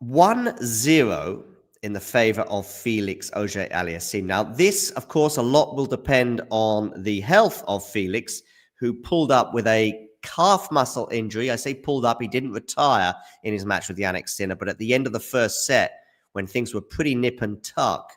1-0 in the favor of Felix Auger-Aliassime. Now, this, of course, a lot will depend on the health of Felix, who pulled up with a calf muscle injury. I say pulled up. He didn't retire in his match with Jannik Sinner, but at the end of the first set, when things were pretty nip and tuck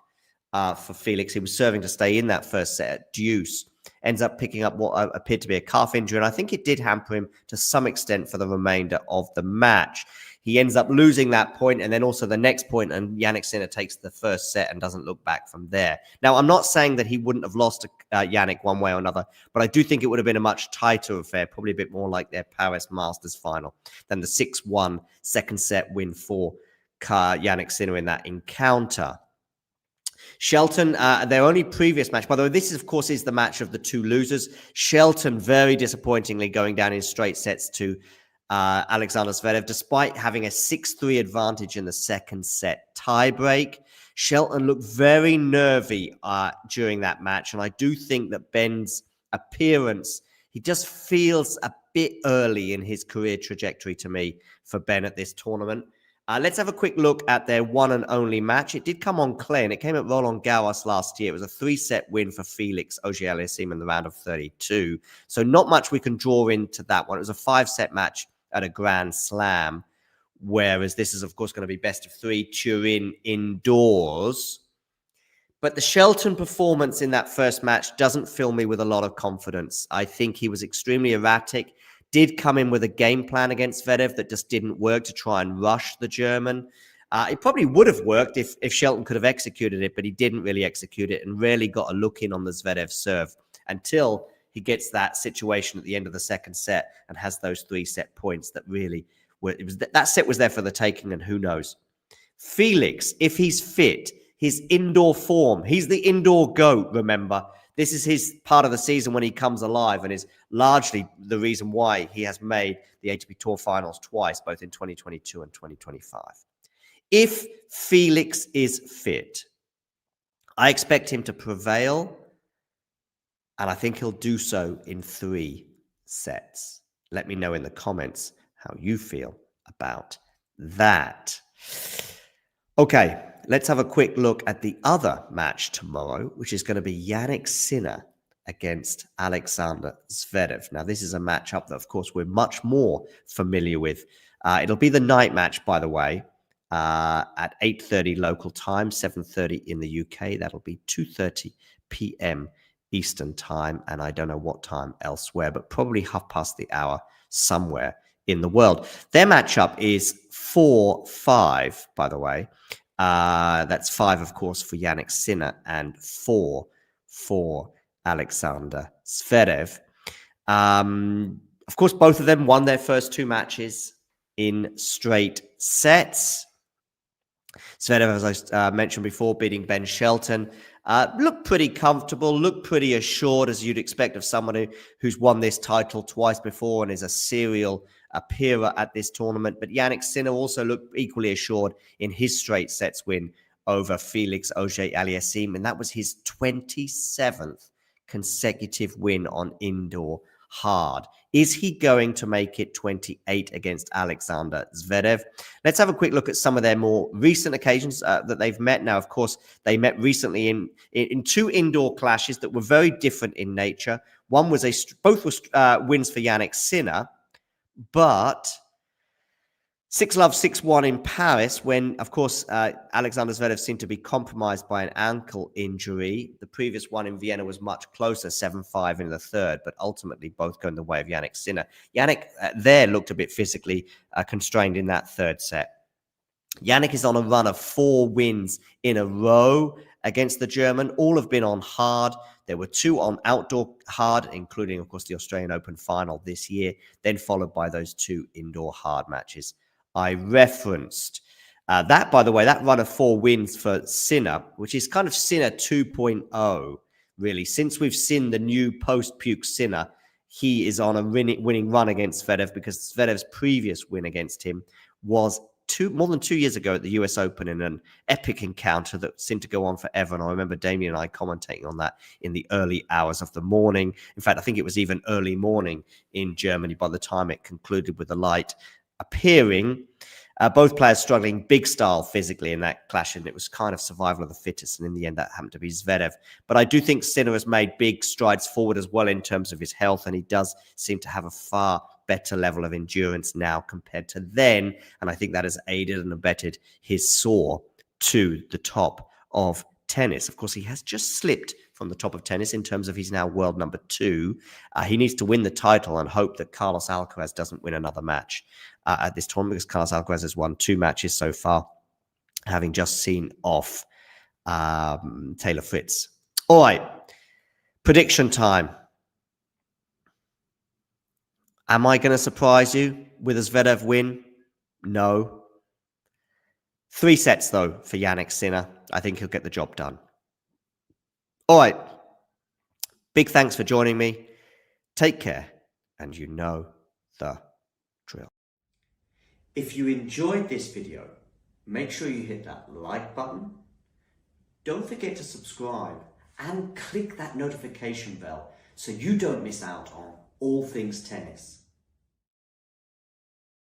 for Felix, he was serving to stay in that first set at deuce. Ends up picking up what appeared to be a calf injury, and I think it did hamper him to some extent for the remainder of the match. He ends up losing that point and then also the next point, and Jannik Sinner takes the first set and doesn't look back from there. Now, I'm not saying that he wouldn't have lost to Jannik one way or another, but I do think it would have been a much tighter affair, probably a bit more like their Paris Masters final than the 6-1 second set win for Jannik Sinner in that encounter. Shelton, their only previous match, by the way, this is, of course, is the match of the two losers. Shelton, very disappointingly, going down in straight sets to Alexander Zverev, despite having a 6-3 advantage in the second set tiebreak. Shelton looked very nervy during that match, and I do think that Ben's appearance, he just feels a bit early in his career trajectory to me for Ben at this tournament. Let's have a quick look at their one and only match. It did come on clay, and it came at Roland Garros last year. It was a 3-set win for Felix Auger-Aliassime in the round of 32. So not much we can draw into that one. It was a 5-set match at a Grand Slam, whereas this is, of course, going to be best of 3 Turin indoors. But the Shelton performance in that first match doesn't fill me with a lot of confidence. I think he was extremely erratic. Did come in with a game plan against Zverev that just didn't work to try and rush the German. It probably would have worked if Shelton could have executed it, but he didn't really execute it and rarely got a look in on the Zverev serve until he gets that situation at the end of the second set and has those 3-set points that really were. That set was there for the taking, and who knows. Felix, if he's fit, his indoor form, he's the indoor GOAT, remember. This is his part of the season when he comes alive and is largely the reason why he has made the ATP Tour Finals twice, both in 2022 and 2025. If Felix is fit, I expect him to prevail, and I think he'll do so in 3 sets. Let me know in the comments how you feel about that. Okay, let's have a quick look at the other match tomorrow, which is going to be Jannik Sinner against Alexander Zverev. Now, this is a matchup that, of course, we're much more familiar with. It'll be the night match, by the way, at 8:30 local time, 7:30 in the UK. That'll be 2:30 p.m. Eastern time, and I don't know what time elsewhere, but probably half past the hour somewhere in the world. Their matchup is 4-5, by the way. That's 5, of course, for Jannik Sinner and 4 for Alexander Zverev. Of course, both of them won their first 2 matches in straight sets. Zverev, as I mentioned before, beating Ben Shelton. Looked pretty comfortable, looked pretty assured, as you'd expect of someone who's won this title twice before and is a serial appearer at this tournament. But Jannik Sinner also looked equally assured in his straight sets win over Felix Auger-Aliassime, and that was his 27th consecutive win on indoor hard. Is he going to make it 28 against Alexander Zverev? Let's have a quick look at some of their more recent occasions that they've met. Now, of course, they met recently in 2 indoor clashes that were very different in nature. One was both were wins for Jannik Sinner, but 6-love, 6-1 in Paris when, of course, Alexander Zverev seemed to be compromised by an ankle injury. The previous one in Vienna was much closer, 7-5 in the third, but ultimately both going the way of Jannik Sinner. Jannik there looked a bit physically constrained in that third set. Jannik is on a run of 4 wins in a row against the German. All have been on hard. There were 2 on outdoor hard, including, of course, the Australian Open final this year, then followed by those 2 indoor hard matches I referenced. That, by the way, that run of 4 wins for Sinner, which is kind of Sinner 2.0, really. Since we've seen the new post-puke Sinner, he is on a winning run against Zverev, because Zverev's previous win against him was more than 2 years ago at the US Open in an epic encounter that seemed to go on forever. And I remember Damien and I commentating on that in the early hours of the morning. In fact, I think it was even early morning in Germany by the time it concluded with the light appearing. Both players struggling big style physically in that clash, and it was kind of survival of the fittest, and in the end that happened to be Zverev. But I do think Sinner has made big strides forward as well in terms of his health, and he does seem to have a far better level of endurance now compared to then, and I think that has aided and abetted his soar to the top of tennis. Of course, he has just slipped from the top of tennis in terms of he's now world number 2. He needs to win the title and hope that Carlos Alcaraz doesn't win another match at this tournament, because Carlos Alcaraz has won 2 matches so far, having just seen off Taylor Fritz. All right, prediction time. Am I going to surprise you with a Zverev win? No. 3 sets, though, for Jannik Sinner. I think he'll get the job done. All right. Big thanks for joining me. Take care, and you know the drill. If you enjoyed this video, make sure you hit that like button. Don't forget to subscribe and click that notification bell so you don't miss out on all things tennis.